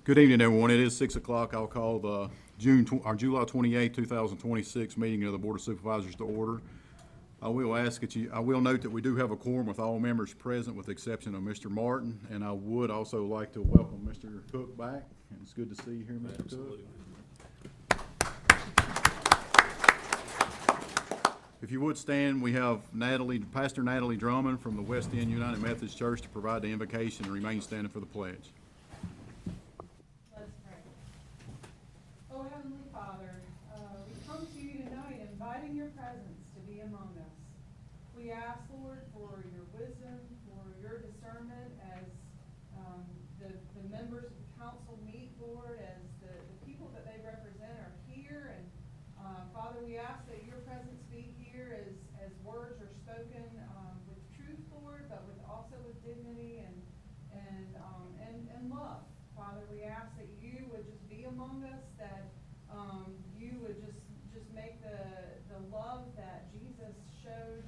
Good evening, everyone. It is 6 o'clock. I'll call the July 28, 2026 meeting of the Board of Supervisors to order. I will note that we do have a quorum with all members present with the exception of Mr. Martin, and I would also like to welcome Mr. Cook back. And it's good to see you here, Mr. Absolutely. Cook. If you would stand, we have Pastor Natalie Drummond from the West End United Methodist Church to provide the invocation and remain standing for the pledge. Oh, Heavenly Father, we come to you tonight inviting your presence to be among us. We ask, Lord, for your wisdom, for your discernment as the members of the council meet, Lord, as the people that they represent are here. And Father, we ask that your presence be here as words are spoken with truth, Lord, but also with dignity and love. Father, we ask that you would just be among us, that you would just make the love that Jesus showed,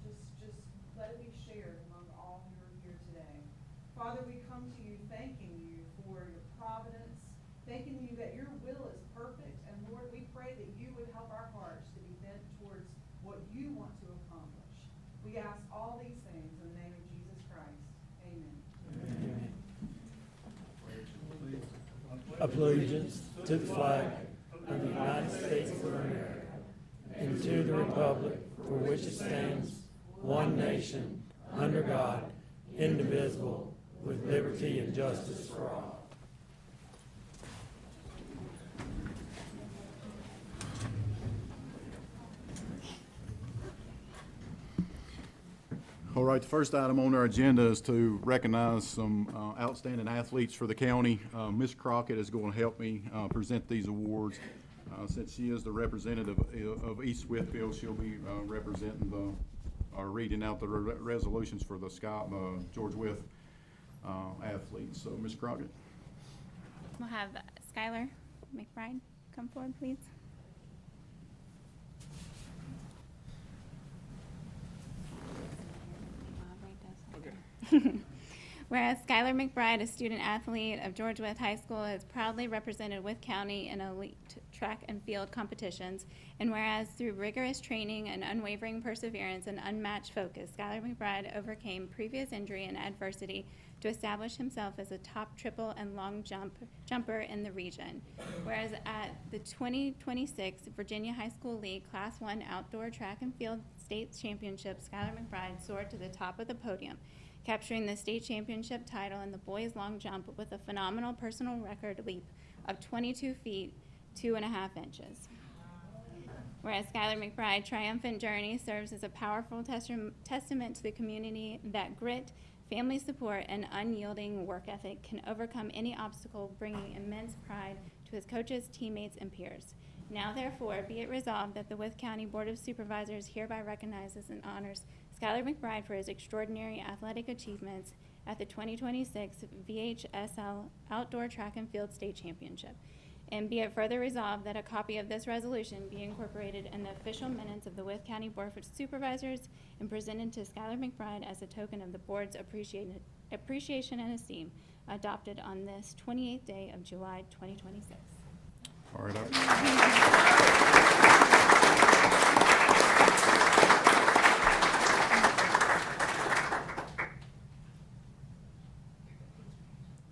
just let it be shared among all who are here today. Father, we come to you thanking you for your providence, thanking you that your will is perfect, and Lord, we pray that you would help our hearts to be bent towards what you want to accomplish. We ask all these things in the name of Jesus Christ. Amen. Amen. Allegiance to the flag of the United States of America and to the republic for which it stands, one nation, under God, indivisible, with liberty and justice for all. All right, the first item on our agenda is to recognize some outstanding athletes for the county. Ms. Crockett is going to help me present these awards. Since she is the representative of East Smithfield, she'll be representing reading out the resolutions for the George Wythe athletes. So, Ms. Crockett. We'll have Skylar McBride come forward, please. Whereas Skylar McBride, a student athlete of George Wythe High School, has proudly represented Wythe County in elite track and field competitions, and whereas through rigorous training and unwavering perseverance and unmatched focus, Skylar McBride overcame previous injury and adversity to establish himself as a top triple and long jumper in the region. Whereas at the 2026 Virginia High School League Class 1 Outdoor Track and Field State Championship, Skylar McBride soared to the top of the podium, capturing the state championship title in the boys long jump with a phenomenal personal record leap of 22 feet, 2.5 inches. Whereas Skylar McBride's triumphant journey serves as a powerful testament to the community that grit, family support, and unyielding work ethic can overcome any obstacle, bringing immense pride to his coaches, teammates, and peers. Now, therefore, be it resolved that the Wythe County Board of Supervisors hereby recognizes and honors Skylar McBride for his extraordinary athletic achievements at the 2026 VHSL Outdoor Track and Field State Championship. And be it further resolved that a copy of this resolution be incorporated in the official minutes of the Wythe County Board of Supervisors and presented to Skylar McBride as a token of the board's appreciation and esteem, adopted on this 28th day of July 2026. All right.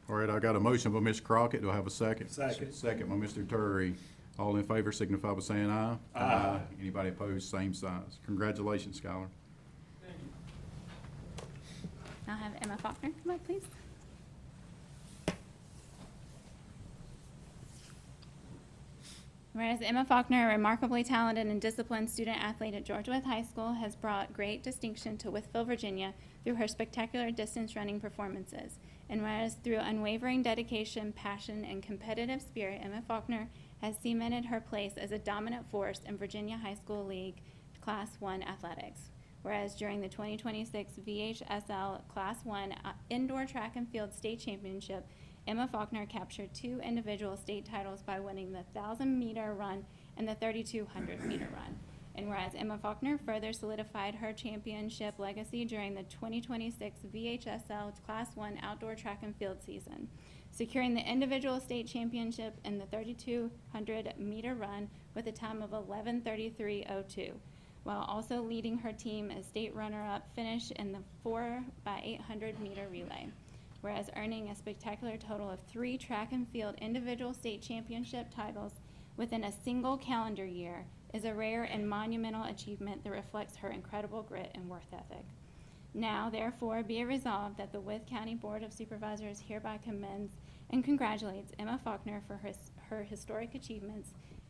All right, I got a motion by Ms. Crockett. Do I have a second? Second. Second by Mr. Turry. All in favor signify by saying aye. Aye. Anybody opposed, same signs. Congratulations, Skylar. I'll have Emma Faulkner come up, please. Whereas Emma Faulkner, a remarkably talented and disciplined student athlete at George Wythe High School, has brought great distinction to Wytheville, Virginia through her spectacular distance running performances. And whereas through unwavering dedication, passion, and competitive spirit, Emma Faulkner has cemented her place as a dominant force in Virginia High School League Class 1 athletics. Whereas during the 2026 VHSL Class 1 Indoor Track and Field State Championship, Emma Faulkner captured 2 individual state titles by winning the 1,000-meter run and the 3,200-meter run. And whereas Emma Faulkner further solidified her championship legacy during the 2026 VHSL Class 1 outdoor track and field season, securing the individual state championship in the 3,200-meter run with a time of 11:33:02, while also leading her team as state runner-up finish in the 4x800-meter relay. Whereas earning a spectacular total of 3 track and field individual state championship titles within a single calendar year is a rare and monumental achievement that reflects her incredible grit and work ethic. Now, therefore, be it resolved that the Wythe County Board of Supervisors hereby commends and congratulates Emma Faulkner for her historic achievements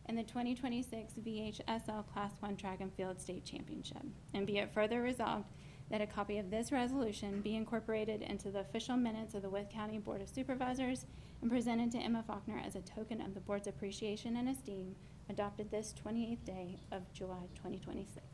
in the 2026 VHSL Class 1 Track and Field State Championship. And be it further resolved that a copy of this resolution be incorporated into the official minutes of the Wythe County Board of Supervisors and presented to Emma Faulkner as a token of the board's appreciation and esteem, adopted this 28th day of July 2026.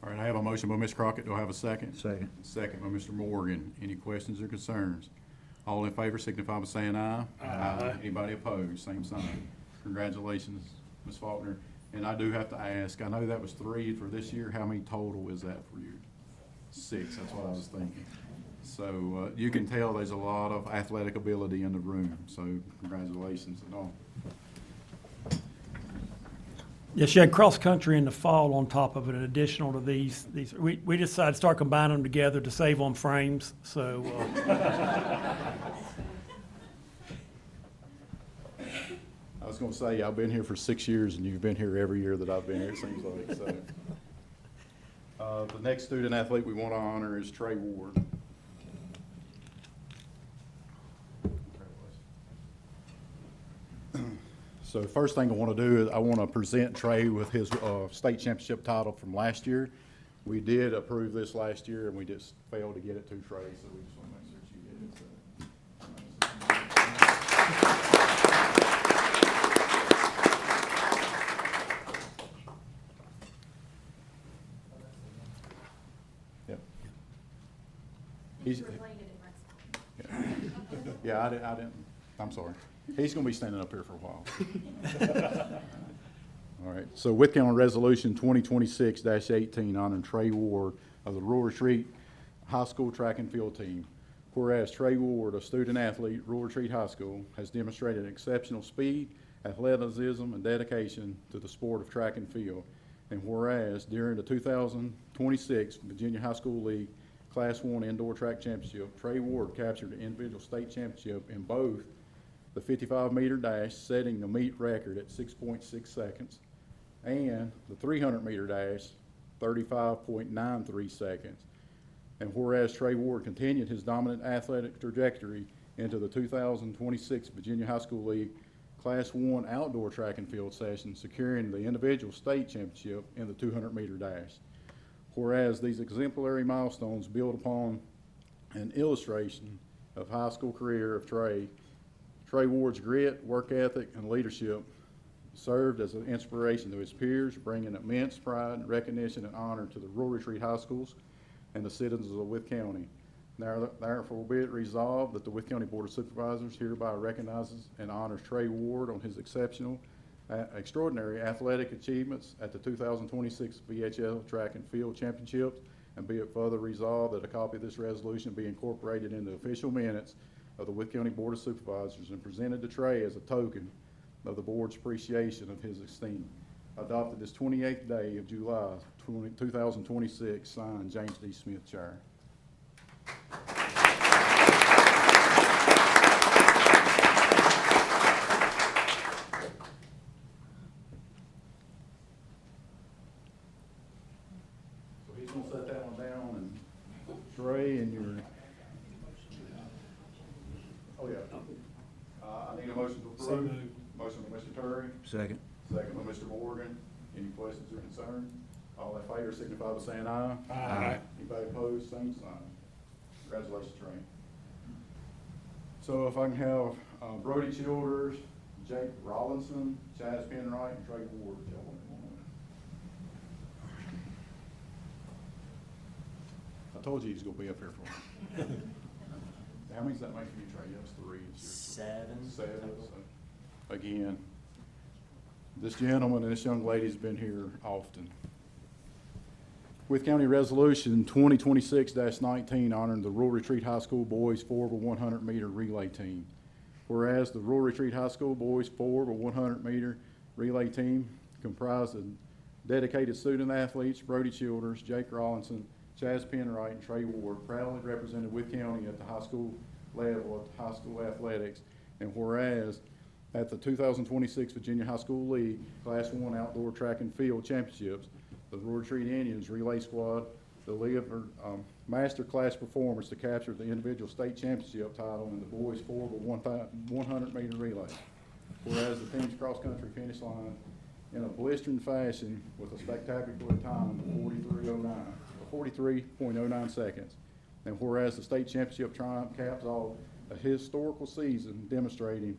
All right, I have a motion by Ms. Crockett. Do I have a second? Second. Second by Mr. Morgan. Any questions or concerns? All in favor signify by saying aye. Aye. Anybody opposed? Same sign. Congratulations, Ms. Faulkner. And I do have to ask, I know that was 3 for this year. How many total is that for you? 6, that's what I was thinking. So you can tell there's a lot of athletic ability in the room, so congratulations and all. Yeah, she had cross-country in the fall on top of it, in additional to these. We decided to start combining them together to save on frames, so. I was gonna say, I've been here for 6 years, and you've been here every year that I've been here, it seems like, so. The next student athlete we want to honor is Trey Ward. So first thing I want to do is I want to present Trey with his state championship title from last year. We did approve this last year, and we just failed to get it to Trey, so we just want to make sure she gets it. Yep. He's yeah, I didn't. I'm sorry. He's going to be standing up here for a while. All right. So Wythe County Resolution 2026-18 honoring Trey Ward of the Rural Retreat High School Track and Field Team. Whereas Trey Ward, a student athlete, Rural Retreat High School, has demonstrated exceptional speed, athleticism, and dedication to the sport of track and field. And whereas during the 2026 Virginia High School League Class 1 Indoor Track Championship, Trey Ward captured the individual state championship in both the 55-meter dash, setting the meet record at 6.6 seconds, and the 300-meter dash, 35.93 seconds. And whereas Trey Ward continued his dominant athletic trajectory into the 2026 Virginia High School League Class 1 outdoor track and field session, securing the individual state championship in the 200-meter dash. Whereas these exemplary milestones build upon an illustration of high school career of Trey Ward's grit, work ethic, and leadership served as an inspiration to his peers, bringing immense pride, recognition, and honor to the Rural Retreat High Schools and the citizens of Wythe County. Therefore, be it resolved that the Wythe County Board of Supervisors hereby recognizes and honors Trey Ward on his extraordinary athletic achievements at the 2026 VHL Track and Field Championships, and be it further resolved that a copy of this resolution be incorporated in the official minutes of the Wythe County Board of Supervisors and presented to Trey as a token of the board's appreciation of his esteem. Adopted this 28th day of July 2026, signed James D. Smith, Chair. So he's gonna set that one down, and Trey, and your, oh yeah. I need a motion to approve. So moved. Motion by Mr. Terry, Second. second by Mr. Morgan. Any questions or concerns? All in favor signify by saying aye. Aye. Anybody opposed, same sign. Congratulations, Trey. So if I can have Brody Childers, Jake Rollinson, Chaz Penwright, and Trey Ward, if y'all want to come on. told you he's gonna be up here for me. How many does that make for you, Trey? That's 3. Seven. 7. So, again, this gentleman and this young lady's been here often. Wythe County Resolution 2026-19 honoring the Rural Retreat High School Boys 4x100-meter relay team. Whereas the Rural Retreat High School Boys 4x100-meter relay team comprised of dedicated student athletes Brody Childers, Jake Rollinson, Chaz Penwright, and Trey Ward proudly represented Wythe County at the high school level at the high school athletics. And whereas at the 2026 Virginia High School League Class 1 Outdoor Track and Field Championships, the Rural Retreat Indians Relay Squad delivered master class performance to capture the individual state championship title in the boys 4x100-meter relay. Whereas the team's cross-country finish line in a blistering fashion with a spectacular time of 43.09 seconds. And whereas the state championship triumph caps off a historical season demonstrating,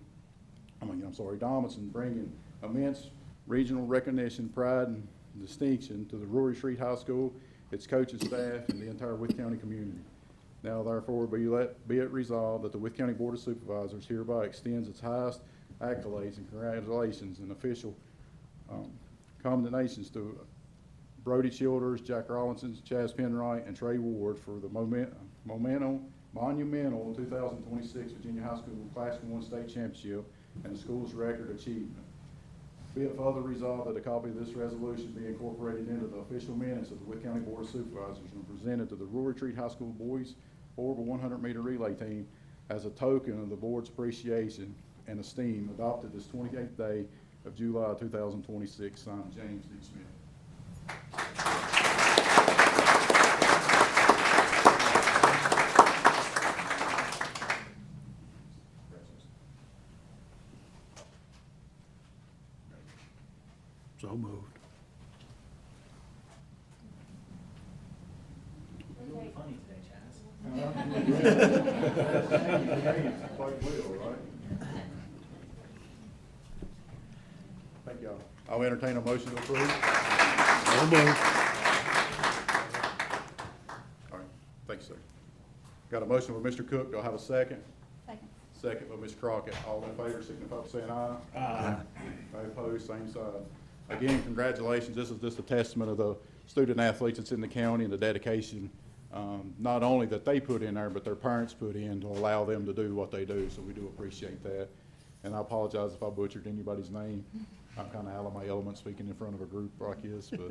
dominance and bringing immense regional recognition, pride, and distinction to the Rural Retreat High School, its coaching staff, and the entire Wythe County community. Now therefore be it resolved that the Wythe County Board of Supervisors hereby extends its highest accolades and congratulations and official commendations to Brody Childers, Jack Rollinson, Chaz Penwright, and Trey Ward for the monumental 2026 Virginia High School Class 1 State Championship and the school's record achievement. Be it further resolved that a copy of this resolution be incorporated into the official minutes of the Wythe County Board of Supervisors and presented to the Rural Retreat High School Boys 4x100-meter relay team as a token of the board's appreciation and esteem adopted this 28th day of July 2026, signed James D. Smith. So moved. You're really funny today, Chaz. Quite well, right? Thank y'all. I'll entertain a motion to approve. So moved. All right, thank you, sir. Got a motion with Mr. Cook. Do I have a second? Second. Second by Ms. Crockett. All in favor, signify by saying aye. Aye. Aye opposed, same side. Again, congratulations. This is just a testament of the student athletes that's in the county and the dedication, not only that they put in there, but their parents put in to allow them to do what they do. So we do appreciate that. And I apologize if I butchered anybody's name. I'm kind of out of my element speaking in front of a group like this, but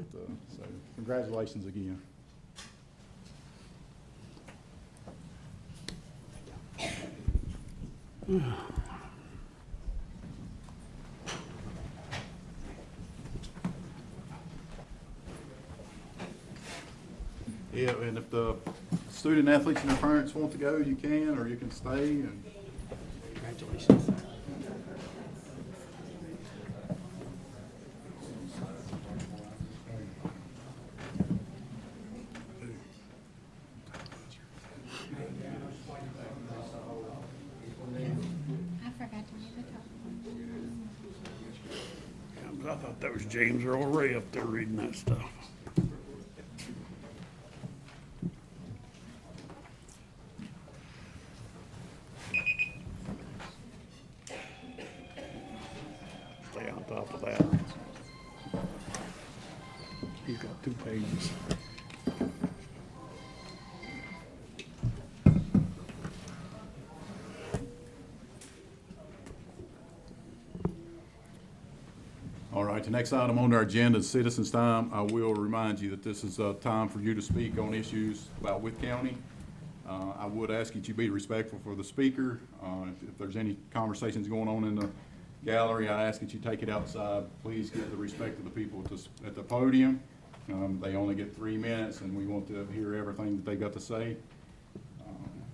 so congratulations again. Yeah, and if the student athletes and their parents want to go, you can, or you can stay. And Congratulations. I forgot to read the top one. I thought that was James Earl Ray up there reading that stuff. Stay on top of that. He's got 2 pages. all right, the next item on our agenda is citizens' time. I will remind you that this is a time for you to speak on issues about Wythe County. I would ask that you be respectful for the speaker. If there's any conversations going on in the gallery, I ask that you take it outside. Please give the respect to the people at the podium. They only get 3 minutes, and we want to hear everything that they got to say.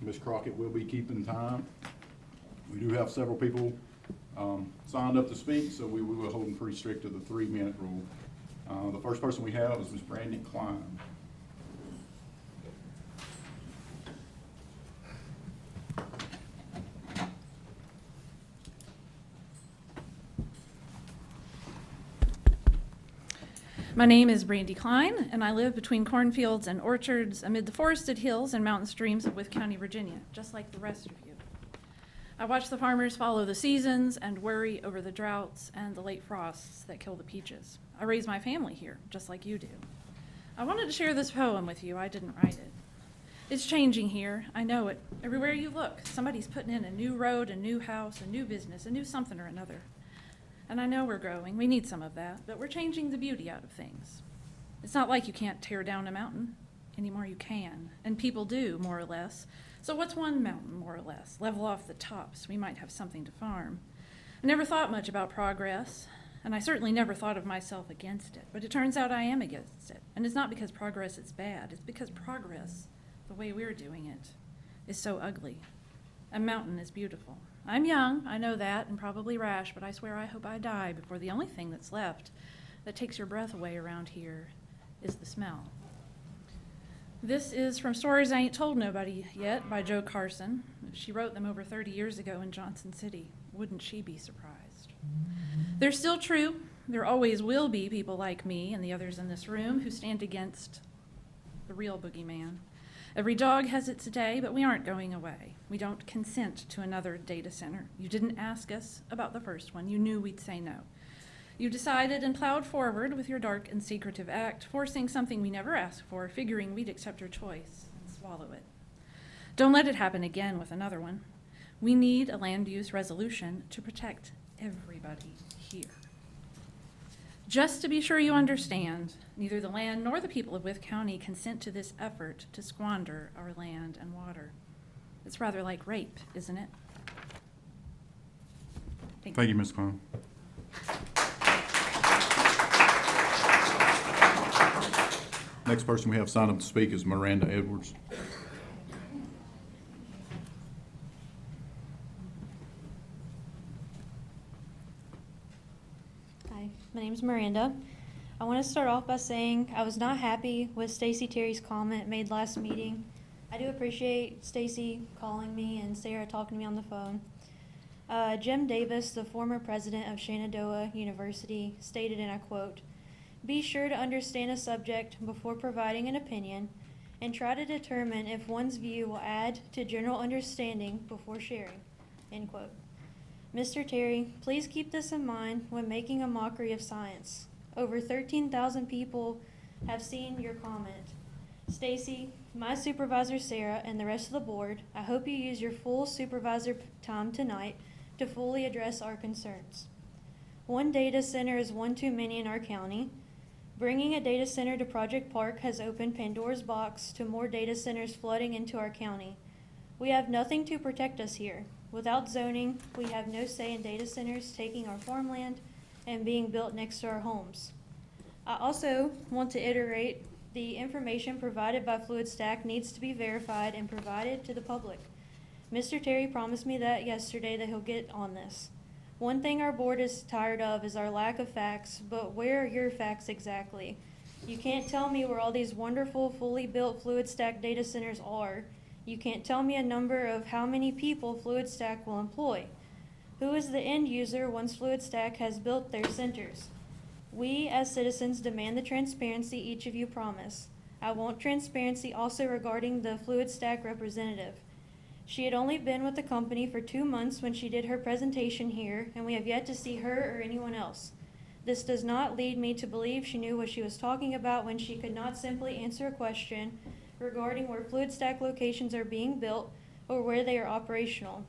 Ms. Crockett will be keeping time. We do have several people signed up to speak, so we will hold them pretty strict to the 3-minute rule. The first person we have is Ms. Brandy Klein. My name is Brandy Klein, and I live between cornfields and orchards amid the forested hills and mountain streams of Wythe County, Virginia, just like the rest of you. I watch the farmers follow the seasons and worry over the droughts and the late frosts that kill the peaches. I raise my family here, just like you do. I wanted to share this poem with you. I didn't write it. It's changing here. I know it. Everywhere you look, somebody's putting in a new road, a new house, a new business, a new something or another. And I know we're growing. We need some of that, but we're changing the beauty out of things. It's not like you can't tear down a mountain. Anymore you can, and people do, more or less. So what's one mountain, more or less? Level off the tops. We might have something to farm. I never thought much about progress, and I certainly never thought of myself against it. But it turns out I am against it. And it's not because progress is bad. It's because progress, the way we're doing it, is so ugly. A mountain is beautiful. I'm young, I know that, and probably rash, but I swear I hope I die before the only thing that's left that takes your breath away around here is the smell. This is from Stories I Ain't Told Nobody Yet by Jo Carson. She wrote them over 30 years ago in Johnson City. Wouldn't she be surprised? They're still true. There always will be people like me and the others in this room who stand against the real boogeyman. Every dog has its day, but we aren't going away. We don't consent to another data center. You didn't ask us about the first one. You knew we'd say no. You decided and plowed forward with your dark and secretive act, forcing something we never asked for, figuring we'd accept your choice and swallow it. Don't let it happen again with another one. We need a land use resolution to protect everybody here. Just to be sure you understand, neither the land nor the people of Wythe County consent to this effort to squander our land and water. It's rather like rape, isn't it? Thank you, Ms. Klein. Next person we have signed up to speak is Miranda Edwards. Hi, my name's Miranda. I want to start off by saying I was not happy with Stacy Terry's comment made last meeting. I do appreciate Stacy calling me and Sarah talking to me on the phone. Jim Davis, the former president of Shenandoah University, stated, and I quote, "Be sure to understand a subject before providing an opinion and try to determine if one's view will add to general understanding before sharing," end quote. Mr. Terry, please keep this in mind when making a mockery of science. Over 13,000 people have seen your comment. Stacy, my supervisor Sarah, and the rest of the board, I hope you use your full supervisor time tonight to fully address our concerns. One data center is one too many in our county. Bringing a data center to Project Park has opened Pandora's box to more data centers flooding into our county. We have nothing to protect us here. Without zoning, we have no say in data centers taking our farmland and being built next to our homes. I also want to iterate the information provided by FluidStack needs to be verified and provided to the public. Mr. Terry promised me that yesterday that he'll get on this. One thing our board is tired of is our lack of facts, but where are your facts exactly? You can't tell me where all these wonderful, fully built FluidStack data centers are. You can't tell me a number of how many people FluidStack will employ. Who is the end user once FluidStack has built their centers? We, as citizens, demand the transparency each of you promise. I want transparency also regarding the FluidStack representative. She had only been with the company for 2 months when she did her presentation here, and we have yet to see her or anyone else. This does not lead me to believe she knew what she was talking about when she could not simply answer a question regarding where FluidStack locations are being built or where they are operational.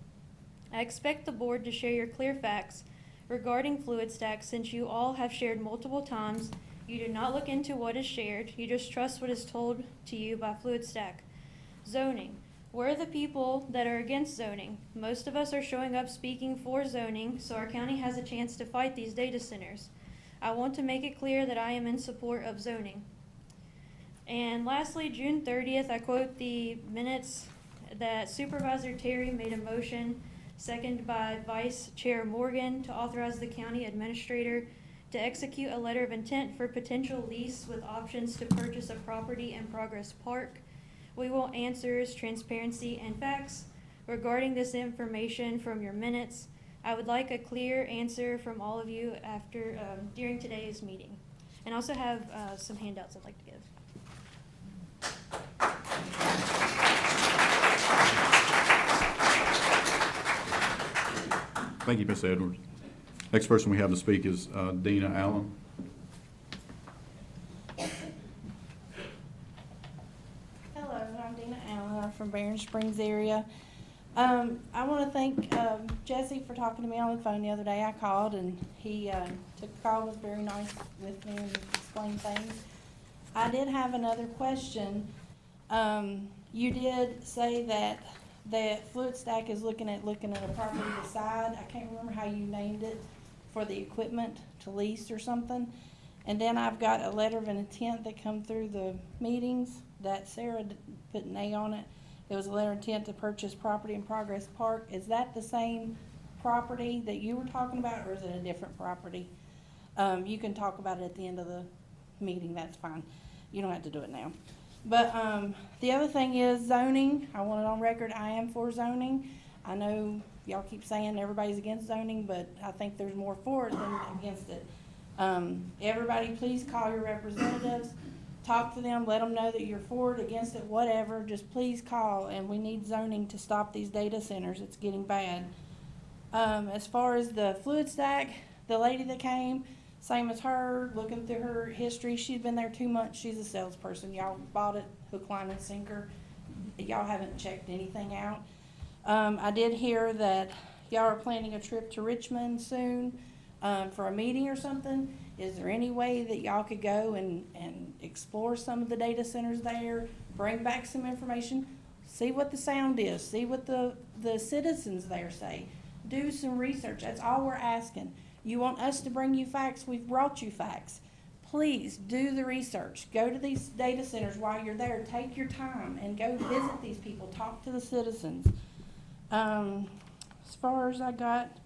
I expect the board to share your clear facts regarding FluidStack since you all have shared multiple times. You do not look into what is shared, you just trust what is told to you by FluidStack. Zoning. Where are the people that are against zoning? Most of us are showing up speaking for zoning, so our county has a chance to fight these data centers. I want to make it clear that I am in support of zoning. And lastly, June 30th, I quote the minutes that Supervisor Terry made a motion, seconded by Vice Chair Morgan, to authorize the county administrator to execute a letter of intent for potential lease with options to purchase a property in Progress Park. We want answers, transparency, and facts regarding this information from your minutes. I would like a clear answer from all of you during today's meeting. And I also have some handouts I'd like to give. Thank you, Ms. Edwards. Next person we have to speak is Dina Allen. Hello, I'm Dina Allen. I'm from Barron Springs area. I want to thank Jesse for talking to me on the phone the other day. I called and he took the call, was very nice with me and explained things. I did have another question. You did say that Fluid Stack is looking at a property beside. I can't remember how you named it for the equipment to lease or something. And then I've got a letter of intent that come through the meetings that Sarah put an A on it. It was a letter of intent to purchase property in Progress Park. Is that the same property that you were talking about, or is it a different property? You can talk about it at the end of the meeting, that's fine. You don't have to do it now. But the other thing is zoning. I want it on record, I am for zoning. I know y'all keep saying everybody's against zoning, but I think there's more for it than against it. Everybody, please call your representatives, talk to them, let them know that you're for it, against it, whatever. Just please call, and we need zoning to stop these data centers. It's getting bad. As far as the Fluid Stack, the lady that came, same as her, looking through her history, she'd been there 2 months. She's a salesperson. Y'all bought it hook, line, and sinker. Y'all haven't checked anything out. I did hear that y'all are planning a trip to Richmond soon for a meeting or something. Is there any way that y'all could go and explore some of the data centers there, bring back some information, see what the sound is, see what the citizens there say, do some research. That's all we're asking. You want us to bring you facts, we've brought you facts. Please do the research. Go to these data centers while you're there. Take your time and go visit these people. Talk to the citizens. As far as I got,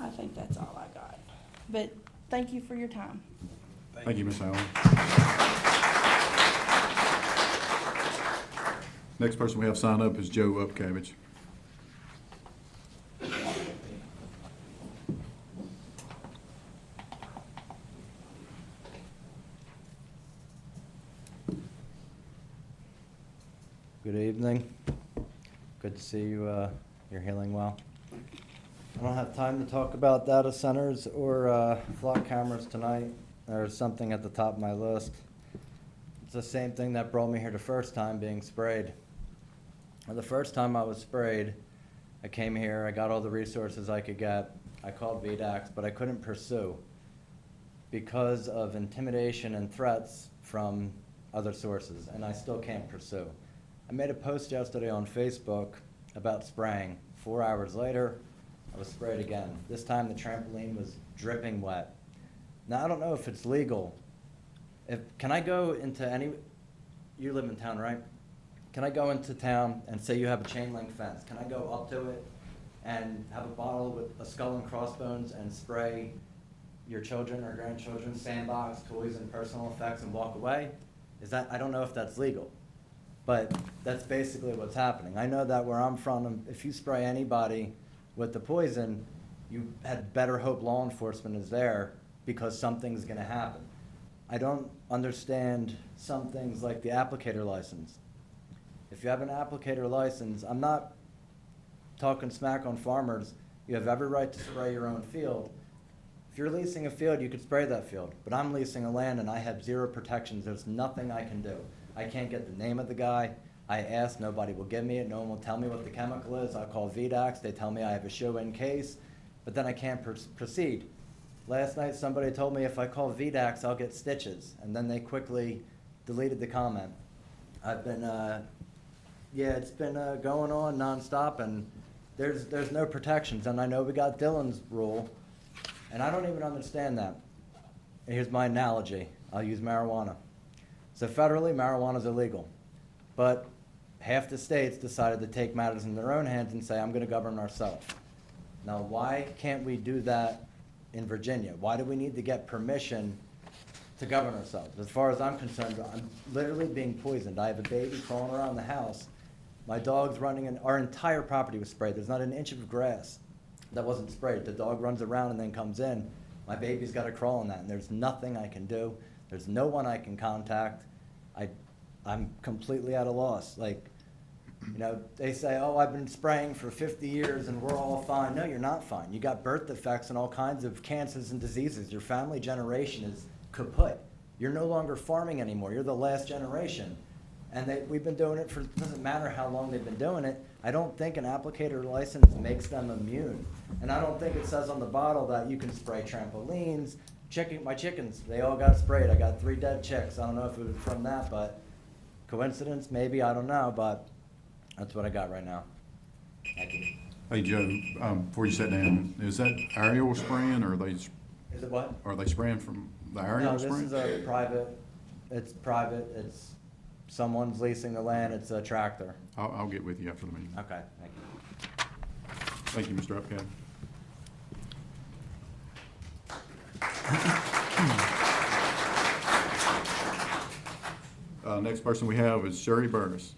I think that's all I got. But thank you for your time. Thank you, Ms. Allen. Next person we have signed up is Joe Upcabbage. Good evening. Good to see you. You're healing well. I don't have time to talk about data centers or flock cameras tonight. There's something at the top of my list. It's the same thing that brought me here the first time, being sprayed. The first time I was sprayed, I came here, I got all the resources I could get. I called VDAX, but I couldn't pursue because of intimidation and threats from other sources, and I still can't pursue. I made a post yesterday on Facebook about spraying. 4 hours later, I was sprayed again. This time the trampoline was dripping wet. Now, I don't know if it's legal. Can I go into any, you live in town, right? Can I go into town and say you have a chain link fence? Can I go up to it and have a bottle with a skull and crossbones and spray your children or grandchildren, sandbox, toys, and personal effects and walk away? I don't know if that's legal. But that's basically what's happening. I know that where I'm from, if you spray anybody with the poison, you had better hope law enforcement is there because something's gonna happen. I don't understand some things like the applicator license. If you have an applicator license, I'm not talking smack on farmers. You have every right to spray your own field. If you're leasing a field, you could spray that field. But I'm leasing a land and I have zero protections. There's nothing I can do. I can't get the name of the guy. I asked, nobody will give me it. No one will tell me what the chemical is. I call VDAX. They tell me I have a show-in case, but then I can't proceed. Last night, somebody told me if I call VDAX, I'll get stitches, and then they quickly deleted the comment. I've been, it's been going on nonstop, and there's no protections. And I know we got Dylan's rule, and I don't even understand that. And here's my analogy. I'll use marijuana. So federally, marijuana is illegal, but half the states decided to take matters in their own hands and say, I'm going to govern ourselves. Now, why can't we do that in Virginia? Why do we need to get permission to govern ourselves? As far as I'm concerned, I'm literally being poisoned. I have a baby crawling around the house. My dog's running, and our entire property was sprayed. There's not an inch of grass that wasn't sprayed. The dog runs around and then comes in. My baby's got to crawl in that, and there's nothing I can do. There's no one I can contact. I'm completely at a loss. Like, you know, they say, oh, I've been spraying for 50 years and we're all fine. No, you're not fine. You got birth defects and all kinds of cancers and diseases. Your family generation is kaput. You're no longer farming anymore. You're the last generation. And we've been doing it for, it doesn't matter how long they've been doing it. I don't think an applicator license makes them immune. And I don't think it says on the bottle that you can spray trampolines. My chickens, they all got sprayed. I got 3 dead chicks. I don't know if it was from that, but coincidence, maybe, I don't know, but that's what I got right now. Thank you. Hey, Joe, before you sit down, is that aerial spraying, or Is it what? are they spraying from the aerial No, spraying? this is a private, it's someone's leasing the land, it's a tractor. I'll get with you after the meeting. Okay, thank you. Thank you, Mr. Upcott. Next person we have is Sherry Burris.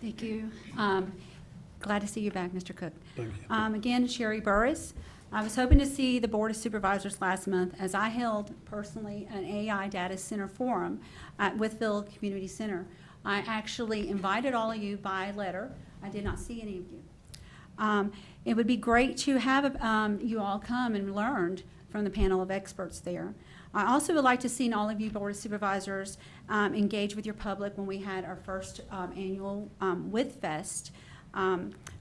Thank you. Glad to see you back, Mr. Cook. Again, Sherry Burris. I was hoping to see the Board of Supervisors last month as I held personally an AI Data Center forum at Wythe Community Center. I actually invited all of you by letter. I did not see any of you. It would be great to have you all come and learn from the panel of experts there. I also would like to see all of you Board of Supervisors engage with your public when we had our first annual Wythe Fest,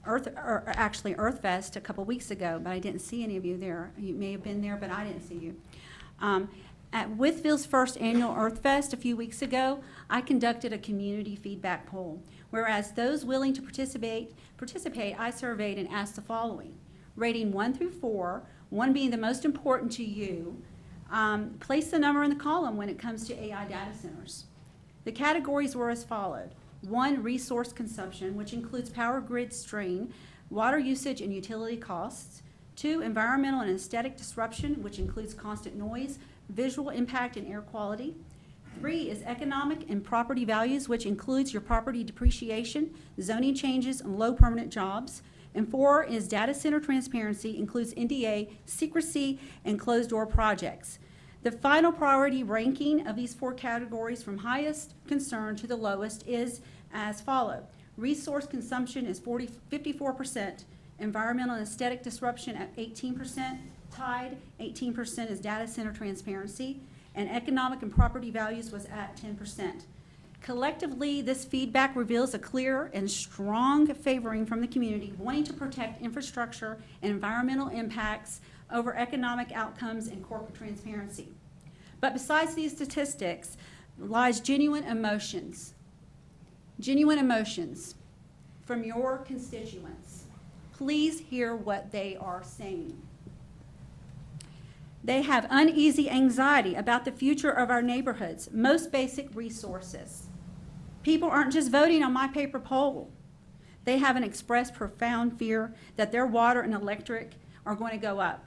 Earth Fest a couple weeks ago, but I didn't see any of you there. You may have been there, but I didn't see you. At Wytheville's first annual Earth Fest a few weeks ago, I conducted a community feedback poll. Whereas those willing to participate, I surveyed and asked the following. Rating 1 through 4, 1 being the most important to you, place the number in the column when it comes to AI data centers. The categories were as followed. 1, resource consumption, which includes power grid strain, water usage and utility costs. 2, environmental and aesthetic disruption, which includes constant noise, visual impact and air quality. 3 is economic and property values, which includes your property depreciation, zoning changes, and low permanent jobs. And 4 is data center transparency, includes NDA, secrecy, and closed-door projects. The final priority ranking of these 4 categories from highest concern to the lowest is as follows. Resource consumption is 54%, environmental and aesthetic disruption at 18%, tied 18% is data center transparency, and economic and property values was at 10%. Collectively, this feedback reveals a clear and strong favoring from the community wanting to protect infrastructure and environmental impacts over economic outcomes and corporate transparency. But besides these statistics lies genuine emotions from your constituents. Please hear what they are saying. They have uneasy anxiety about the future of our neighborhoods, most basic resources. People aren't just voting on my paper poll. They haven't expressed profound fear that their water and electric are going to go up.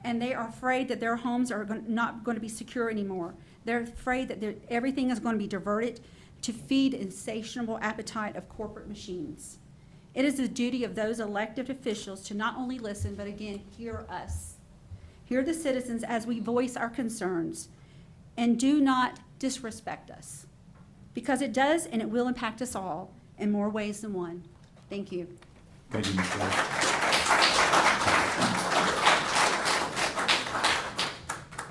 And they are afraid that their homes are not going to be secure anymore. They're afraid that everything is going to be diverted to feed insatiable appetite of corporate machines. It is the duty of those elected officials to not only listen, but again, hear us. Hear the citizens as we voice our concerns, and do not disrespect us, because it does and it will impact us all in more ways than one. Thank you. Thank you, Ms. Burris.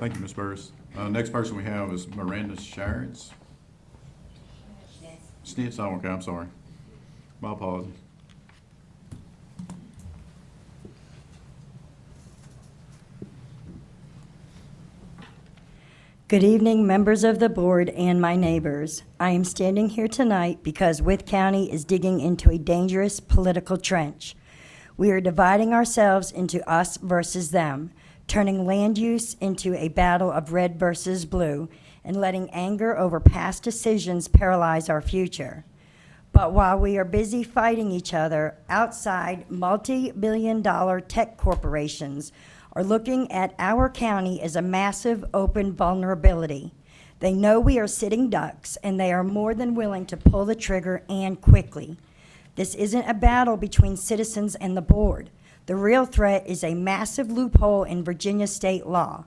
Thank you, Ms. Burris. Next person we have is Miranda Sharretts. Snitz, oh, okay, I'm sorry. My apologies. Good evening, members of the board and my neighbors. I am standing here tonight because Wythe County is digging into a dangerous political trench. We are dividing ourselves into us versus them, turning land use into a battle of red versus blue, and letting anger over past decisions paralyze our future. But while we are busy fighting each other, outside multi-billion-dollar tech corporations are looking at our county as a massive open vulnerability. They know we are sitting ducks, and they are more than willing to pull the trigger and quickly. This isn't a battle between citizens and the board. The real threat is a massive loophole in Virginia state law.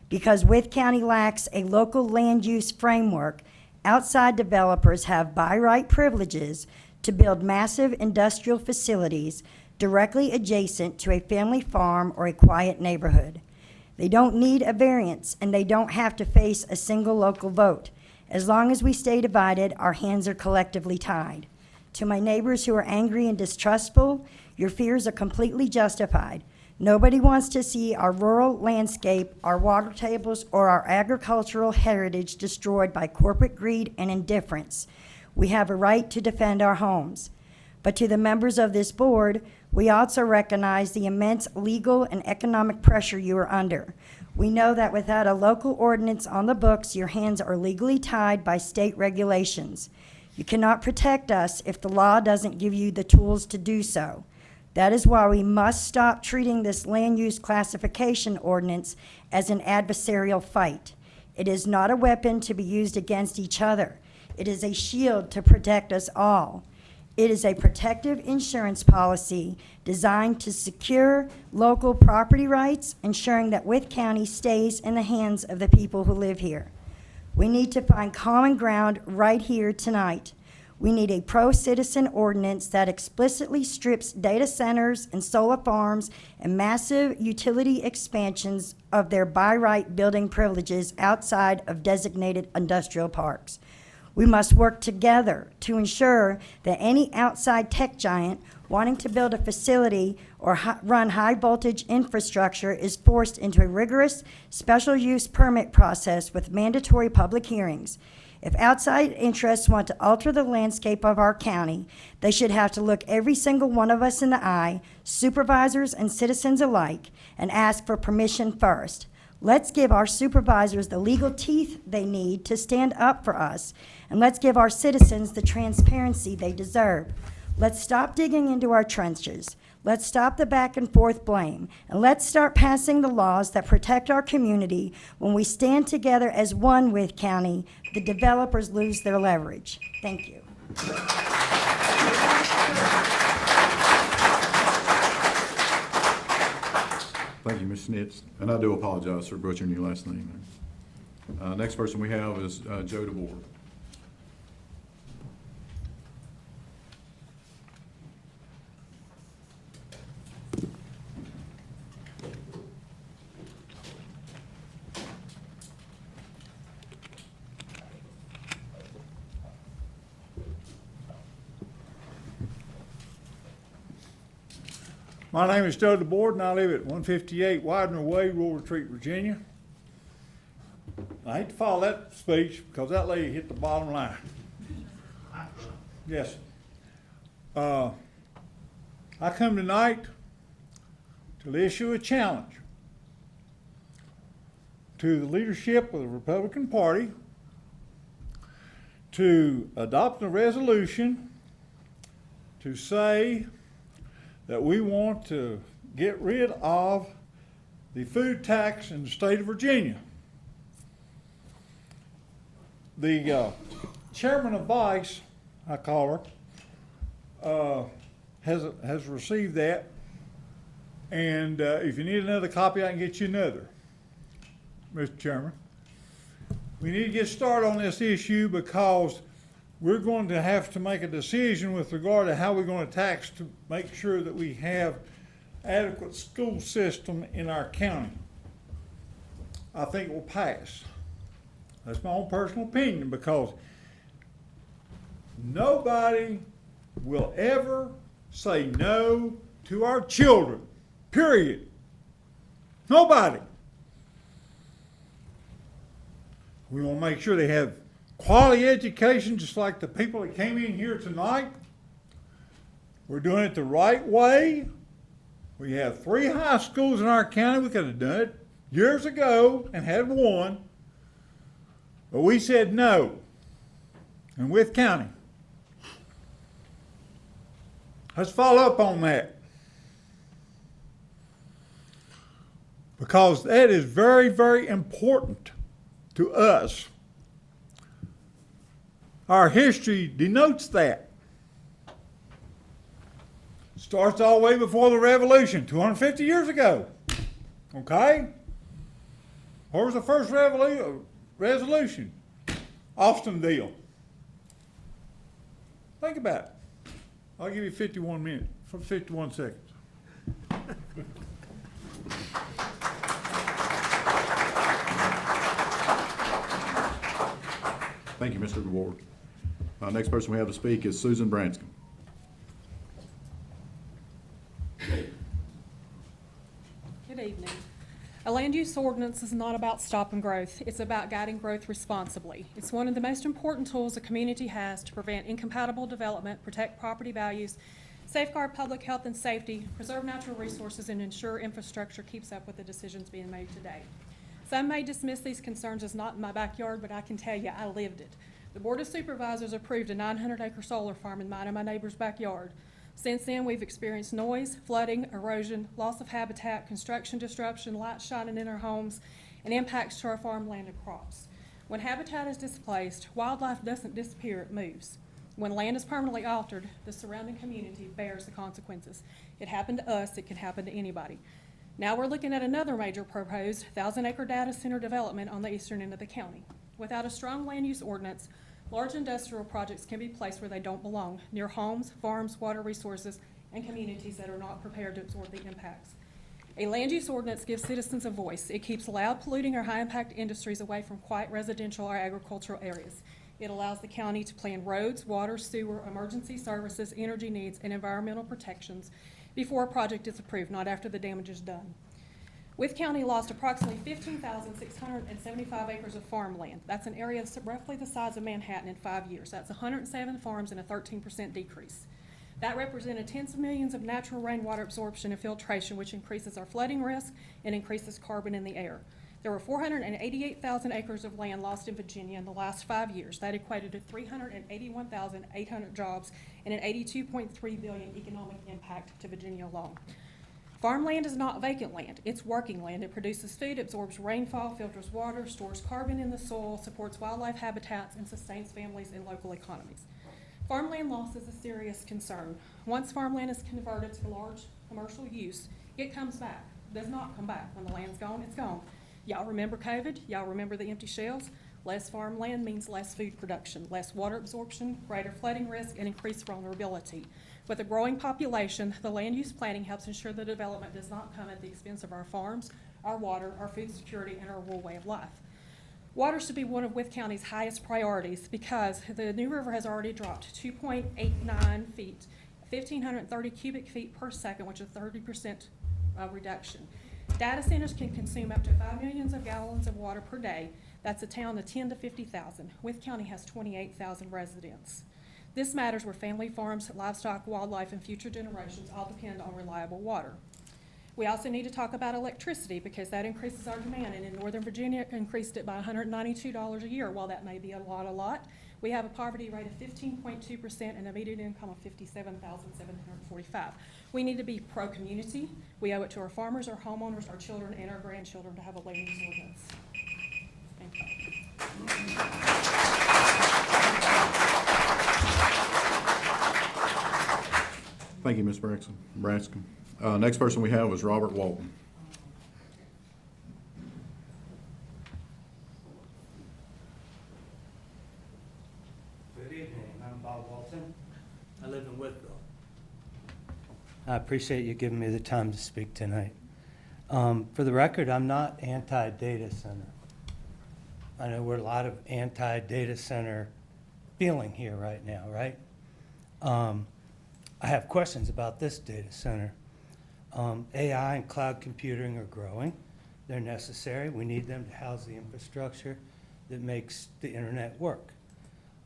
Because Wythe County lacks a local land use framework, outside developers have by right privileges to build massive industrial facilities directly adjacent to a family farm or a quiet neighborhood. They don't need a variance, and they don't have to face a single local vote. As long as we stay divided, our hands are collectively tied. To my neighbors who are angry and distrustful, your fears are completely justified. Nobody wants to see our rural landscape, our water tables, or our agricultural heritage destroyed by corporate greed and indifference. We have a right to defend our homes. But to the members of this board, we also recognize the immense legal and economic pressure you are under. We know that without a local ordinance on the books, your hands are legally tied by state regulations. You cannot protect us if the law doesn't give you the tools to do so. That is why we must stop treating this land use classification ordinance as an adversarial fight. It is not a weapon to be used against each other. It is a shield to protect us all. It is a protective insurance policy designed to secure local property rights, ensuring that Wythe County stays in the hands of the people who live here. We need to find common ground right here tonight. We need a pro-citizen ordinance that explicitly strips data centers and solar farms and massive utility expansions of their by right building privileges outside of designated industrial parks. We must work together to ensure that any outside tech giant wanting to build a facility or run high-voltage infrastructure is forced into a rigorous special use permit process with mandatory public hearings. If outside interests want to alter the landscape of our county, they should have to look every single one of us in the eye, supervisors and citizens alike, and ask for permission first. Let's give our supervisors the legal teeth they need to stand up for us, and let's give our citizens the transparency they deserve. Let's stop digging into our trenches. Let's stop the back and forth blame, and let's start passing the laws that protect our community. When we stand together as one Wythe County, the developers lose their leverage. Thank you. Thank you, Ms. Schnitz, and I do apologize for butchering your last name there. Next person we have is Joe DeBoer. My name is Joe DeBoard, and I live at 158 Widener Way, Rural Retreat, Virginia. I hate to follow that speech because that lady hit the bottom line. Yes. I come tonight to issue a challenge to the leadership of the Republican Party to adopt a resolution to say that we want to get rid of the food tax in the state of Virginia. The chairman of Vice, I call her, has received that, and if you need another copy, I can get you another, Mr. Chairman. We need to get started on this issue because we're going to have to make a decision with regard to how we're going to tax to make sure that we have adequate school system in our county. I think it will pass. That's my own personal opinion because nobody will ever say no to our children, period. Nobody. We want to make sure they have quality education, just like the people that came in here tonight. We're doing it the right way. We have 3 high schools in our county. We could have done it years ago and had one. But we said no in Wythe County. Let's follow up on that. Because that is very, very important to us Our history denotes that. Starts all the way before the Revolution, 250 years ago. Okay? What was the first resolution? Austin deal. Think about it. I'll give you 51 minutes, 51 seconds. Thank you, Mr. Ward. Next person we have to speak is Susan Branscombe. Good evening. A land use ordinance is not about stopping growth. It's about guiding growth responsibly. It's one of the most important tools a community has to prevent incompatible development, protect property values, safeguard public health and safety, preserve natural resources, and ensure infrastructure keeps up with the decisions being made today. Some may dismiss these concerns as not in my backyard, but I can tell you I lived it. The Board of Supervisors approved a 900-acre solar farm in mine and my neighbor's backyard. Since then, we've experienced noise, flooding, erosion, loss of habitat, construction disruption, lights shining in our homes, and impacts to our farmland and crops. When habitat is displaced, wildlife doesn't disappear, it moves. When land is permanently altered, the surrounding community bears the consequences. It happened to us, it can happen to anybody. Now we're looking at another major proposed 1,000-acre data center development on the eastern end of the county. Without a strong land use ordinance, large industrial projects can be placed where they don't belong, near homes, farms, water resources, and communities that are not prepared to absorb the impacts. A land use ordinance gives citizens a voice. It keeps loud, polluting, or high-impact industries away from quiet residential or agricultural areas. It allows the county to plan roads, water, sewer, emergency services, energy needs, and environmental protections before a project is approved, not after the damage is done. Wythe County lost approximately 15,675 acres of farmland. That's an area roughly the size of Manhattan in 5 years. That's 107 farms and a 13% decrease. That represented tens of millions of natural rainwater absorption and filtration, which increases our flooding risk and increases carbon in the air. There were 488,000 acres of land lost in Virginia in the last 5 years. That equated to 381,800 jobs and an $82.3 billion economic impact to Virginia alone. Farmland is not vacant land. It's working land. It produces food, absorbs rainfall, filters water, stores carbon in the soil, supports wildlife habitats, and sustains families and local economies. Farmland loss is a serious concern. Once farmland is converted to large commercial use, it comes back. It does not come back. When the land's gone, it's gone. Y'all remember COVID? Y'all remember the empty shells? Less farmland means less food production, less water absorption, greater flooding risk, and increased vulnerability. With a growing population, the land use planning helps ensure the development does not come at the expense of our farms, our water, our food security, and our rural way of life. Water should be one of Wythe County's highest priorities because the New River has already dropped 2.89 feet, 1,530 cubic feet per second, which is a 30% reduction. Data centers can consume up to 5 million gallons of water per day. That's a town of 10 to 50,000. Wythe County has 28,000 residents. This matters where family farms, livestock, wildlife, and future generations all depend on reliable water. We also need to talk about electricity because that increases our demand, and in Northern Virginia, it increased it by $192 a year. While that may be a lot, we have a poverty rate of 15.2% and a median income of $57,745. We need to be pro-community. We owe it to our farmers, our homeowners, our children, and our grandchildren to have a land use ordinance. Thank you. Thank you, Ms. Branscombe. Next person we have is Robert Walton. Good evening, I'm Bob Walton. I live in Wytheville. I appreciate you giving me the time to speak tonight. For the record, I'm not anti-data center. I know we're a lot of anti-data center feeling here right now, right? I have questions about this data center. AI and cloud computing are growing. They're necessary. We need them to house the infrastructure that makes the internet work.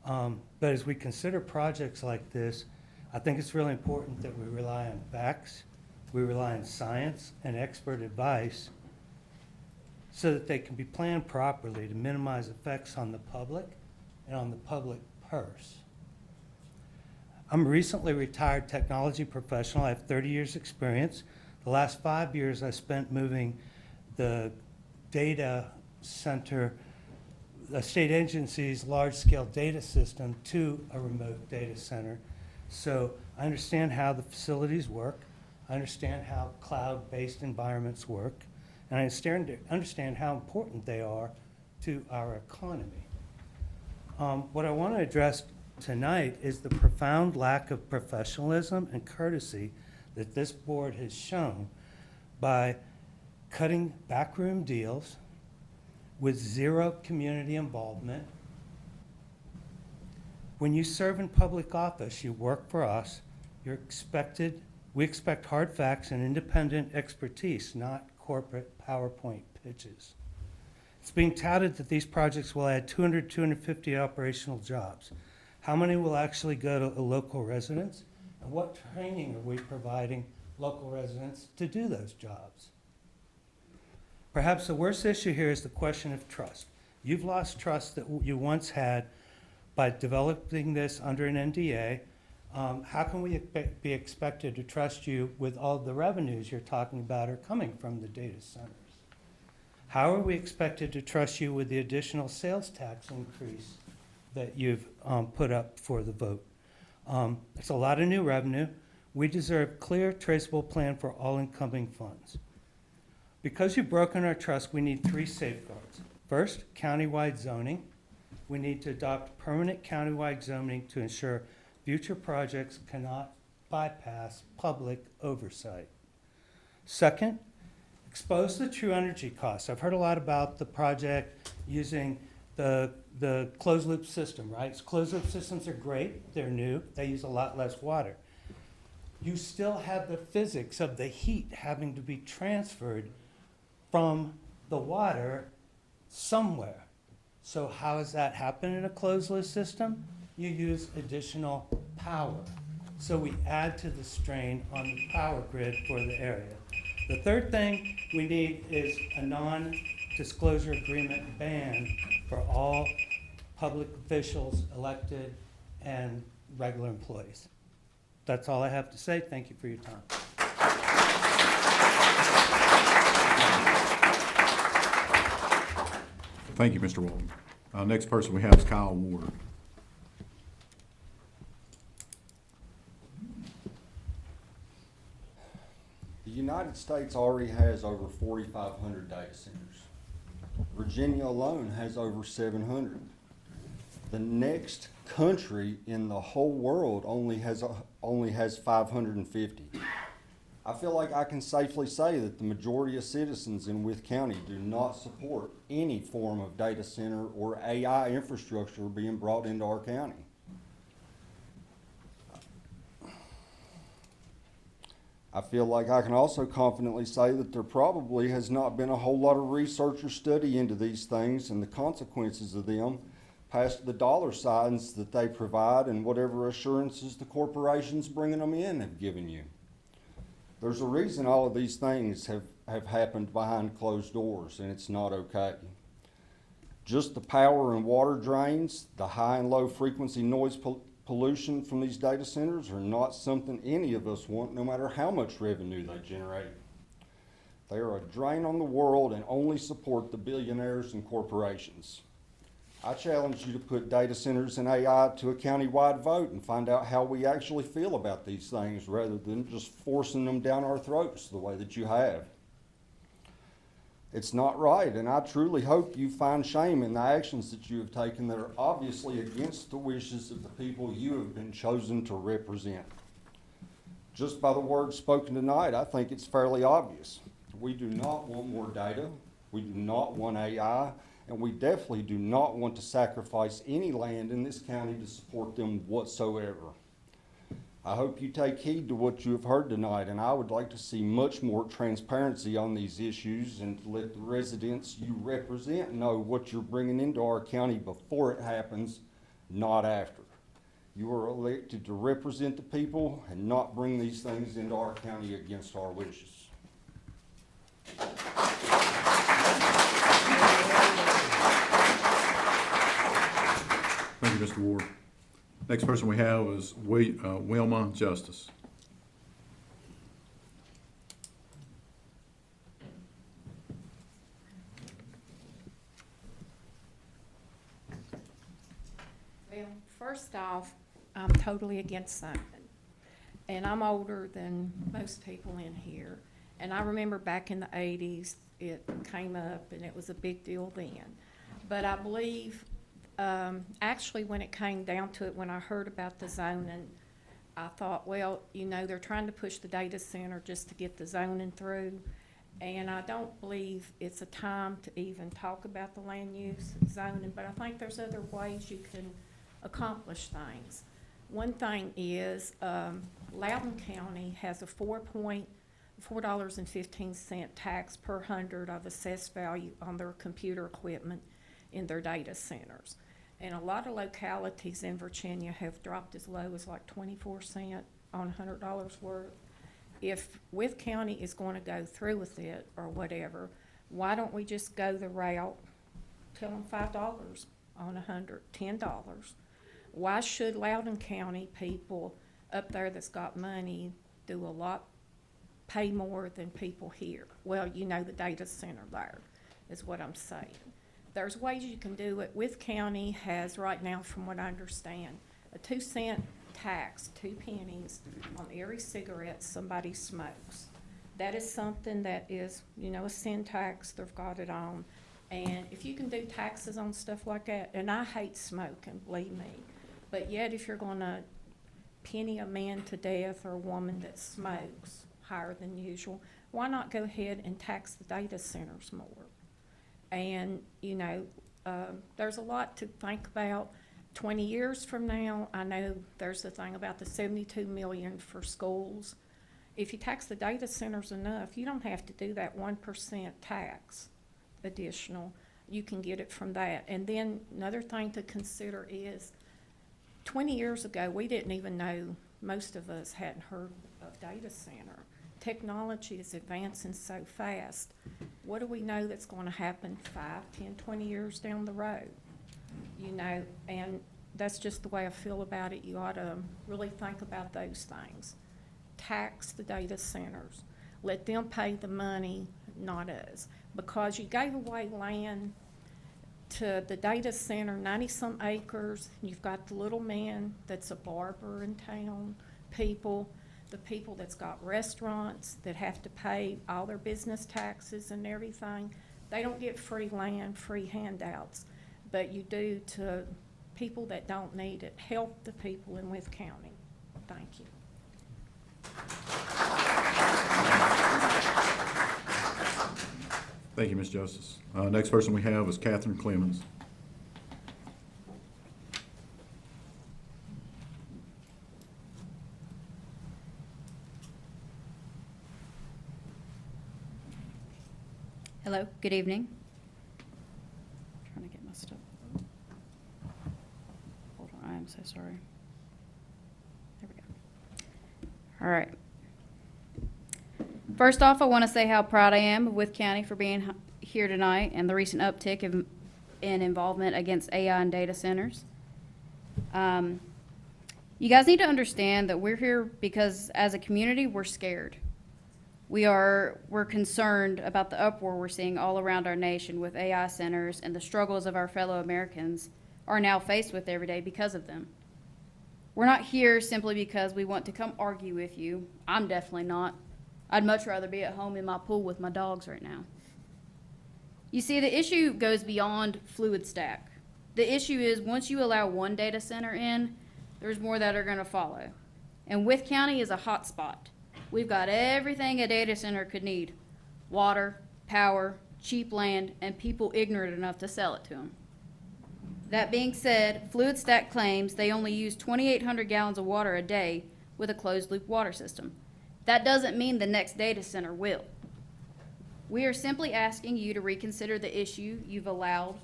But as we consider projects like this, I think it's really important that we rely on facts, we rely on science and expert advice so that they can be planned properly to minimize effects on the public and on the public purse. I'm a recently retired technology professional. I have 30 years experience. The last 5 years I spent moving the data center, a state agency's large-scale data system to a remote data center. So I understand how the facilities work. I understand how cloud-based environments work. And I understand how important they are to our economy. What I want to address tonight is the profound lack of professionalism and courtesy that this board has shown by cutting backroom deals with zero community involvement. When you serve in public office, you work for us, we expect hard facts and independent expertise, not corporate PowerPoint pitches. It's being touted that these projects will add 250 operational jobs. How many will actually go to local residents? And what training are we providing local residents to do those jobs? Perhaps the worst issue here is the question of trust. You've lost trust that you once had by developing this under an NDA. How can we be expected to trust you with all the revenues you're talking about are coming from the data centers? How are we expected to trust you with the additional sales tax increase that you've put up for the vote? It's a lot of new revenue. We deserve clear, traceable plan for all incoming funds. Because you've broken our trust, we need 3 safeguards. First, countywide zoning. We need to adopt permanent countywide zoning to ensure future projects cannot bypass public oversight. Second, expose the true energy costs. I've heard a lot about the project using the closed loop system, right? Closed loop systems are great, they're new, they use a lot less water. You still have the physics of the heat having to be transferred from the water somewhere. So how does that happen in a closed loop system? You use additional power. So we add to the strain on the power grid for the area. The third thing we need is a non-disclosure agreement ban for all public officials, elected and regular employees. That's all I have to say. Thank you for your time. Thank you, Mr. Walton. Next person we have is Kyle Ward. The United States already has over 4,500 data centers. Virginia alone has over 700. The next country in the whole world only has 550. I feel like I can safely say that the majority of citizens in Wythe County do not support any form of data center or AI infrastructure being brought into our county. I feel like I can also confidently say that there probably has not been a whole lot of research or study into these things and the consequences of them past the dollar signs that they provide and whatever assurances the corporations bringing them in have given you. There's a reason all of these things have happened behind closed doors, and it's not okay. Just the power and water drains, the high and low frequency noise pollution from these data centers are not something any of us want, no matter how much revenue they generate. They are a drain on the world and only support the billionaires and corporations. I challenge you to put data centers and AI to a county-wide vote and find out how we actually feel about these things rather than just forcing them down our throats the way that you have. It's not right, and I truly hope you find shame in the actions that you have taken that are obviously against the wishes of the people you have been chosen to represent. Just by the words spoken tonight, I think it's fairly obvious. We do not want more data, we do not want AI, and we definitely do not want to sacrifice any land in this county to support them whatsoever. I hope you take heed to what you have heard tonight, and I would like to see much more transparency on these issues and to let the residents you represent know what you're bringing into our county before it happens, not after. You are elected to represent the people and not bring these things into our county against our wishes. Thank you, Mr. Ward. Next person we have is Wilma Justice. Well, first off, I'm totally against zoning. And I'm older than most people in here. And I remember back in the 80s, it came up and it was a big deal then. But I believe, actually, when it came down to it, when I heard about the zoning, I thought, well, you know, they're trying to push the data center just to get the zoning through. And I don't believe it's a time to even talk about the land use zoning, but I think there's other ways you can accomplish things. One thing is, Loudoun County has a $4.15 tax per 100 of assessed value on their computer equipment in their data centers. And a lot of localities in Virginia have dropped as low as like 24 cents on $100 worth. If Wythe County is going to go through with it or whatever, why don't we just go the route, tell them $5 on 100, $10? Why should Loudoun County people up there that's got money do a lot, pay more than people here? Well, you know, the data center there is what I'm saying. There's ways you can do it. Wythe County has right now, from what I understand, a 2-cent tax, 2 pennies on every cigarette somebody smokes. That is something that is, you know, a sin tax, they've got it on. And if you can do taxes on stuff like that, and I hate smoking, believe me, but yet if you're gonna penny a man to death or a woman that smokes higher than usual, why not go ahead and tax the data centers more? And, you know, there's a lot to think about. 20 years from now, I know there's the thing about the 72 million for schools. If you tax the data centers enough, you don't have to do that 1% tax additional. You can get it from that. And then another thing to consider is 20 years ago, we didn't even know, most of us hadn't heard of data center. Technology is advancing so fast. What do we know that's going to happen 5, 10, 20 years down the road? You know, and that's just the way I feel about it. You ought to really think about those things. Tax the data centers. Let them pay the money, not us. Because you gave away land to the data center, 90-some acres. You've got the little man that's a barber in town, the people that's got restaurants that have to pay all their business taxes and everything. They don't get free land, free handouts, but you do to people that don't need it. Help the people in Wythe County. Thank you. Thank you, Ms. Justice. Next person we have is Catherine Clemens. Hello, good evening. Trying to get my stuff. Hold on, I am so sorry. There we go. All right. First off, I want to say how proud I am of Wythe County for being here tonight and the recent uptick in involvement against AI and data centers. You guys need to understand that we're here because as a community, we're scared. We're concerned about the uproar we're seeing all around our nation with AI centers and the struggles of our fellow Americans are now faced with every day because of them. We're not here simply because we want to come argue with you. I'm definitely not. I'd much rather be at home in my pool with my dogs right now. You see, the issue goes beyond fluid stack. The issue is once you allow one data center in, there's more that are going to follow. And Wythe County is a hot spot. We've got everything a data center could need: water, power, cheap land, and people ignorant enough to sell it to them. That being said, Fluid Stack claims they only use 2,800 gallons of water a day with a closed-loop water system. That doesn't mean the next data center will. We are simply asking you to reconsider the issue you've allowed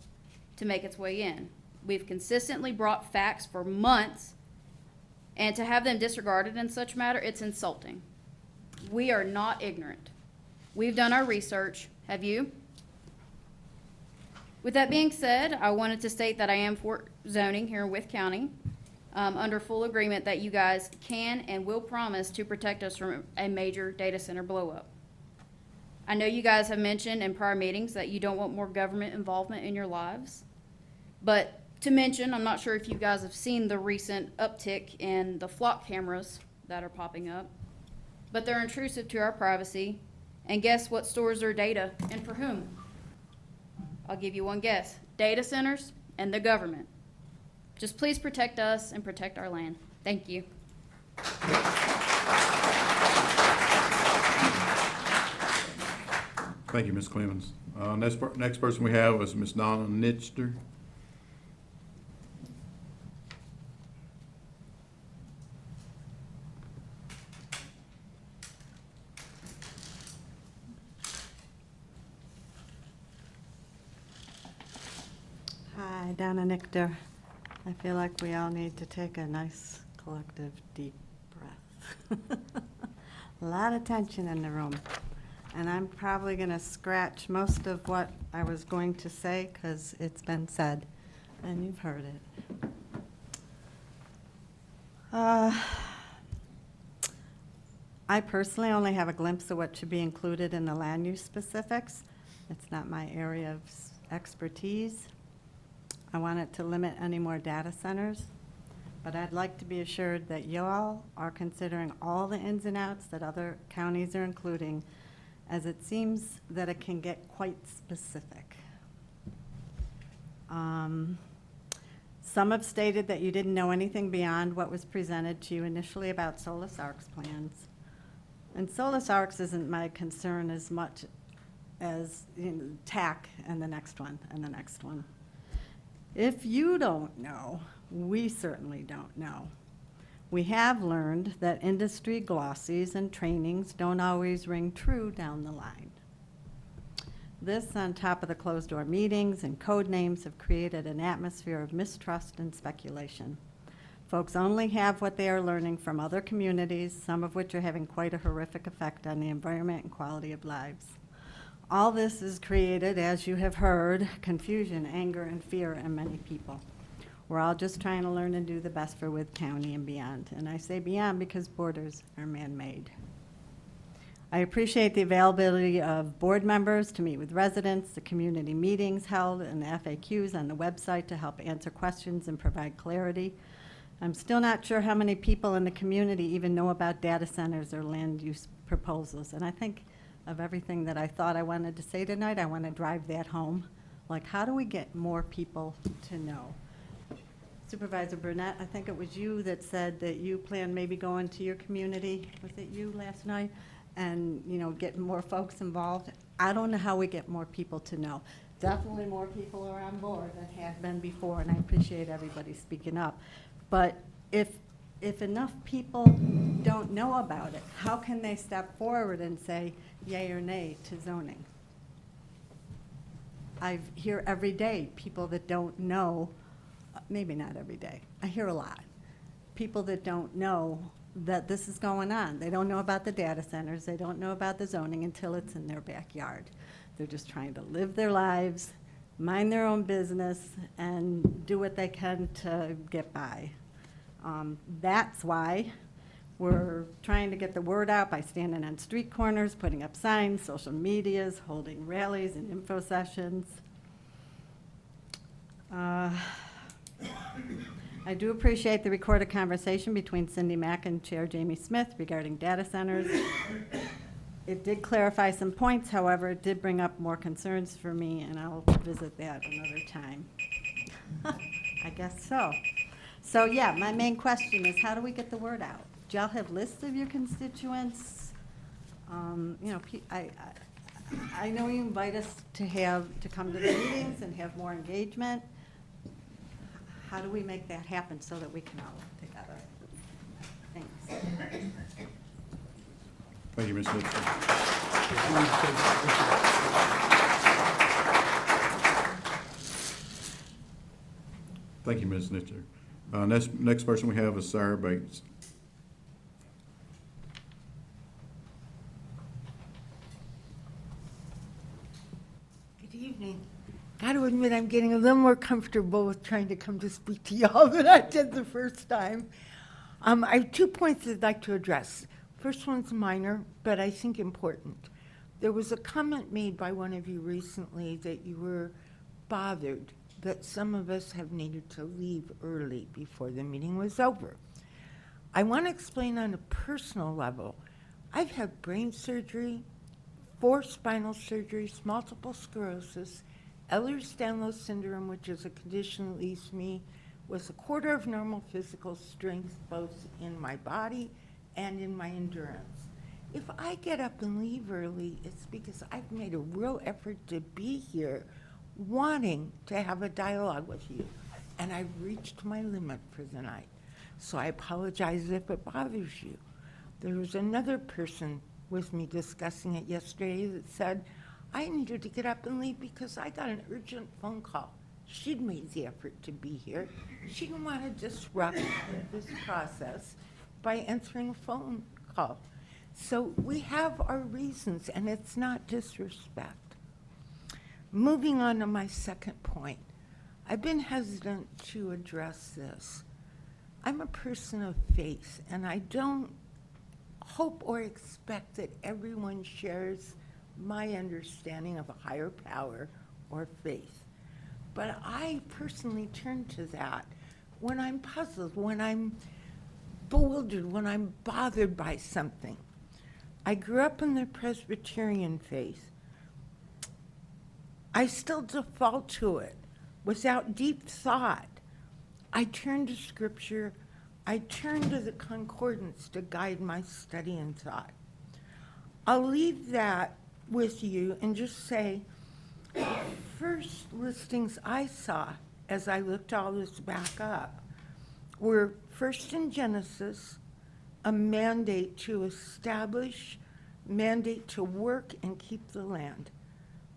to make its way in. We've consistently brought facts for months, and to have them disregarded in such matter, it's insulting. We are not ignorant. We've done our research. Have you? With that being said, I wanted to state that I am for zoning here in Wythe County, under full agreement that you guys can and will promise to protect us from a major data center blow-up. I know you guys have mentioned in prior meetings that you don't want more government involvement in your lives, but To mention, I'm not sure if you guys have seen the recent uptick in the flock cameras that are popping up, but they're intrusive to our privacy. And guess what stores their data and for whom? I'll give you one guess. Data centers and the government. Just please protect us and protect our land. Thank you. Thank you, Ms. Clemens. Next person we have is Ms. Donna Nitster. Hi, Donna Nichter. I feel like we all need to take a nice collective deep breath. A lot of tension in the room. And I'm probably going to scratch most of what I was going to say because it's been said and you've heard it. I personally only have a glimpse of what should be included in the land use specifics. It's not my area of expertise. I want it to limit any more data centers, but I'd like to be assured that you all are considering all the ins and outs that other counties are including, as it seems that it can get quite specific. Some have stated that you didn't know anything beyond what was presented to you initially about Solus Arc's plans. And Solus Arcs isn't my concern as much as TAC and the next one and the next one. If you don't know, we certainly don't know. We have learned that industry glossies and trainings don't always ring true down the line. This, on top of the closed-door meetings and code names, have created an atmosphere of mistrust and speculation. Folks only have what they are learning from other communities, some of which are having quite a horrific effect on the environment and quality of lives. All this has created, as you have heard, confusion, anger, and fear in many people. We're all just trying to learn and do the best for Wythe County and beyond. And I say beyond because borders are man-made. I appreciate the availability of board members to meet with residents, the community meetings held, and the FAQs on the website to help answer questions and provide clarity. I'm still not sure how many people in the community even know about data centers or land use proposals. And I think of everything that I thought I wanted to say tonight, I want to drive that home. Like, how do we get more people to know? Supervisor Burnett, I think it was you that said that you plan maybe going to your community, was it you last night? And, getting more folks involved. I don't know how we get more people to know. Definitely more people are on board than had been before, and I appreciate everybody speaking up. But if enough people don't know about it, how can they step forward and say yay or nay to zoning? I hear every day people that don't know, maybe not every day, I hear a lot. People that don't know that this is going on. They don't know about the data centers. They don't know about the zoning until it's in their backyard. They're just trying to live their lives, mind their own business, and do what they can to get by. That's why we're trying to get the word out by standing on street corners, putting up signs, social medias, holding rallies and info sessions. I do appreciate the recorded conversation between Cindy Mack and Chair Jamie Smith regarding data centers. It did clarify some points, however, it did bring up more concerns for me, and I'll visit that another time. I guess so. So yeah, my main question is, how do we get the word out? Do y'all have lists of your constituents? I know you invite us to come to the meetings and have more engagement. How do we make that happen so that we can all work together? Thanks. Thank you, Ms. Nitzer. Thank you, Ms. Nitzer. Next person we have is Sarah Bates. Good evening. Got to admit, I'm getting a little more comfortable with trying to come to speak to y'all than I did the first time. I have 2 points I'd like to address. First one's minor, but I think important. There was a comment made by one of you recently that you were bothered that some of us have needed to leave early before the meeting was over. I want to explain on a personal level. I've had brain surgery, 4 spinal surgeries, multiple sclerosis, Ehlers-Danlos syndrome, which is a condition that leaves me with a quarter of normal physical strength, both in my body and in my endurance. If I get up and leave early, it's because I've made a real effort to be here, wanting to have a dialogue with you. And I've reached my limit for the night. So I apologize if it bothers you. There was another person with me discussing it yesterday that said, I needed to get up and leave because I got an urgent phone call. She'd made the effort to be here. She didn't want to disrupt this process by answering a phone call. So we have our reasons, and it's not disrespect. Moving on to my second point, I've been hesitant to address this. I'm a person of faith, and I don't hope or expect that everyone shares my understanding of a higher power or faith. But I personally turn to that when I'm puzzled, when I'm bewildered, when I'm bothered by something. I grew up in the Presbyterian faith. I still default to it without deep thought. I turn to Scripture. I turn to the concordance to guide my study and thought. I'll leave that with you and just say, the first listings I saw as I looked all this back up were first in Genesis, a mandate to establish, mandate to work and keep the land.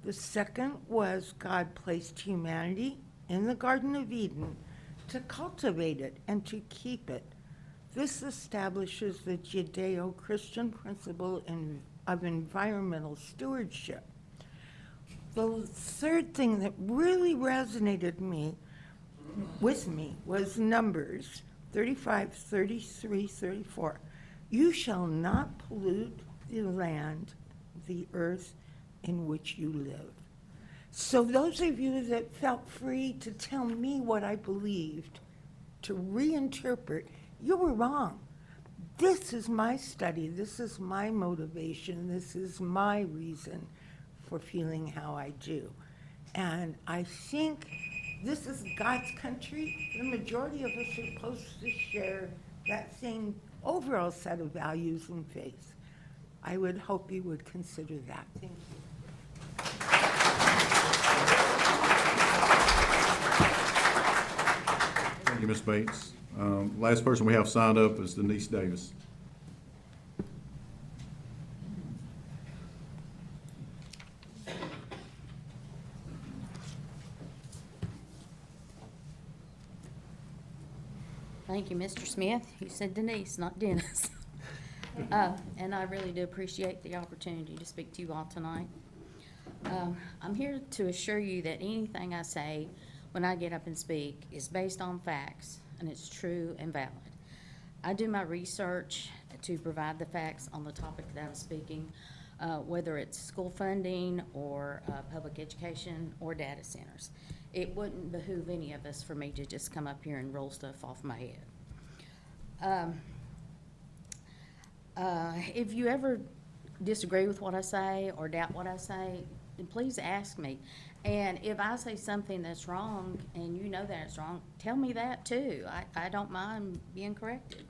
The second was God placed humanity in the Garden of Eden to cultivate it and to keep it. This establishes the Judeo-Christian principle of environmental stewardship. The third thing that really resonated with me was Numbers 35, 33, 34. You shall not pollute the land, the earth in which you live. So those of you that felt free to tell me what I believed, to reinterpret, you were wrong. This is my study. This is my motivation. This is my reason for feeling how I do. And I think this is God's country. The majority of us are supposed to share that same overall set of values and faith. I would hope you would consider that. Thank you. Thank you, Ms. Bates. Last person we have signed up is Denise Davis. Thank you, Mr. Smith. You said Denise, not Dennis. And I really do appreciate the opportunity to speak to you all tonight. I'm here to assure you that anything I say when I get up and speak is based on facts, and it's true and valid. I do my research to provide the facts on the topic that I'm speaking, whether it's school funding or public education or data centers. It wouldn't behoove any of us for me to just come up here and roll stuff off my head. If you ever disagree with what I say or doubt what I say, then please ask me. And if I say something that's wrong and you know that it's wrong, tell me that too. I don't mind being corrected.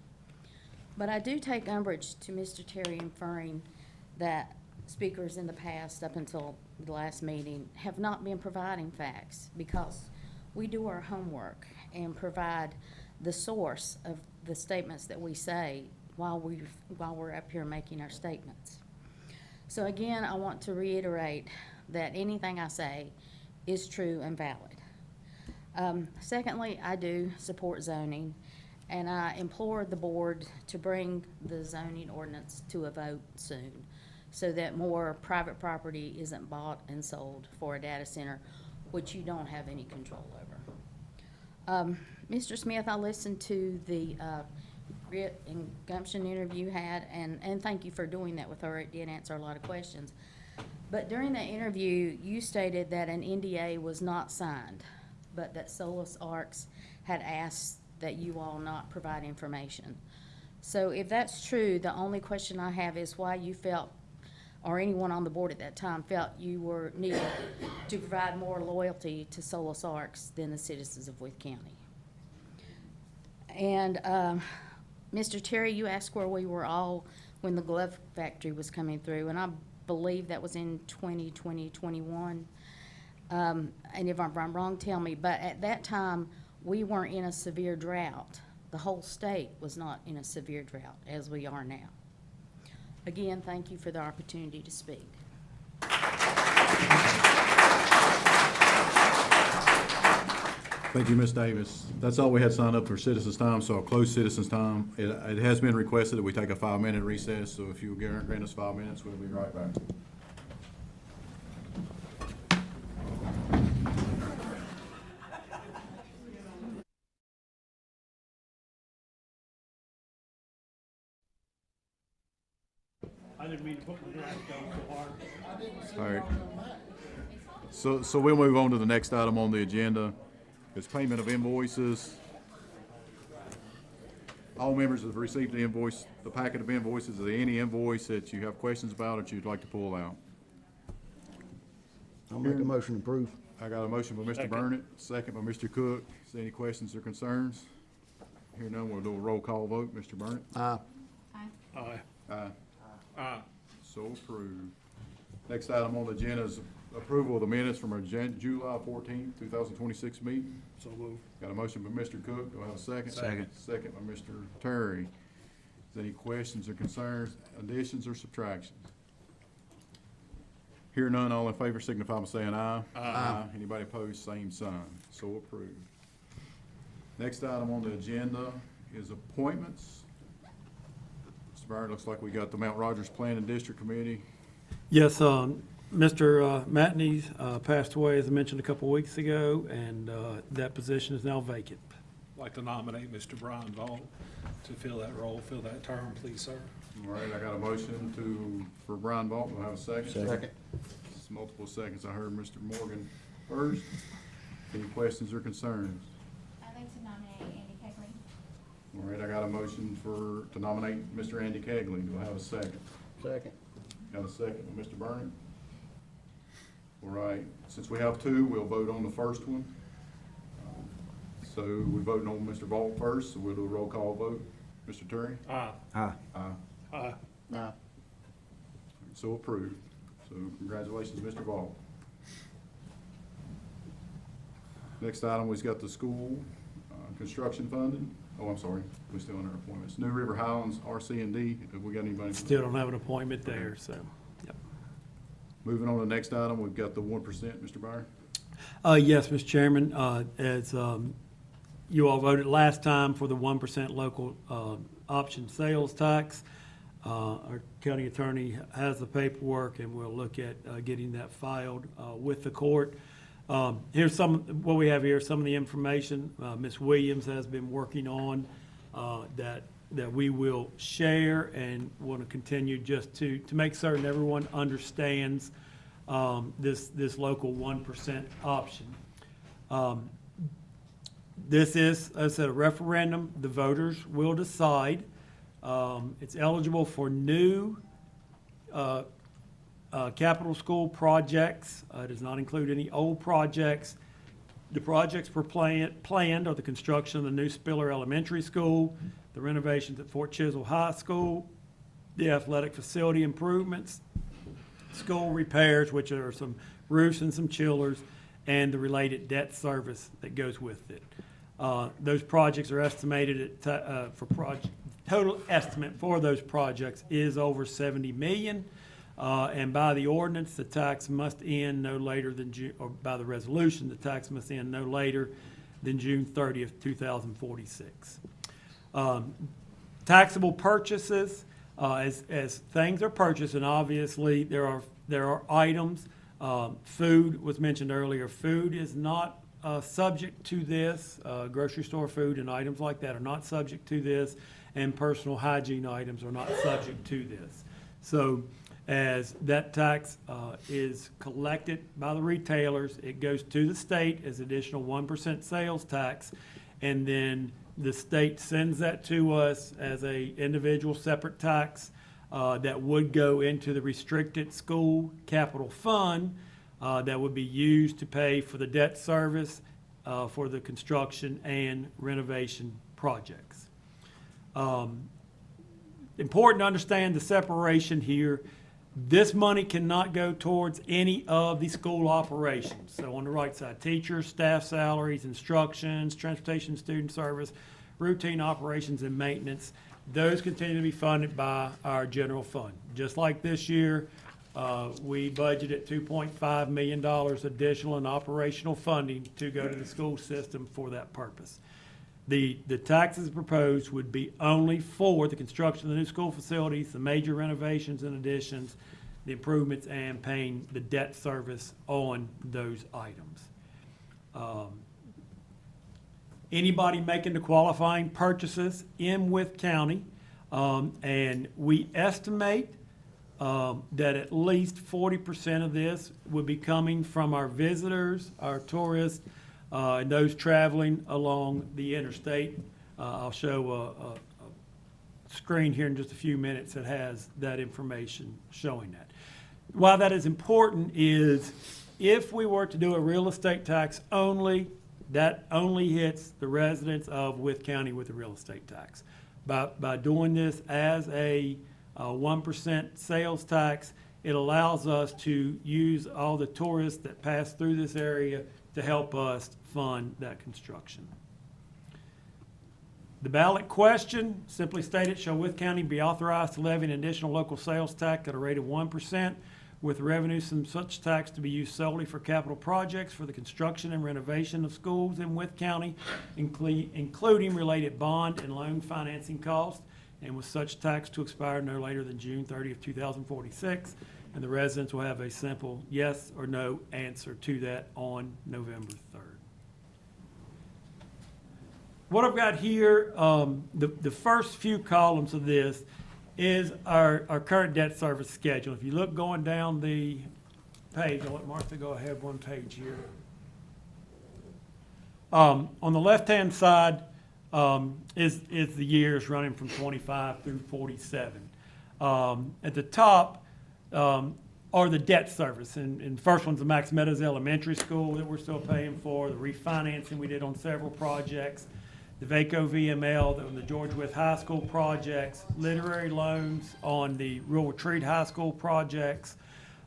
But I do take umbrage to Mr. Terry inferring that speakers in the past, up until the last meeting, have not been providing facts, because we do our homework and provide the source of the statements that we say while we're up here making our statements. So again, I want to reiterate that anything I say is true and valid. Secondly, I do support zoning, and I implore the board to bring the zoning ordinance to a vote soon, so that more private property isn't bought and sold for a data center, which you don't have any control over. Mr. Smith, I listened to the grit and gumption interview you had, and thank you for doing that with her. It did answer a lot of questions. But during the interview, you stated that an NDA was not signed but that Solus Arcs had asked that you all not provide information. So if that's true, the only question I have is why you felt, or anyone on the board at that time felt you were needed to provide more loyalty to Solus Arcs than the citizens of Wythe County. And Mr. Terry, you asked where we were all when the glove factory was coming through, and I believe that was in 2020, 21. And if I'm wrong, tell me. But at that time, we weren't in a severe drought. The whole state was not in a severe drought as we are now. Again, thank you for the opportunity to speak. Thank you, Ms. Davis. That's all we had signed up for citizens' time, so I'll close citizens' time. It has been requested that we take a 5-minute recess, so if you'll grant us 5 minutes, we'll be right back. I didn't mean to put my glass down so hard. All right. So we'll move on to the next item on the agenda. It's payment of invoices. All members have received the invoice, the packet of invoices. Is there any invoice that you have questions about or you'd like to pull out? I'll make a motion to approve. I got a motion by Mr. Burnett, second by Mr. Cook. Is there any questions or concerns? Here none, we'll do a roll call vote. Mr. Burnett? Aye. Aye. Aye. Aye. So approved. Next item on the agenda is approval of the minutes from our July 14th, 2026 meeting. So moved. Got a motion by Mr. Cook. Do I have a second? Second. Second by Mr. Terry. Is there any questions or concerns, additions or subtractions? Hear none, all in favor signify by saying aye. Aye. Anybody opposed, same sign. So approved. Next item on the agenda is appointments. Mr. Byron, looks like we got the Mount Rogers Planning District Committee. Yes, Mr. Matney passed away, as I mentioned a couple weeks ago, and that position is now vacant. I'd like to nominate Mr. Brian Vaughn to fill that role, fill that term, please, sir. All right, I got a motion for Brian Bolton. Do I have a second? Second. It's multiple seconds. I heard Mr. Morgan first. Any questions or concerns? I'd like to nominate Andy Kegley. All right, I got a motion to nominate Mr. Andy Kegley. Do I have a second? Second. Got a second by Mr. Burnett. All right, since we have two, we'll vote on the first one. So we're voting on Mr. Vault first, so we'll do a roll call vote. Mr. Terry? Aye. Aye. Aye. Aye. Aye. So approved. So congratulations, Mr. Vault. Next item, we've got the school construction funding. Oh, I'm sorry, we're still in our appointments. New River Highlands, RC&D, have we got anybody? Still don't have an appointment there, so, yep. Moving on to the next item, we've got the 1%, Mr. Byer. Yes, Mr. Chairman, as you all voted last time for the 1% local option sales tax, our county attorney has the paperwork, and we'll look at getting that filed with the court. Here's what we have here, some of the information Ms. Williams has been working on that we will share, and want to continue just to make certain everyone understands this local 1% option. This is, as I said, a referendum. The voters will decide. It's eligible for new capital school projects. It does not include any old projects. The projects planned are the construction of the new Spiller Elementary School, the renovations at Fort Chisholm High School, the athletic facility improvements, school repairs, which are some roofs and some chillers, and the related debt service that goes with it. Those projects are estimated at, total estimate for those projects is over $70 million. And by the ordinance, the tax must end no later than June, or by the resolution, the tax must end no later than June 30th, 2046. Taxable purchases, as things are purchased, and obviously there are items. Food was mentioned earlier. Food is not subject to this. Grocery store food and items like that are not subject to this, and personal hygiene items are not subject to this. So as that tax is collected by the retailers. It goes to the state as additional 1% sales tax, and then the state sends that to us as a individual separate tax that would go into the restricted school capital fund that would be used to pay for the debt service for the construction and renovation projects. Important to understand the separation here. This money cannot go towards any of the school operations. So on the right side, teachers, staff salaries, instructions, transportation, student service, routine operations and maintenance, those continue to be funded by our general fund. Just like this year, we budgeted $2.5 million additional in operational funding to go to the school system for that purpose. The taxes proposed would be only for the construction of the new school facilities, the major renovations and additions, the improvements, and paying the debt service on those items. Anybody making the qualifying purchases in Wythe County, and we estimate that at least 40% of this would be coming from our visitors, our tourists, and those traveling along the interstate. I'll show a screen here in just a few minutes that has that information showing that. Why that is important is if we were to do a real estate tax only, that only hits the residents of Wythe County with the real estate tax. By doing this as a 1% sales tax, it allows us to use all the tourists that pass through this area to help us fund that construction. The ballot question, simply stated, shall Wythe County be authorized to levy an additional local sales tax at a rate of 1%, with revenues from such tax to be used solely for capital projects for the construction and renovation of schools in Wythe County, including related bond and loan financing costs, and with such tax to expire no later than June 30th, 2046. And the residents will have a simple yes or no answer to that on November 3rd. What I've got here, the first few columns of this is our current debt service schedule. If you look going down the page, I'll let Martha go ahead one page here. On the left-hand side is the years running from 25 through 47. At the top are the debt service, and the first one's the Max Meadows Elementary School that we're still paying for, the refinancing we did on several projects, the VACO VML on the George Wythe High School projects, literary loans on the Rural Retreat High School projects,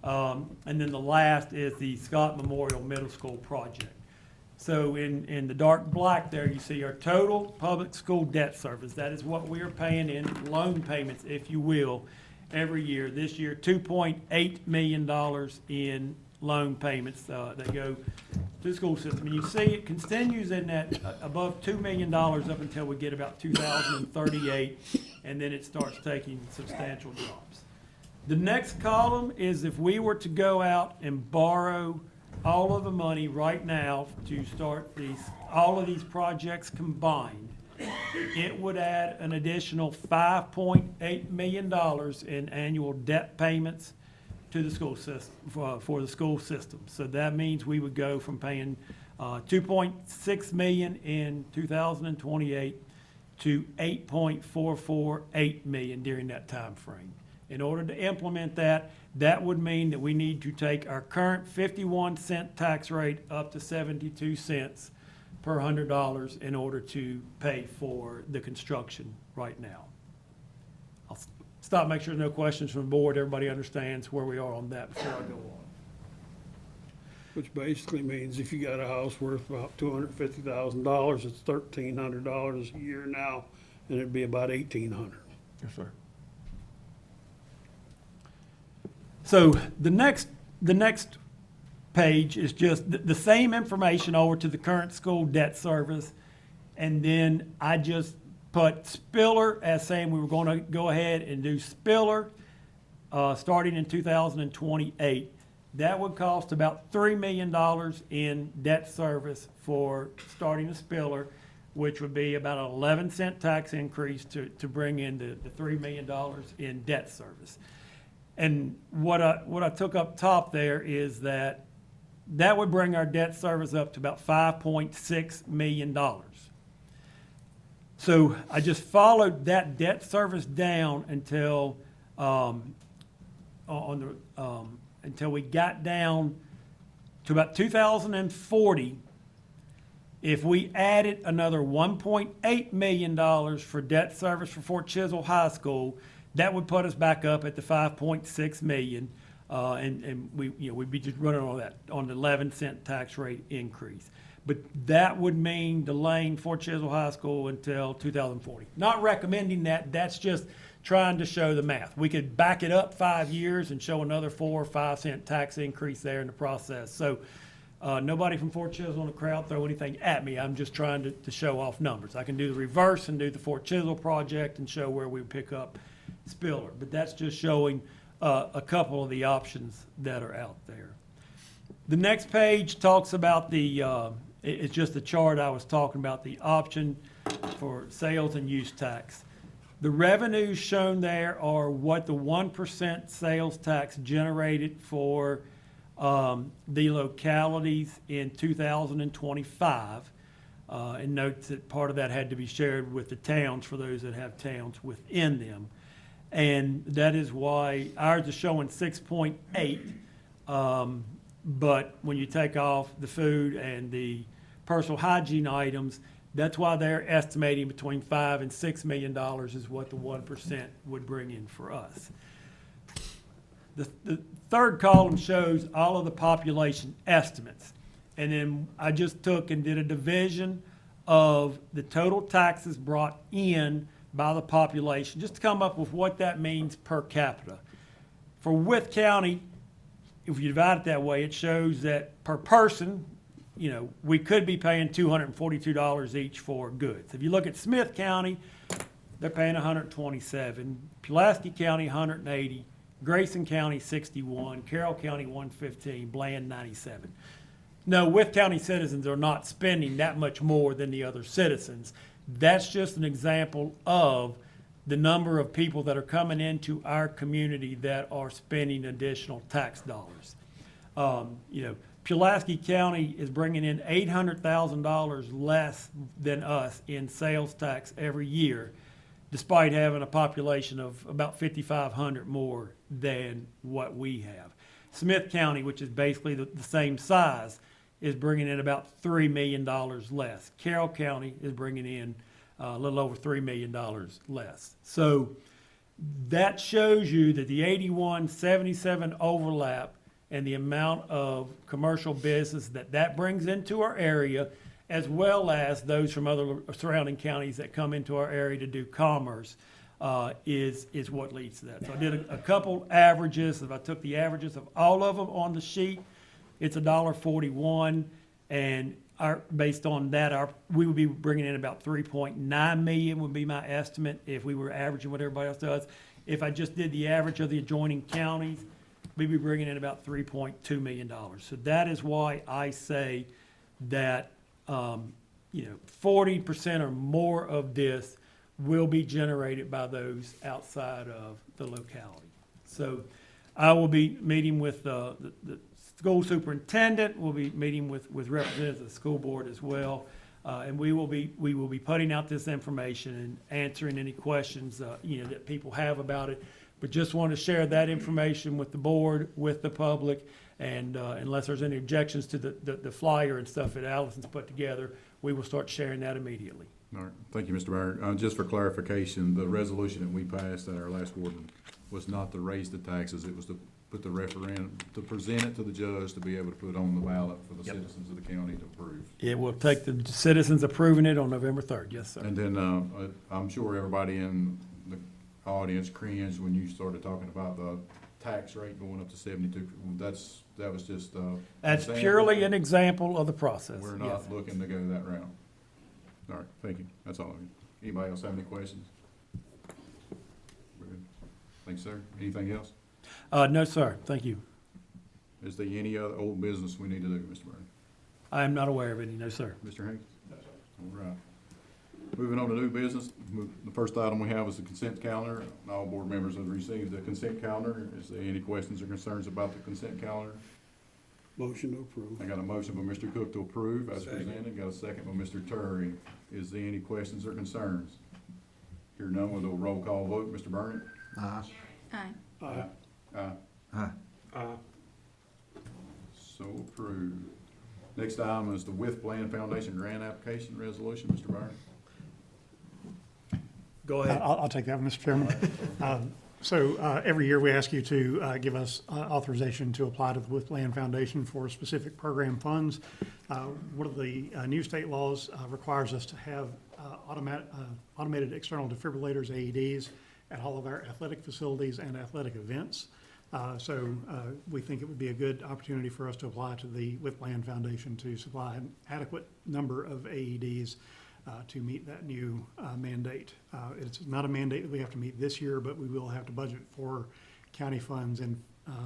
and then the last is the Scott Memorial Middle School project. So in the dark black there, you see our total public school debt service. That is what we are paying in loan payments, if you will, every year. This year, $2.8 million in loan payments that go to the school system. And you see it continues in that above $2 million up until we get about 2038, and then it starts taking substantial drops. The next column is if we were to go out and borrow all of the money right now to start all of these projects combined, it would add an additional $5.8 million in annual debt payments to the school system, for the school system. So that means we would go from paying $2.6 million in 2028 to $8.448 million during that time frame. In order to implement that, that would mean that we need to take our current 51-cent tax rate up to 72 cents per $100 in order to pay for the construction right now. I'll stop, make sure there's no questions from the board. Everybody understands where we are on that before I go on. Which basically means if you got a house worth about $250,000, it's $1,300 a year now, and it'd be about $1,800. Yes, sir. So the next page is just the same information over to the current school debt service, and then I just put Spiller as saying we were going to go ahead and do Spiller starting in 2028. That would cost about $3 million in debt service for starting a Spiller, which would be about an 11-cent tax increase to bring in the $3 million in debt service. And what I took up top there is that would bring our debt service up to about $5.6 million. So I just followed that debt service down until until we got down to about 2040. If we added another $1.8 million for debt service for Fort Chisholm High School, that would put us back up at the 5.6 million, and we'd be just running on that, on the 11-cent tax rate increase. But that would mean delaying Fort Chisholm High School until 2040. Not recommending that, that's just trying to show the math. We could back it up 5 years and show another 4 or 5 cent tax increase there in the process. So nobody from Fort Chisholm in the crowd throw anything at me. I'm just trying to show off numbers. I can do the reverse and do the Fort Chisholm project and show where we would pick up Spiller. But that's just showing a couple of the options that are out there. The next page talks about it's just the chart I was talking about, the option for sales and use tax. The revenues shown there are what the 1% sales tax generated for the localities in 2025. And notes that part of that had to be shared with the towns for those that have towns within them. And that is why ours is showing 6.8. But when you take off the food and the personal hygiene items, that's why they're estimating between $5 and $6 million is what the 1% would bring in for us. The third column shows all of the population estimates. And then I just took and did a division of the total taxes brought in by the population, just to come up with what that means per capita. For Wythe County, if you divide it that way, it shows that per person, we could be paying $242 each for goods. If you look at Smith County, they're paying $127, Pulaski County $180, Grayson County $61, Carroll County $115, Bland $97. No, Wythe County citizens are not spending that much more than the other citizens. That's just an example of the number of people that are coming into our community that are spending additional tax dollars. Pulaski County is bringing in $800,000 less than us in sales tax every year, despite having a population of about 5,500 more than what we have. Smith County, which is basically the same size, is bringing in about $3 million less. Carroll County is bringing in a little over $3 million less. So that shows you that the 81-77 overlap and the amount of commercial business that brings into our area, as well as those from other surrounding counties that come into our area to do commerce, is what leads to that. So I did a couple averages. If I took the averages of all of them on the sheet, it's $1.41, and based on that, we would be bringing in about 3.9 million would be my estimate if we were averaging what everybody else does. If I just did the average of the adjoining counties, we'd be bringing in about $3.2 million. So that is why I say that 40% or more of this will be generated by those outside of the locality. So I will be meeting with the school superintendent. We'll be meeting with representatives of the school board as well. And we will be putting out this information and answering any questions that people have about it. But just want to share that information with the board, with the public, and unless there's any objections to the flyer and stuff that Allison's put together, we will start sharing that immediately. All right, thank you, Mr. Mayor. Just for clarification, the resolution that we passed at our last board meeting was not to raise the taxes, it was to put the referendum, to present it to the judge to be able to put on the ballot for the citizens of the county to approve. It will take the citizens approving it on November 3rd, yes, sir. And then I'm sure everybody in the audience cringed when you started talking about the tax rate going up to 72. That was just that's example. Purely an example of the process. We're not looking to go that route. All right, thank you. That's all. Anybody else have any questions? We're good. Thanks, sir. Anything else? No, sir. Thank you. Is there any other old business we need to do, Mr. Murray? I am not aware of any. No, sir. Mr. Hanks? No, sir. All right. Moving on to new business, the first item we have is the consent calendar. All board members have received the consent calendar. Is there any questions or concerns about the consent calendar? Motion to approve. I got a motion by Mr. Cook to approve as Second. presented. Got a second by Mr. Terry. Is there any questions or concerns? Hear none, we'll do a roll call vote. Mr. Burnett? Aye. Aye. Aye. Aye. Aye. Uh, So approved. Next item is the Wythe Plan Foundation Grant Application Resolution. Mr. Burnett? Go ahead. I'll take that one, Mr. Chairman. So every year, we ask you to give us authorization to apply to the Wythe Land Foundation for specific program funds. One of the new state laws requires us to have automated external defibrillators, AEDs, at all of our athletic facilities and athletic events. So we think it would be a good opportunity for us to apply to the Wythe Land Foundation to supply an adequate number of AEDs to meet that new mandate. It's not a mandate that we have to meet this year, but we will have to budget for county funds in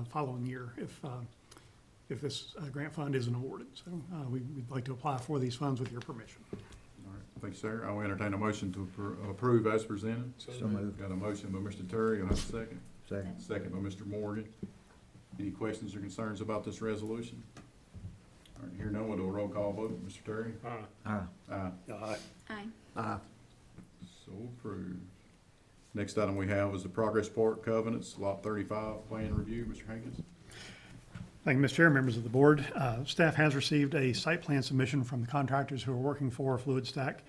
following year if this grant fund isn't awarded. So we'd like to apply for these funds with your permission. All right, thank you, sir. I will entertain a motion to approve as presented. So moved. Got a motion by Mr. Terry. I'll have a second. Second. Second by Mr. Morgan. Any questions or concerns about this resolution? All right, hear none, we'll do a roll call vote. Mr. Terry? Aye. Aye. Aye. Aye. Aye. So approved. Next item we have is the Progress Park Covenants, Lot 35, Plan Review. Mr. Hankins? Thank you, Mr. Chair, members of the board. Staff has received a site plan submission from the contractors who are working for Fluid Stack.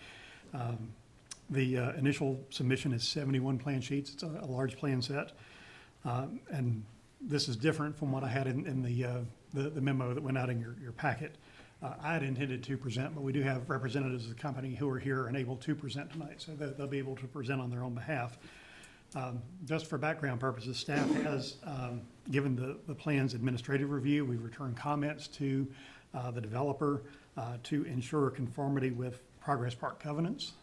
The initial submission is 71 plan sheets. It's a large plan set. And this is different from what I had in the memo that went out in your packet. I had intended to present, but we do have representatives of the company who are here and able to present tonight, so they'll be able to present on their own behalf. Just for background purposes, staff has given the plan's administrative review. We've returned comments to the developer to ensure conformity with Progress Park covenants.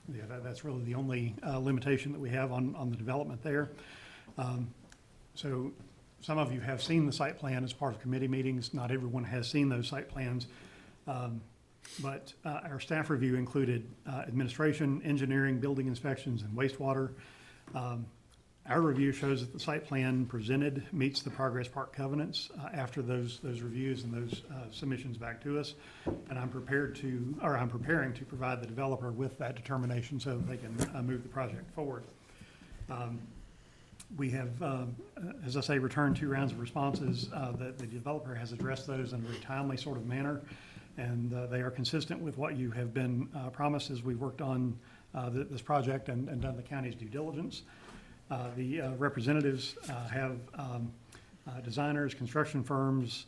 That's really the only limitation that we have on the development there. So some of you have seen the site plan as part of committee meetings. Not everyone has seen those site plans. But our staff review included administration, engineering, building inspections, and wastewater. Our review shows that the site plan presented meets the Progress Park covenants after those reviews and those submissions back to us. And I'm preparing to provide the developer with that determination so that they can move the project forward. We have, as I say, returned 2 rounds of responses. The developer has addressed those in a very timely sort of manner, and they are consistent with what you have been promised as we've worked on this project and done the county's due diligence. The representatives have designers, construction firms,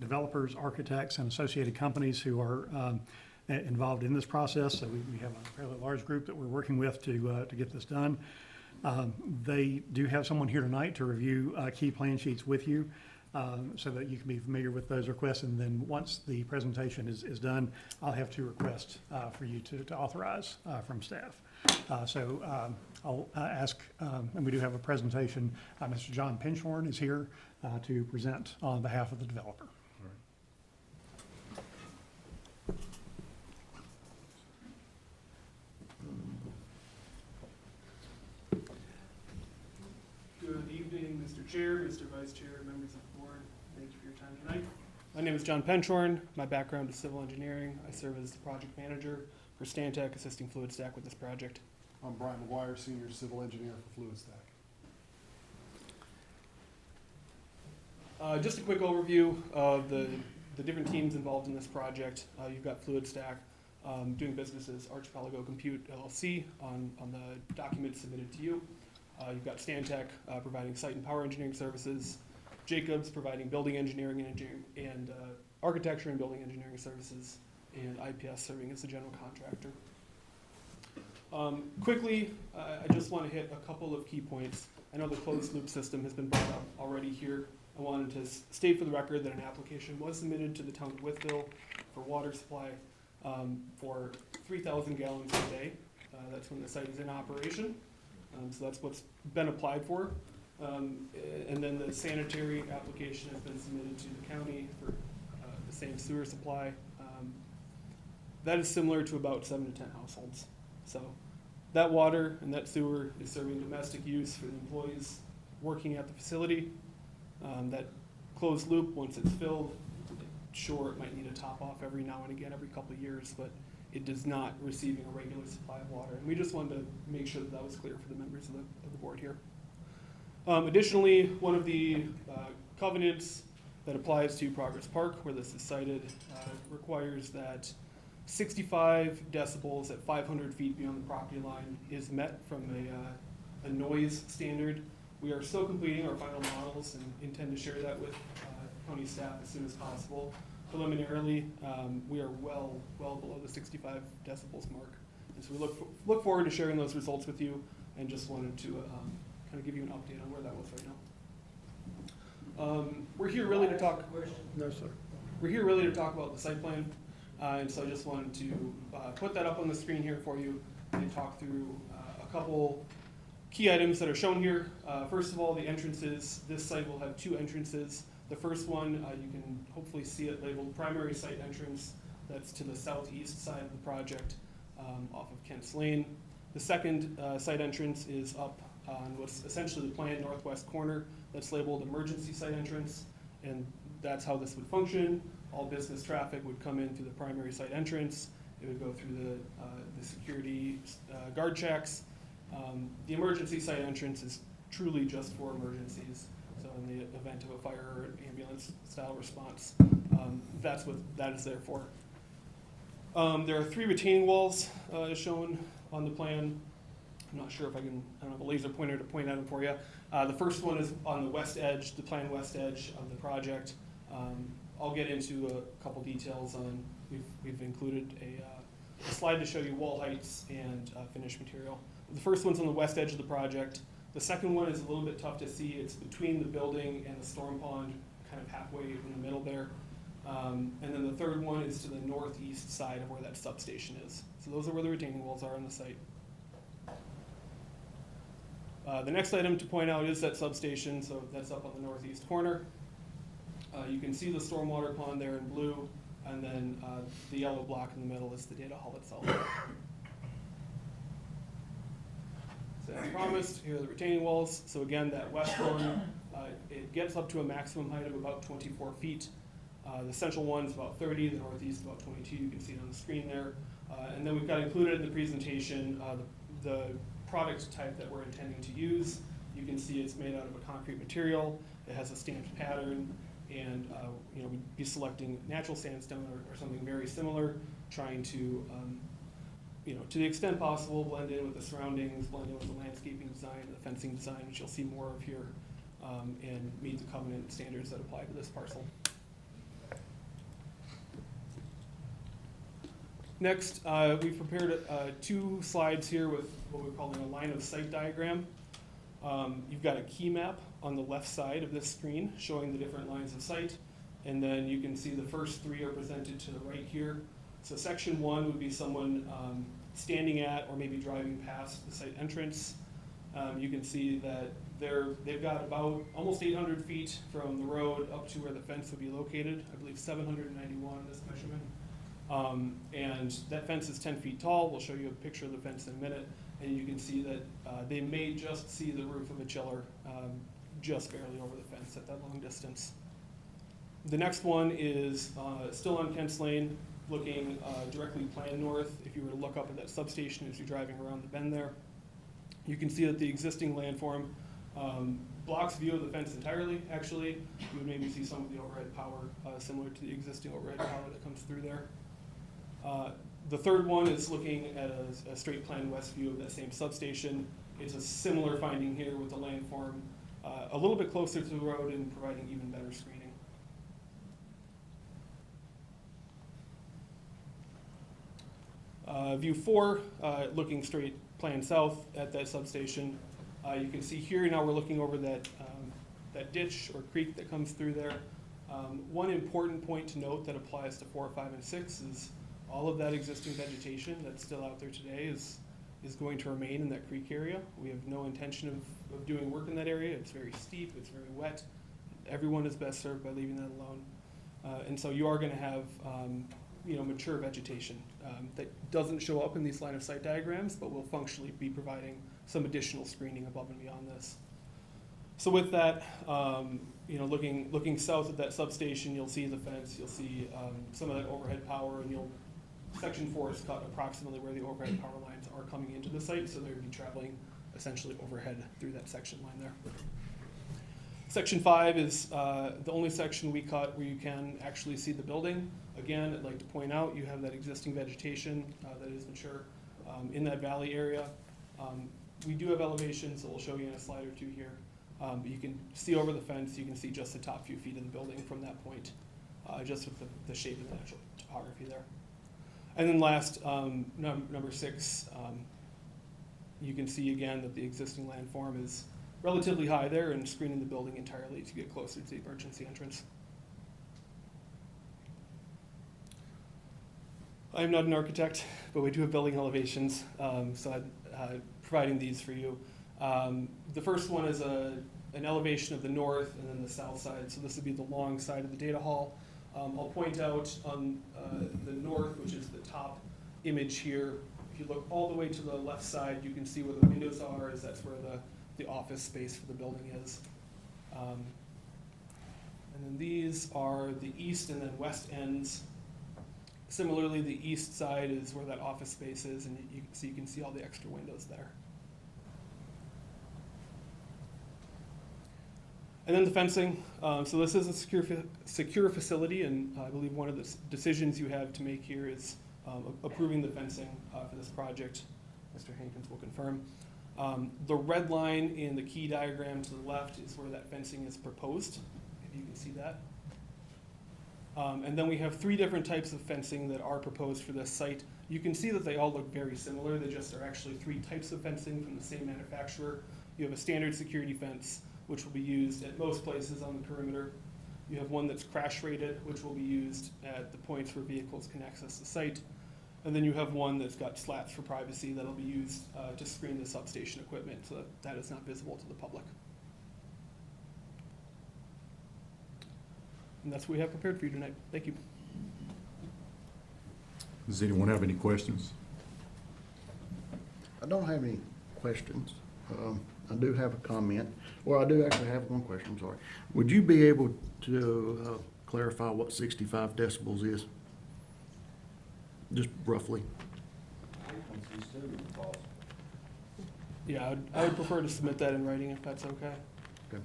developers, architects, and associated companies who are involved in this process. So we have a fairly large group that we're working with to get this done. They do have someone here tonight to review key plan sheets with you so that you can be familiar with those requests. And then once the presentation is done, I'll have 2 requests for you to authorize from staff. I'll ask, and we do have a presentation. Mr. John Pinchorn is here to present on behalf of the developer. Good evening, Mr. Chair, Mr. Vice Chair, members of the board. Thank you for your time tonight. My name is John Penshorn. My background is civil engineering. I serve as the project manager for Stantec, assisting Fluid Stack with this project. I'm Brian McGuire, Senior Civil Engineer for Fluid Stack. Just a quick overview of the different teams involved in this project. You've got Fluid Stack doing business as Archipelago Compute LLC on the documents submitted to you. You've got Stantec providing site and power engineering services, Jacobs providing building engineering and architecture and building engineering services, and IPS serving as the general contractor. Quickly, I just want to hit a couple of key points. I know the closed loop system has been brought up already here. I wanted to state for the record that an application was submitted to the town of Wytheville for water supply for 3,000 gallons a day. That's when the site is in operation. So that's what's been applied for. And then the sanitary application has been submitted to the county for the same sewer supply. That is similar to about 7 to 10 households. So that water and that sewer is serving domestic use for the employees working at the facility. That closed loop, once it's filled, sure, it might need a top off every now and again, every couple of years, but it does not receiving a regular supply of water. And we just wanted to make sure that that was clear for the members of the board here. Additionally, one of the covenants that applies to Progress Park, where this is cited, requires that 65 decibels at 500 feet beyond the property line is met from a noise standard. We are still completing our final models and intend to share that with county staff as soon as possible. Preliminarily, we are well below the 65 decibels mark. And so we look forward to sharing those results with you, and just wanted to kind of give you an update on where that was right now. We're here really to talk. No, sir. We're here really to talk about the site plan, and so I just wanted to put that up on the screen here for you and talk through a couple key items that are shown here. First of all, the entrances. This site will have 2 entrances. The first one, you can hopefully see it labeled primary site entrance. That's to the southeast side of the project off of Kent's Lane. The second site entrance is up on what's essentially the planned northwest corner. That's labeled emergency site entrance, and that's how this would function. All business traffic would come in through the primary site entrance. It would go through the security guard checks. The emergency site entrance is truly just for emergencies. So in the event of a fire or an ambulance style response, that's what that is there for. There are 3 retaining walls as shown on the plan. I'm not sure if I don't have a laser pointer to point at them for you. The first one is on the west edge, the planned west edge of the project. I'll get into a couple details on, we've included a slide to show you wall heights and finished material. The first one's on the west edge of the project. The second one is a little bit tough to see. It's between the building and the storm pond, kind of halfway in the middle there. And then the third one is to the northeast side of where that substation is. So those are where the retaining walls are on the site. The next item to point out is that substation, so that's up on the northeast corner. You can see the stormwater pond there in blue, and then the yellow block in the middle is the data hall itself. So as promised, here are the retaining walls. So again, that west one, it gets up to a maximum height of about 24 feet. The central one is about 30, the northeast about 22. You can see it on the screen there. And then we've got included in the presentation the product type that we're intending to use. You can see it's made out of a concrete material. It has a stamped pattern, and we'd be selecting natural sandstone or something very similar, trying to, to the extent possible, blend in with the surroundings, blend in with the landscaping design, the fencing design, which you'll see more of here, and meet the covenant standards that apply to this parcel. Next, we've prepared 2 slides here with what we're calling a line of sight diagram. You've got a key map on the left side of this screen showing the different lines of sight, and then you can see the first 3 are presented to the right here. So section 1 would be someone standing at or maybe driving past the site entrance. You can see that they've got about almost 800 feet from the road up to where the fence would be located. I believe 791 in this measurement. And that fence is 10 feet tall. We'll show you a picture of the fence in a minute. And you can see that they may just see the roof of a chiller just barely over the fence at that long distance. The next one is still on Kent's Lane, looking directly planned north. If you were to look up at that substation as you're driving around the bend there, you can see that the existing landform blocks view of the fence entirely, actually. You would maybe see some of the overhead power similar to the existing overhead power that comes through there. The third one is looking at a straight plan west view of that same substation. It's a similar finding here with the landform a little bit closer to the road and providing even better screening. View 4, looking straight plan south at that substation. You can see here now we're looking over that ditch or creek that comes through there. One important point to note that applies to 4, 5, and 6 is all of that existing vegetation that's still out there today is going to remain in that creek area. We have no intention of doing work in that area. It's very steep, it's very wet. Everyone is best served by leaving that alone. And so you are going to have mature vegetation that doesn't show up in these line of sight diagrams, but will functionally be providing some additional screening above and beyond this. So with that, looking south at that substation, you'll see the fence, you'll see some of that overhead power, and section 4 is cut approximately where the overhead power lines are coming into the site, so they would be traveling essentially overhead through that section line there. Section 5 is the only section we cut where you can actually see the building. Again, I'd like to point out you have that existing vegetation that is mature in that valley area. We do have elevations that we'll show you in a slide or two here. But you can see over the fence, you can see just the top few feet of the building from that point, just with the shape of the natural topography there. And then last, number 6, you can see again that the existing landform is relatively high there and screening the building entirely to get closer to the emergency entrance. I'm not an architect, but we do have building elevations, so I'm providing these for you. The first one is an elevation of the north and then the south side, so this would be the long side of the data hall. I'll point out on the north, which is the top image here, if you look all the way to the left side, you can see where the windows are, as that's where the office space for the building is. And then these are the east and then west ends. Similarly, the east side is where that office space is, and you can see all the extra windows there. And then the fencing. So this is a secure facility, and I believe one of the decisions you have to make here is approving the fencing for this project. Mr. Hankins will confirm. The red line in the key diagram to the left is where that fencing is proposed, if you can see that. And then we have 3 different types of fencing that are proposed for this site. You can see that they all look very similar. They just are actually 3 types of fencing from the same manufacturer. You have a standard security fence, which will be used at most places on the perimeter. You have one that's crash rated, which will be used at the points where vehicles can access the site. And then you have one that's got slats for privacy that'll be used to screen the substation equipment so that is not visible to the public. And that's what we have prepared for you tonight. Thank you. Does anyone have any questions? I don't have any questions. I do have a comment. Well, I do actually have one question, I'm sorry. Would you be able to clarify what 65 decibels is? Just roughly. Yeah, I would prefer to submit that in writing if that's okay. Okay.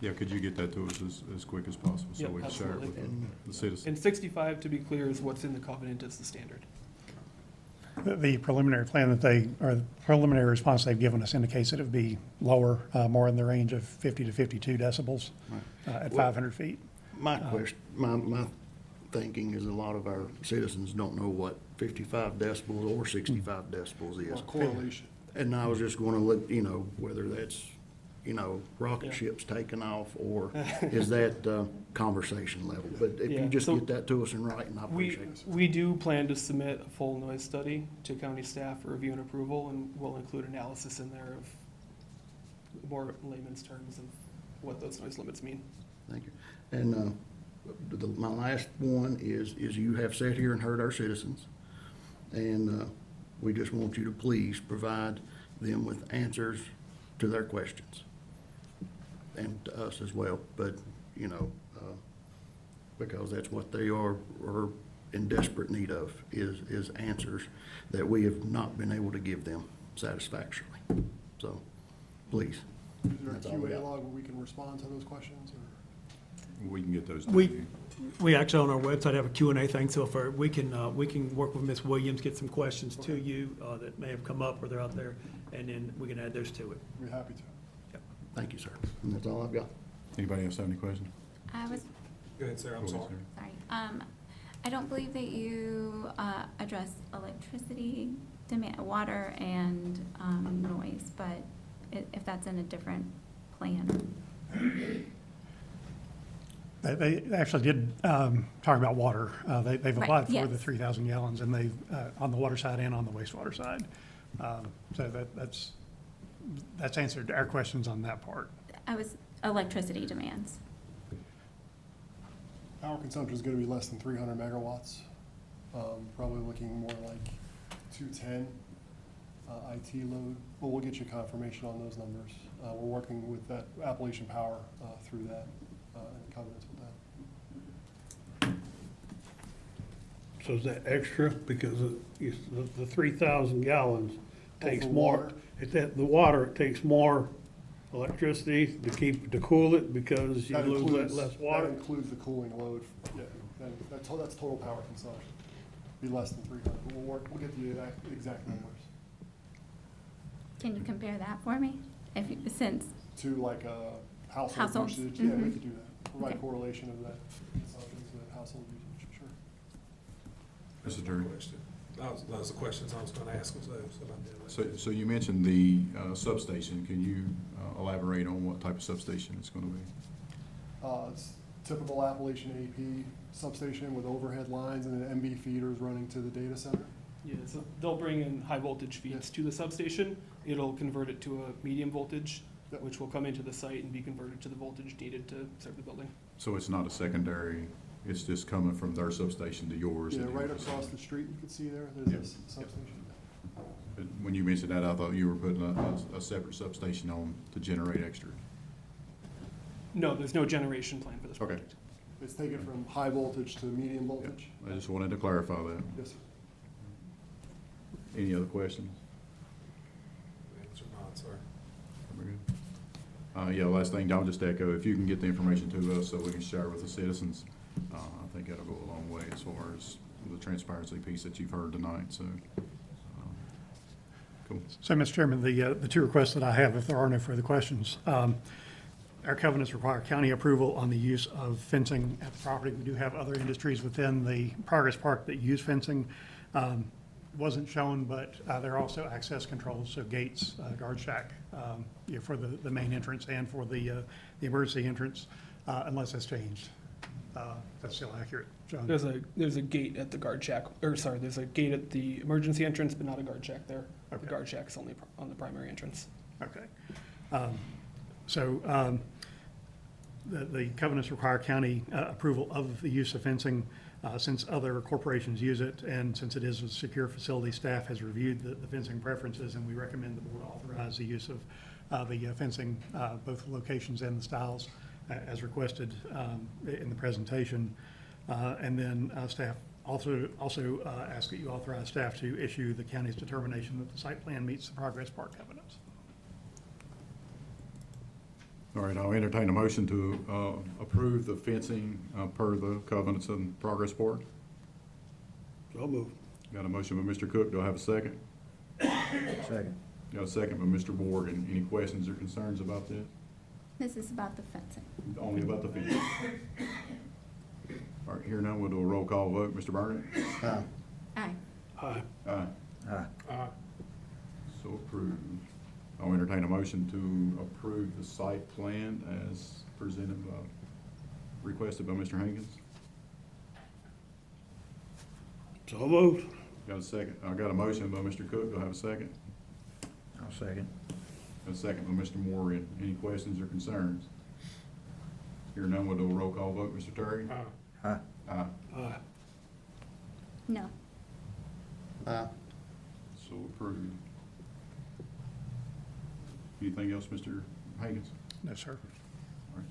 Yeah, could you get that to us as quick as possible so Yep, we can share it with absolutely. the citizens? And 65, to be clear, is what's in the covenant as the standard. The preliminary plan or the preliminary response they've given us indicates that it would be lower, more in the range of 50 to 52 decibels at 500 feet. My question, my thinking is a lot of our citizens don't know what 55 decibels or 65 decibels is. Or correlation. And I was just going to look, whether that's, rocket ships taking off, or is that conversation level? But if Yeah, you just so get that to us in writing, I appreciate it. We do plan to submit a full noise study to county staff for review and approval, and we'll include analysis in there of more layman's terms of what those noise limits mean. Thank you. And my last one is you have sat here and heard our citizens, and we just want you to please provide them with answers to their questions, and to us as well, but, because that's what they are in desperate need of, is answers that we have not been able to give them satisfactorily. So, please. Is there a That's all we QA got. log where we can respond to those questions, or? We can get those to We, you. we actually on our website have a Q&A thing, so we can work with Ms. Williams, get some questions to you that may have come up or they're out there, and then we can add those to it. We're happy to. Thank you, sir. And that's all I've got. Anybody else have any questions? I was, Go ahead, Sarah, Go ahead, Sarah. sorry. I don't believe that you address electricity, demand, water, and noise, but if that's in a different plan. They actually did talk about water. They've Right, applied for yes. the 3,000 gallons, and they on the water side and on the wastewater side. So that's answered our questions on that part. I was electricity demands. Power consumption is going to be less than 300 megawatts. Probably looking more like 210 IT load, but we'll get you confirmation on those numbers. We're working with that Appalachian Power through that and covenants with that. So is that extra? Because the 3,000 gallons takes for more. water? The water, it takes more electricity to cool it because you That lose includes- less water? That includes the cooling load. Yeah, that's total power consumption. Be less than 300, but we'll get the exact numbers. Can you compare that for me? If you, since, To like household Households. usage, yeah, we Mhm. could do that. Provide Okay. correlation of that consumption to household usage, sure. Mr. Attorney. Those are the questions I was gonna ask was those about that. So you mentioned the substation. Can you elaborate on what type of substation it's gonna be? It's typical Appalachian AP substation with overhead lines and then MV feeders running to the data center. Yeah, so they'll bring in high voltage feeds to the substation. It'll convert it to a medium voltage, which will come into the site and be converted to the voltage needed to serve the building. So it's not a secondary, it's just coming from their substation to yours? Yeah, and right then- across the street, you can see there, there's Yep. this substation. But when you mentioned that, I thought you were putting a separate substation on to generate extra. No, there's no generation plan for this Okay. project. It's taken from high voltage to medium voltage. I just wanted to clarify that. Yes, sir. Any other questions? Answer not, sir. We're good. Yeah, last thing, I'll just echo, if you can get the information to us so we can share with the citizens, I think that'll go a long way as far as the transparency piece that you've heard tonight, so. Cool. So, Mr. Chairman, the two requests that I have, if there are no further questions, our covenants require county approval on the use of fencing at the property. We do have other industries within the Progress Park that use fencing. Wasn't shown, but there are also access controls, so gates, guard shack, for the main entrance and for the emergency entrance, unless that's changed. That's still accurate, John? There's a gate at the guard shack, or sorry, there's a gate at the emergency entrance, but not a guard shack there. Okay. The guard shack's only on the primary entrance. Okay. So the covenants require county approval of the use of fencing since other corporations use it, and since it is a secure facility, staff has reviewed the fencing preferences, and we recommend the board authorize the use of the fencing, both the locations and the styles, as requested in the presentation. And then staff also ask that you authorize staff to issue the county's determination that the site plan meets the Progress Park covenants. All right, I'll entertain a motion to approve the fencing per the covenants and Progress Park. So moved. Got a motion by Mr. Cook. Do I have a second? Second. Got a second by Mr. Morgan. Any questions or concerns about this? this is about the fencing. Only about the fence. All right, here now, we'll do a roll call vote. Mr. Burnett? Aye. Aye. Aye. Aye. Aye. So approved. I'll entertain a motion to approve the site plan as presented requested by Mr. Hankins. So moved. Got a second? I got a motion by Mr. Cook. Do I have a second? I'll second. Got a second by Mr. Morgan. Any questions or concerns? Here none, we'll do a roll call vote. Mr. Terry? Aye. Aye. Aye. No. So approved. Anything else, Mr. Hankins? No, sir. All right.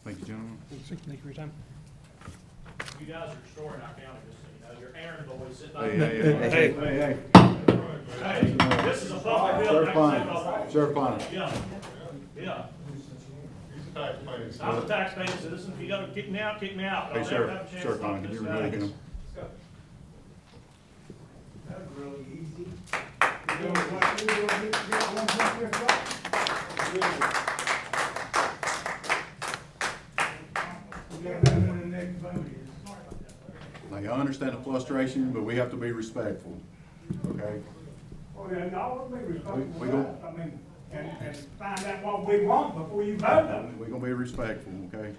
Thank you, gentlemen. Thank you for your time. You guys are restoring our county, just so you know. Your errand boys sitting Hey, over hey, there. hey. Hey, this is a public building. Sheriff Klein. Yeah, yeah. I'm a taxpaying citizen. If you gotta kick me out, kick me out. Hey, I'll never Sheriff, have a chance Sheriff to talk Klein, to can you this remove guy. him? That was really easy. Now, I understand the frustration, but we have to be respectful, okay? Oh, yeah, y'all will be respectful We of gon- that. I mean, and find out what we want before you vote on it. We're gonna be respectful, okay?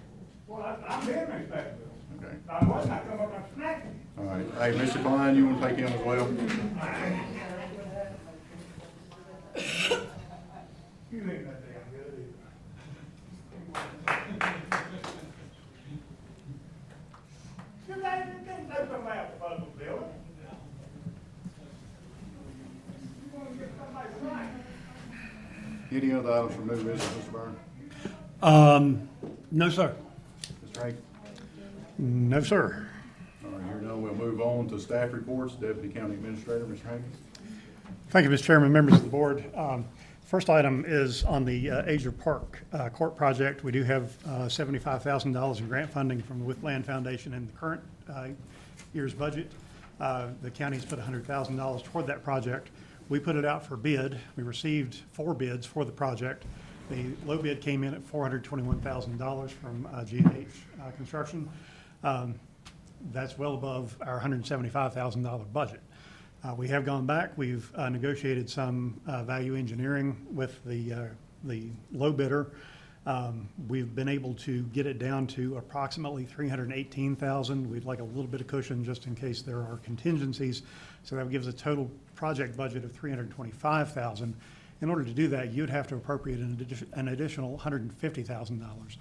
Well, I'm being respectful. Okay. I wasn't, I come up and smack him. All right. Hey, Mr. Klein, you wanna take him as well? You ain't that damn good either. You guys can't say something about the public building. Any other items from new business, Mr. Byrne? No, sir. Mr. Hank? No, sir. All right, here now we'll move on to staff reports. Deputy County Administrator, Mr. Hankins. Thank you, Mr. Chairman, members of the board. First item is on the Ager Park Court project. We do have $75,000 in grant funding from the Wythe Land Foundation in the current year's budget. The county's put $100,000 toward that project. We put it out for bid. We received 4 bids for the project. The low bid came in at $421,000 from G&H Construction. That's well above our $175,000 budget. We have gone back. We've negotiated some value engineering with the low bidder. We've been able to get it down to approximately $318,000. We'd like a little bit of cushion just in case there are contingencies. So that gives a total project budget of $325,000. In order to do that, you'd have to appropriate an additional $150,000.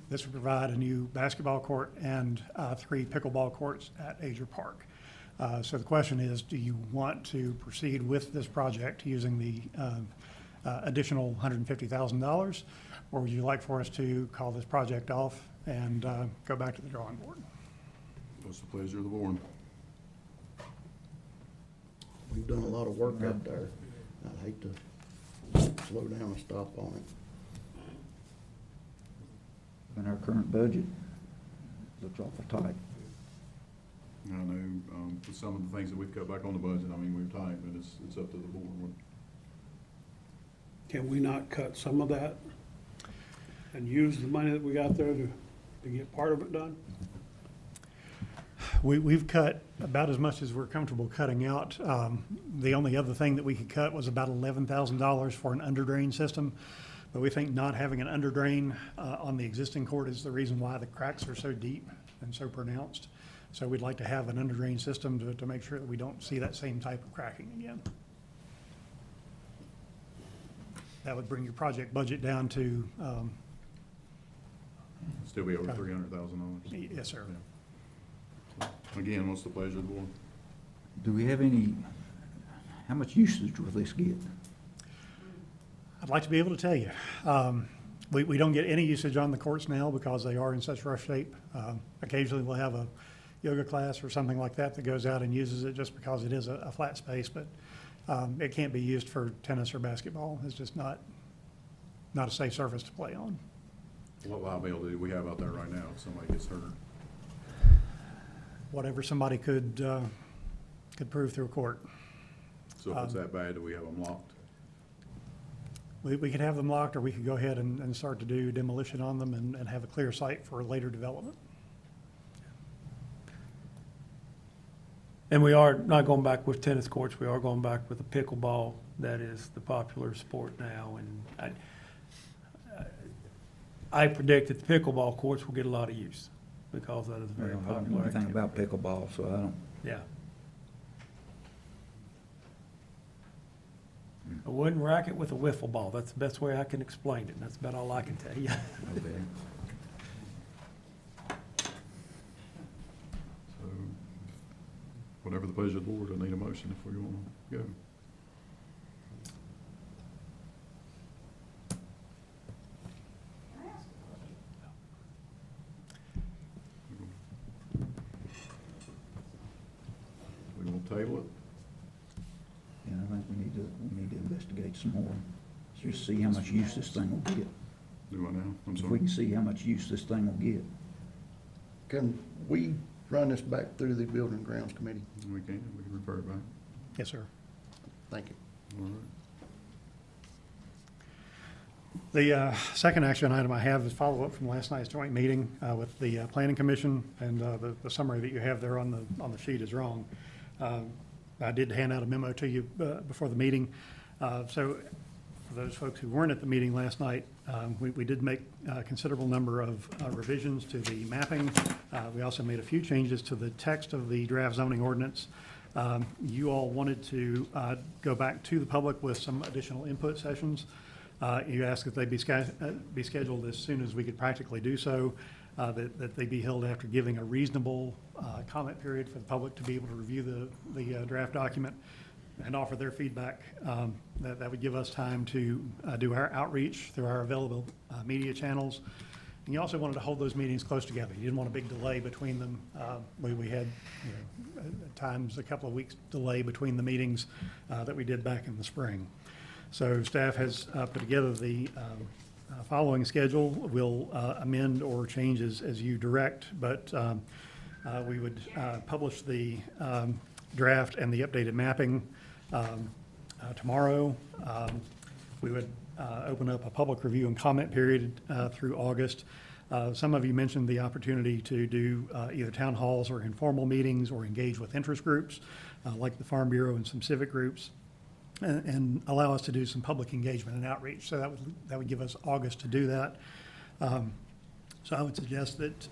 This would provide a new basketball court and 3 pickleball courts at Ager Park. So the question is, do you want to proceed with this project using the additional $150,000? Or would you like for us to call this project off and go back to the drawing board? What's the pleasure of the board? We've done a lot of work out there. I'd hate to slow down and stop on it. In our current budget, looks awful tight. I know, with some of the things that we've cut back on the budget, I mean, we're tight, but it's up to the board. Can we not cut some of that and use the money that we got there to get part of it done? We've cut about as much as we're comfortable cutting out. The only other thing that we could cut was about $11,000 for an under drain system. But we think not having an under drain on the existing court is the reason why the cracks are so deep and so pronounced. So we'd like to have an under drain system to make sure that we don't see that same type of cracking again. That would bring your project budget down to Still be over $300,000. yes, sir. Yeah. Again, what's the pleasure of the board? Do we have any, how much usage will this get? I'd like to be able to tell you. We don't get any usage on the courts now because they are in such rough shape. Occasionally we'll have a yoga class or something like that that goes out and uses it just because it is a flat space, but it can't be used for tennis or basketball. It's just not a safe surface to play on. What liability do we have out there right now if somebody gets hurt? Whatever somebody could prove through a court. So if it's that bad, do we have them locked? We could have them locked, or we could go ahead and start to do demolition on them and have a clear site for later development. And we are not going back with tennis courts. We are going back with the pickleball. That is the popular sport now. And I predict that the pickleball courts will get a lot of use because that is a very Well, I don't know popular anything activity. about pickleball, so I don't. Yeah. A wooden racket with a wiffle ball. That's the best way I can explain it. And that's about all I can tell you. Okay. So, whatever the pleasure of the board, I need a motion if we want to go. We want to table it? Yeah, I think we need to investigate some more. Just see how much use this thing will get. Do I now? I'm If we sorry. can see how much use this thing will get. Can we run this back through the Building and Grounds Committee? We can refer it back. Yes, sir. Thank you. All right. The second action item I have is follow-up from last night's joint meeting with the Planning Commission, and the summary that you have there on the sheet is wrong. I did hand out a memo to you before the meeting. So for those folks who weren't at the meeting last night, we did make a considerable number of revisions to the mapping. We also made a few changes to the text of the draft zoning ordinance. You all wanted to go back to the public with some additional input sessions. You asked that they be scheduled as soon as we could practically do so, that they be held after giving a reasonable comment period for the public to be able to review the draft document. and offer their feedback. That would give us time to do our outreach through our available media channels. And you also wanted to hold those meetings close together. You didn't want a big delay between them. We had, at times, a couple of weeks delay between the meetings that we did back in the spring. So staff has put together the following schedule. We'll amend or change as you direct, but we would publish the draft and the updated mapping tomorrow. We would open up a public review and comment period through August. Some of you mentioned the opportunity to do either town halls or informal meetings or engage with interest groups like the Farm Bureau and some civic groups, and allow us to do some public engagement and outreach. So that would give us August to do that. So I would suggest that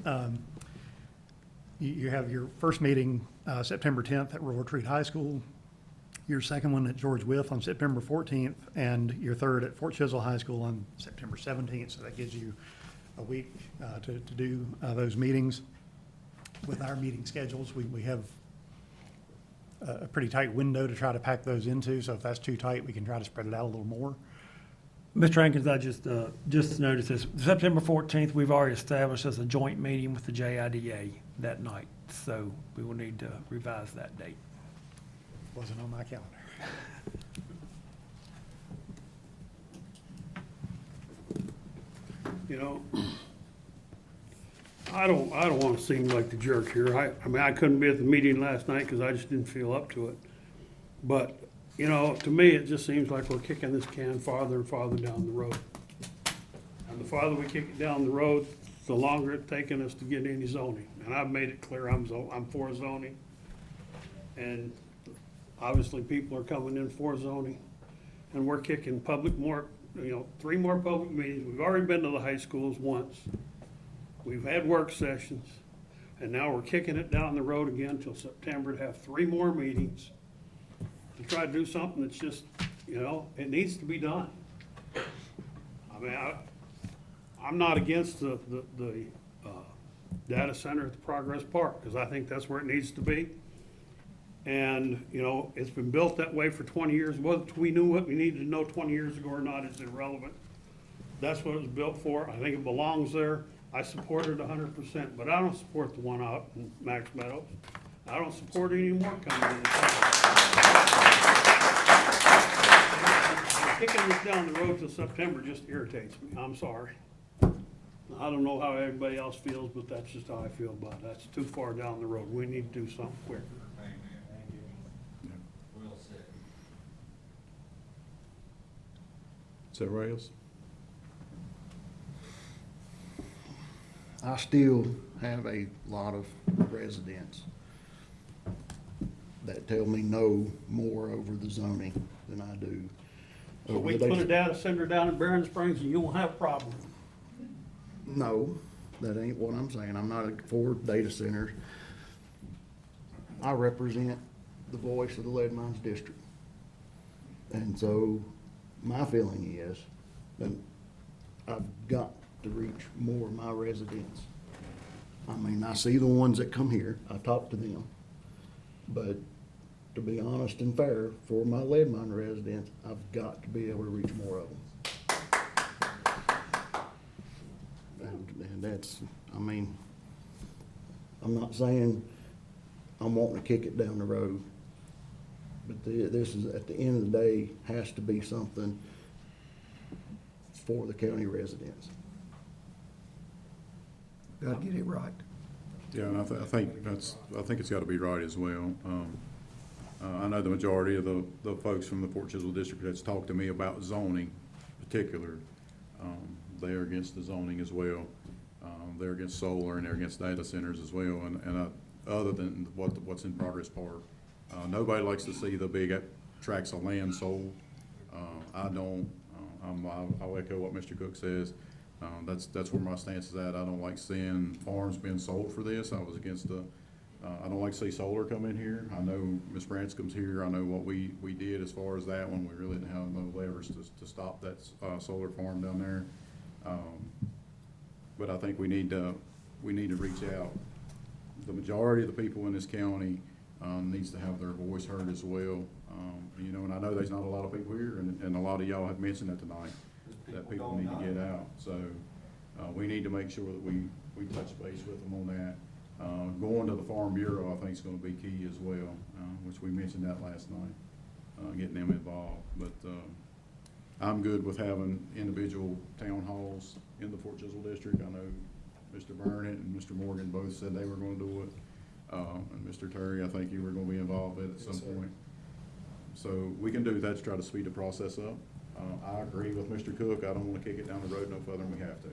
you have your first meeting September 10th at Royal Retreat High School, your second one at George Wythe on September 14th, and your third at Fort Chisholm High School on September 17th. So that gives you a week to do those meetings. With our meeting schedules, we have a pretty tight window to try to pack those into. So if that's too tight, we can try to spread it out a little more. Mr. Ankins, I just noticed this. September 14th, we've already established as a joint meeting with the JIDA that night. So we will need to revise that date. Wasn't on my calendar. You know, I don't want to seem like the jerk here. I mean, I couldn't be at the meeting last night because I just didn't feel up to it. But, you know, to me, it just seems like we're kicking this can farther and farther down the road. And the farther we kick it down the road, the longer it's taking us to get any zoning. And I've made it clear I'm for zoning. And obviously, people are coming in for zoning. And we're kicking three more public meetings. We've already been to the high schools once. We've had work sessions. And now we're kicking it down the road again until September to have 3 more meetings to try to do something that's just, it needs to be done. I mean, I'm not against the data center at the Progress Park, because I think that's where it needs to be. And, it's been built that way for 20 years. Whether we knew what we needed to know 20 years ago or not is irrelevant. That's what it was built for. I think it belongs there. I support it 100%, but I don't support the one out in Max Meadows. I don't support any more coming in. Kicking this down the road till September just irritates me. I'm sorry. I don't know how everybody else feels, but that's just how I feel about it. That's too far down the road. We need to do something quicker. Is there anybody else? I still have a lot of residents that tell me no more over the zoning than I do. So we put a data center down in Barron Springs and you won't have a problem. No, that ain't what I'm saying. I'm not for data centers. I represent the voice of the Lead Mines District. And so my feeling is that I've got to reach more of my residents. I mean, I see the ones that come here, I talk to them, but to be honest and fair, for my lead mine residents, I've got to be able to reach more of them. And that's, I mean, I'm not saying I'm wanting to kick it down the road, but this is, at the end of the day, has to be something for the county residents. Gotta get it right. Yeah, and I think it's got to be right as well. I know the majority of the folks from the Fort Chisholm district that's talked to me about zoning, in particular, they're against the zoning as well. They're against solar and they're against data centers as well. And other than what's in Progress Park, nobody likes to see the big tracts of land sold. I don't. I'll echo what Mr. Cook says. That's where my stance is at. I don't like seeing farms being sold for this. I was against I don't like to see solar come in here. I know Ms. Branscom's here. I know what we did as far as that one. We really didn't have no levers to stop that solar farm down there. But I think we need to reach out. The majority of the people in this county needs to have their voice heard as well. You know, and I know there's not a lot of people here, and a lot of y'all have mentioned that tonight, that people need to get out. So, we need to make sure that we touch base with them on that. Going to the Farm Bureau, I think, is gonna be key as well, which we mentioned that last night, getting them involved. But, I'm good with having individual town halls in the Fort Chiswell district. I know Mr. Burnett and Mr. Morgan both said they were gonna do it. And Mr. Terry, I think you were gonna be involved in it at some point. So we can do that to try to speed the process up. I agree with Mr. Cook. I don't wanna kick it down the road no further than we have to.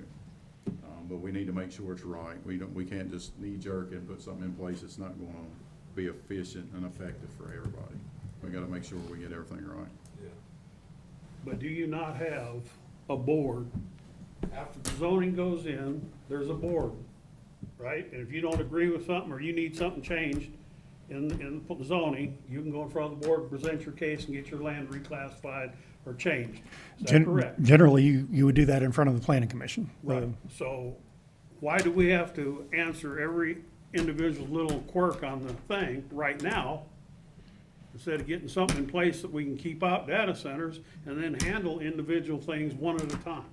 But we need to make sure it's right. We can't just knee jerk and put something in place that's not gonna be efficient and effective for everybody. We gotta make sure we get everything right. But do you not have a board? After the zoning goes in, there's a board, right? And if you don't agree with something, or you need something changed in the zoning, you can go in front of the board, and present your case, and get your land reclassified or changed. Is that correct? Generally, you would do that in front of the planning commission. Right. So why do we have to answer every individual little quirk on the thing right now, instead of getting something in place that we can keep out data centers and then handle individual things one at a time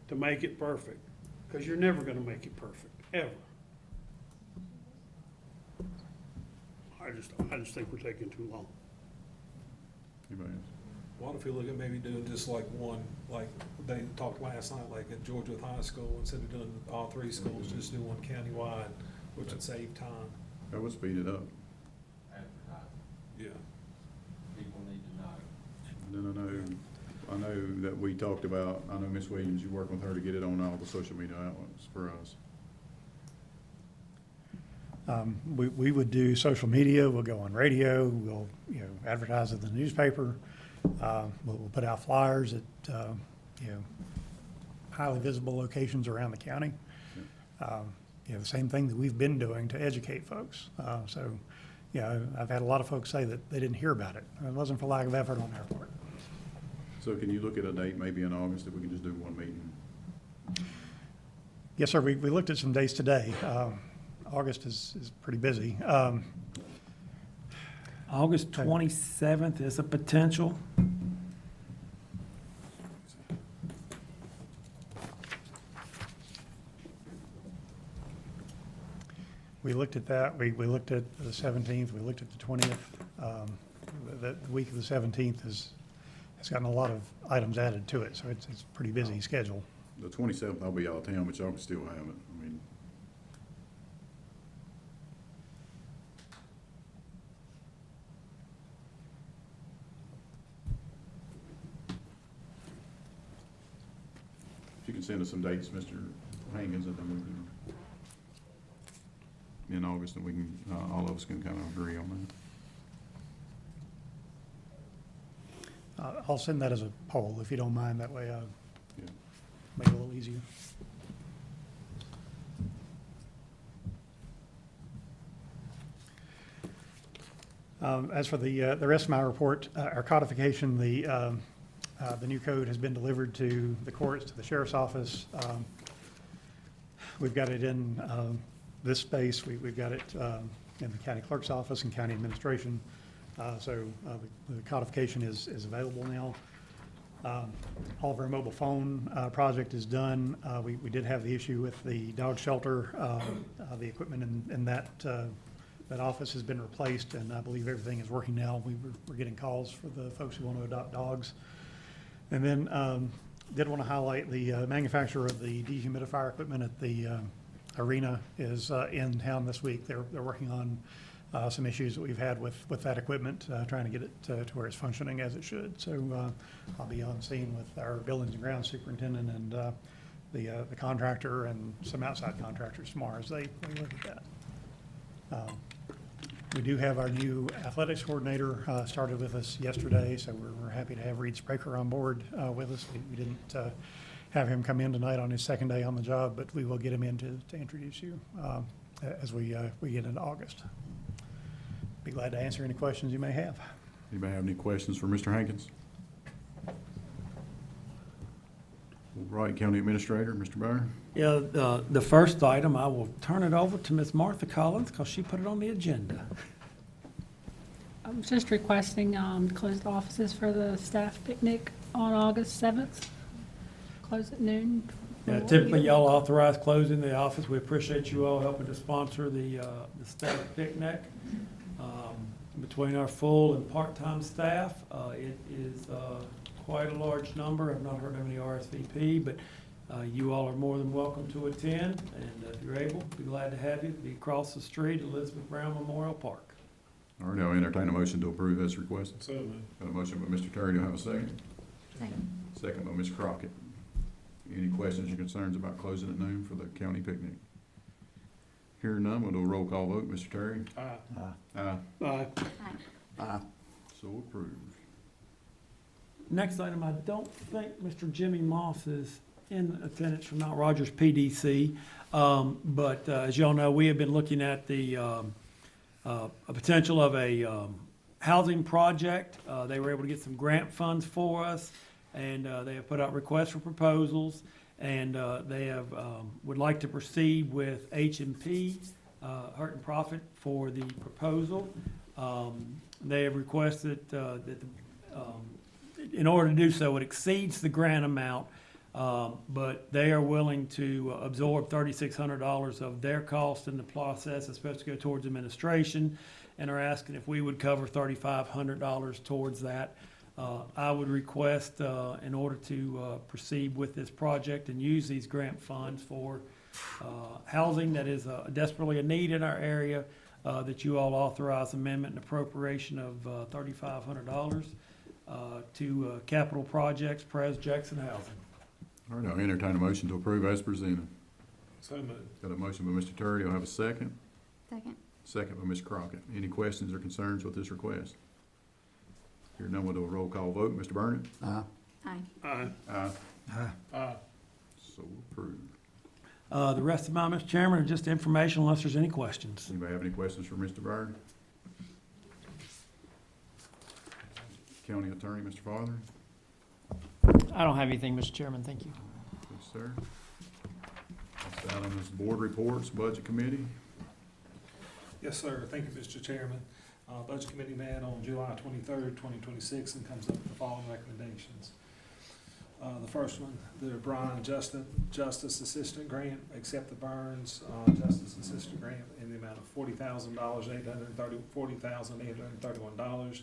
to make it perfect? Because you're never gonna make it perfect, ever. I just think we're taking too long. Anybody else? What if you look at maybe doing just like one, like they talked last night, like at Georgia with High School, instead of doing all three schools, just do one countywide, which would save time. That would speed it up. Yeah. People need to know. And then I know that we talked about, I know Ms. Williams, you're working with her to get it on all the social media outlets for us. We would do social media, we'll go on radio, we'll, advertise in the newspaper. We'll put out flyers at, highly visible locations around the county. The same thing that we've been doing to educate folks. So, I've had a lot of folks say that they didn't hear about it. It wasn't for lack of effort on their part. So can you look at a date maybe in August if we can just do one meeting? Yes, sir, we looked at some dates today. August is pretty busy. August 27th is a potential. We looked at that. We looked at the 17th. We looked at the 20th. The week of the 17th has gotten a lot of items added to it, so it's a pretty busy schedule. The 27th, I'll be out of town, but y'all can still have it. I mean, if you can send us some dates, Mr. Hankins, and then we can, in August, and we can, all of us can kind of agree on I'll send that as a poll, if you don't mind. That way, Yeah. make it a little easier. As for the rest of my report, our codification, the new code has been delivered to the courts, to the sheriff's office. We've got it in this space. We've got it in the county clerk's office and county administration. So the codification is available now. All of our mobile phone project is done. We did have the issue with the dog shelter. The equipment in that office has been replaced, and I believe everything is working now. We're getting calls for the folks who want to adopt dogs. And then did want to highlight the manufacturer of the dehumidifier equipment at the arena is in town this week. They're working on some issues that we've had with that equipment, trying to get it to where it's functioning as it should. So I'll be on scene with our buildings and grounds superintendent and the contractor and some outside contractors tomorrow as they look at that. We do have our new athletics coordinator started with us yesterday, so we're happy to have Reed Spraker on board with us. We didn't have him come in tonight on his second day on the job, but we will get him in to introduce you as we get into August. Be glad to answer any questions you may have. Anybody have any questions for Mr. Hankins? All right, County Administrator, Mr. Byer. Yeah, the first item, I will turn it over to Ms. Martha Collins, because she put it on the agenda. I was just requesting to close the offices for the staff picnic on August 7th. Close at noon. Yeah, typically y'all authorize closing the office. We appreciate you all helping to sponsor the staff picnic. Between our full and part-time staff, it is quite a large number. I've not heard of any RSVP, but you all are more than welcome to attend, and if you're able, be glad to have you. Be across the street at Elizabeth Brown Memorial Park. All right, I'll entertain a motion to approve as requested. So moved. Got a motion by Mr. Terry, do I have a second? Second. Second by Ms. Crockett. Any questions or concerns about closing at noon for the county picnic? Hearing none, we'll do a roll call vote. Mr. Terry? Aye. Aye. Aye. Aye. So approved. Next item, I don't think Mr. Jimmy Moss is in attendance from Mount Rogers PDC. But as y'all know, we have been looking at the a potential of a housing project. They were able to get some grant funds for us, and they have put out requests for proposals, and they have would like to proceed with H&P, Hurt and Profit, for the proposal. They have requested that in order to do so, it exceeds the grant amount, but they are willing to absorb $3,600 of their cost in the process. It's supposed to go towards administration, and are asking if we would cover $3,500 towards that. I would request, in order to proceed with this project and use these grant funds for housing that is desperately a need in our area, that you all authorize amendment and appropriation of $3,500 to capital projects, Pres Jackson Housing. All right, I'll entertain a motion to approve as presented. So moved. Got a motion by Mr. Terry, do I have a second? Second. Second by Ms. Crockett. Any questions or concerns with this request? Hearing none, we'll do a roll call vote. Mr. Burnett? Aye. Aye. Aye. Aye. Aye. So approved. The rest of mine, Mr. Chairman, are just information unless there's any questions. Anybody have any questions for Mr. Byrd? County Attorney, Mr. Father? I don't have anything, Mr. Chairman, thank you. Yes, sir. Next item is board reports, Budget Committee. Yes, sir. Thank you, Mr. Chairman. Budget Committee met on July 23rd, 2026, and comes up with the following recommendations. The first one, the Brian Justice Assistant Grant, accept the Burns Justice Assistant Grant in the amount of $40,831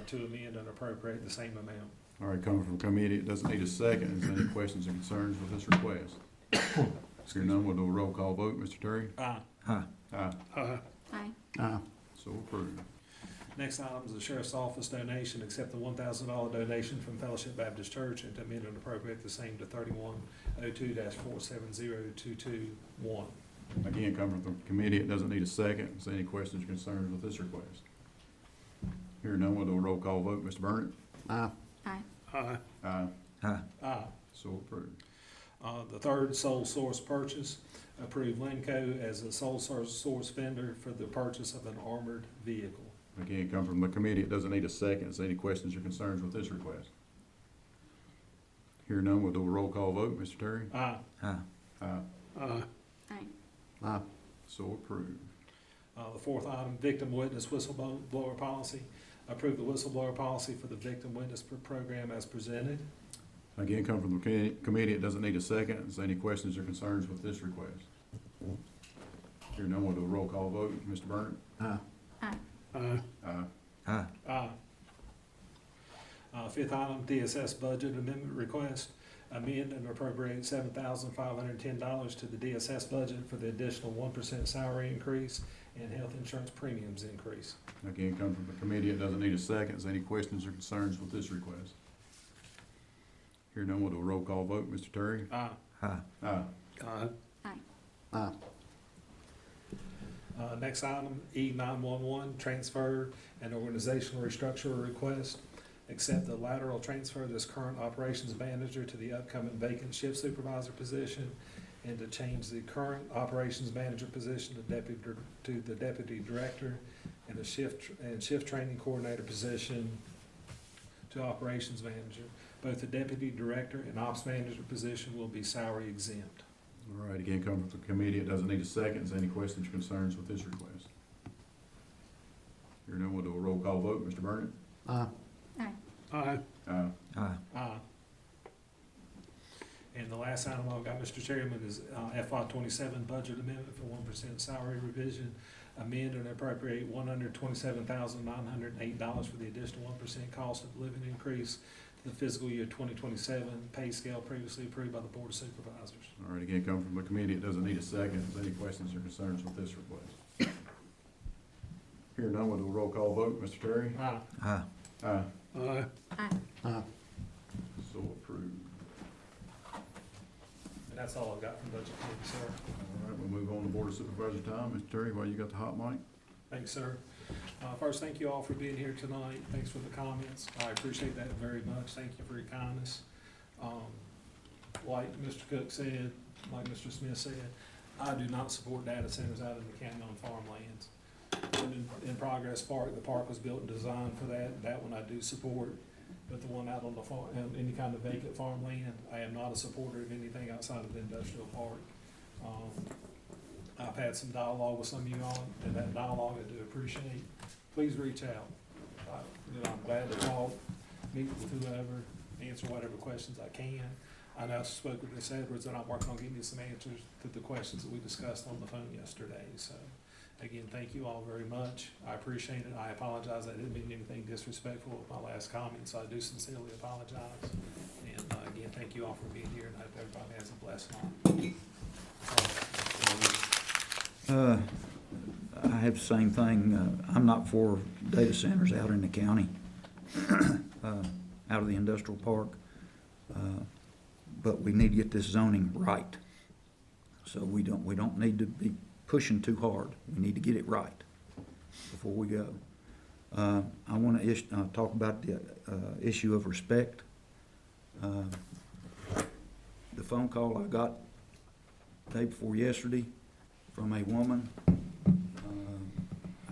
to amend and appropriate the same amount. All right, coming from committee, it doesn't need a second. Is there any questions or concerns with this request? Hearing none, we'll do a roll call vote. Mr. Terry? Aye. Aye. Aye. Aye. Aye. So approved. Next item is the Sheriff's Office donation. Accept the $1,000 donation from Fellowship Baptist Church and to amend and appropriate the same to 3102-470221. Again, coming from committee, it doesn't need a second. Is there any questions or concerns with this request? Hearing none, we'll do a roll call vote. Mr. Burnett? Aye. Aye. Aye. Aye. Aye. Aye. So approved. The third sole source purchase, approve Lenco as a sole source vendor for the purchase of an armored vehicle. Again, come from the committee, it doesn't need a second. Is there any questions or concerns with this request? Hearing none, we'll do a roll call vote. Mr. Terry? Aye. Aye. Aye. Aye. Aye. Aye. So approved. The fourth item, victim witness whistleblower policy. Approve the whistleblower policy for the victim witness program as presented. Again, come from the committee, it doesn't need a second. Is there any questions or concerns with this request? Hearing none, we'll do a roll call vote. Mr. Burnett? Aye. Aye. Aye. Aye. Aye. Aye. Fifth item, DSS budget amendment request. Amend and appropriate $7,510 to the DSS budget for the additional 1% salary increase and health insurance premiums increase. Again, come from the committee, it doesn't need a second. Is there any questions or concerns with this request? Hearing none, we'll do a roll call vote. Mr. Terry? Aye. Aye. Aye. Aye. Aye. Aye. Next item, E911, transfer and organizational restructure request. Accept the lateral transfer of this current operations manager to the upcoming vacant shift supervisor position, and to change the current operations manager position to the deputy director, and the shift training coordinator position to operations manager. Both the deputy director and ops manager position will be salary exempt. All right, again, coming from the committee, it doesn't need a second. Is there any questions or concerns with this request? Here none, we'll do a roll call vote. Mr. Burnett? Aye. Aye. Aye. Aye. Aye. And the last item I've got, Mr. Chairman, is FY 27 budget amendment for 1% salary revision. Amend and appropriate $127,908 for the additional 1% cost of living increase to the fiscal year 2027 pay scale previously approved by the Board of Supervisors. All right, again, coming from the committee, it doesn't need a second. Is there any questions or concerns with this request? Here none, we'll do a roll call vote. Mr. Terry? Aye. Aye. Aye. Aye. Aye. So approved. And that's all I've got from Budget Committee, sir. All right, we'll move on to Board of Supervisor time. Mr. Terry, while you got the hot mic? Thanks, sir. First, thank you all for being here tonight. Thanks for the comments. I appreciate that very much. Thank you for your kindness. Like Mr. Cook said, like Mr. Smith said, I do not support data centers out in the county on farmlands. In Progress Park, the park was built and designed for that. That one I do support. But the one out on the farm, any kind of vacant farmland, I am not a supporter of anything outside of the industrial park. I've had some dialogue with some of you on, and that dialogue I do appreciate. Please reach out. I'm glad to talk, meet with whoever, answer whatever questions I can. I know I spoke with Ms. Edwards, and I'm working on getting you some answers to the questions that we discussed on the phone yesterday. So, again, thank you all very much. I appreciate it. I apologize. I didn't mean anything disrespectful with my last comment, so I do sincerely apologize. And again, thank you all for being here, and I hope everybody has a blessed night. I have the same thing. I'm not for data centers out in the county, out of the industrial park. But we need to get this zoning right. So we don't need to be pushing too hard. We need to get it right before we go. I want to talk about the issue of respect. The phone call I got the day before yesterday from a woman.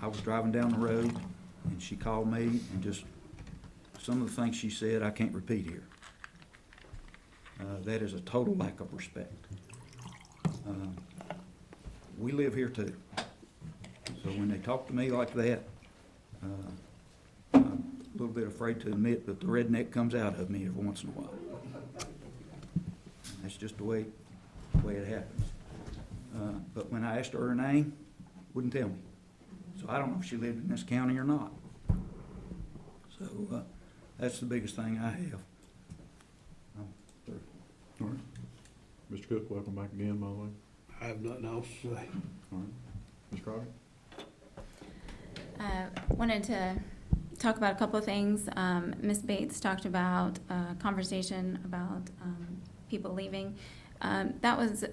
I was driving down the road and she called me, and just some of the things she said I can't repeat here. That is a total lack of respect. We live here too. So when they talk to me like that, I'm a little bit afraid to admit that the redneck comes out of me every once in a while. That's just the way it happens. But when I asked her name, wouldn't tell me. So I don't know if she lived in this county or not. So that's the biggest thing I have. All right. Mr. Cook, welcome back again, by the way. I have nothing else to say. All right. Ms. Crockett? Wanted to talk about a couple of things. Ms. Bates talked about a conversation about people leaving. That was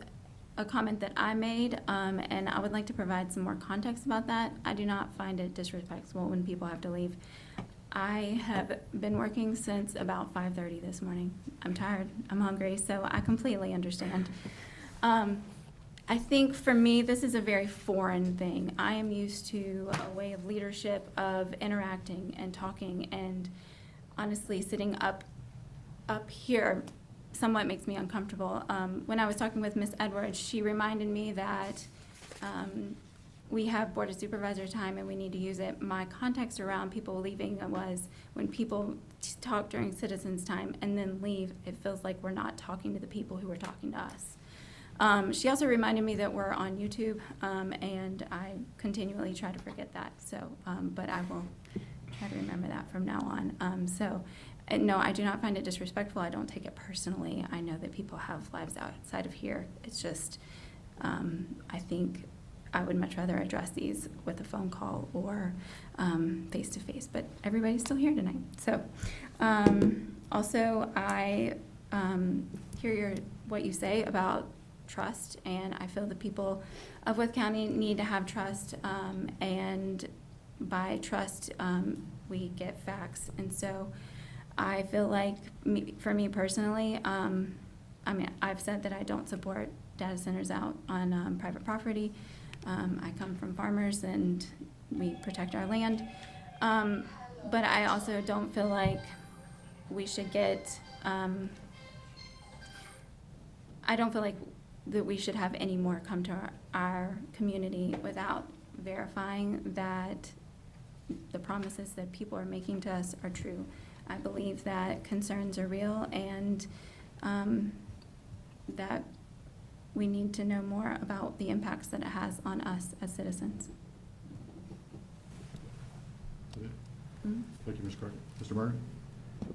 a comment that I made, and I would like to provide some more context about that. I do not find it disrespectful when people have to leave. I have been working since about 5:30 this morning. I'm tired, I'm hungry, so I completely understand. I think for me, this is a very foreign thing. I am used to a way of leadership, of interacting and talking, and honestly, sitting up here somewhat makes me uncomfortable. When I was talking with Ms. Edwards, she reminded me that we have Board of Supervisor time and we need to use it. My context around people leaving was when people talk during citizens' time and then leave, it feels like we're not talking to the people who are talking to us. She also reminded me that we're on YouTube, and I continually try to forget that. So, but I will try to remember that from now on. No, I do not find it disrespectful. I don't take it personally. I know that people have lives outside of here. It's just, I think I would much rather address these with a phone call or face-to-face, but everybody's still here tonight. So, also, I hear what you say about trust, and I feel the people of Wythe County need to have trust, and by trust, we get facts. And so I feel like, for me personally, I mean, I've said that I don't support data centers out on private property. I come from farmers and we protect our land. But I also don't feel like we should get, I don't feel like that we should have any more come to our community without verifying that the promises that people are making to us are true. I believe that concerns are real and that we need to know more about the impacts that it has on us as citizens. Thank you, Ms. Crockett. Mr. Murray?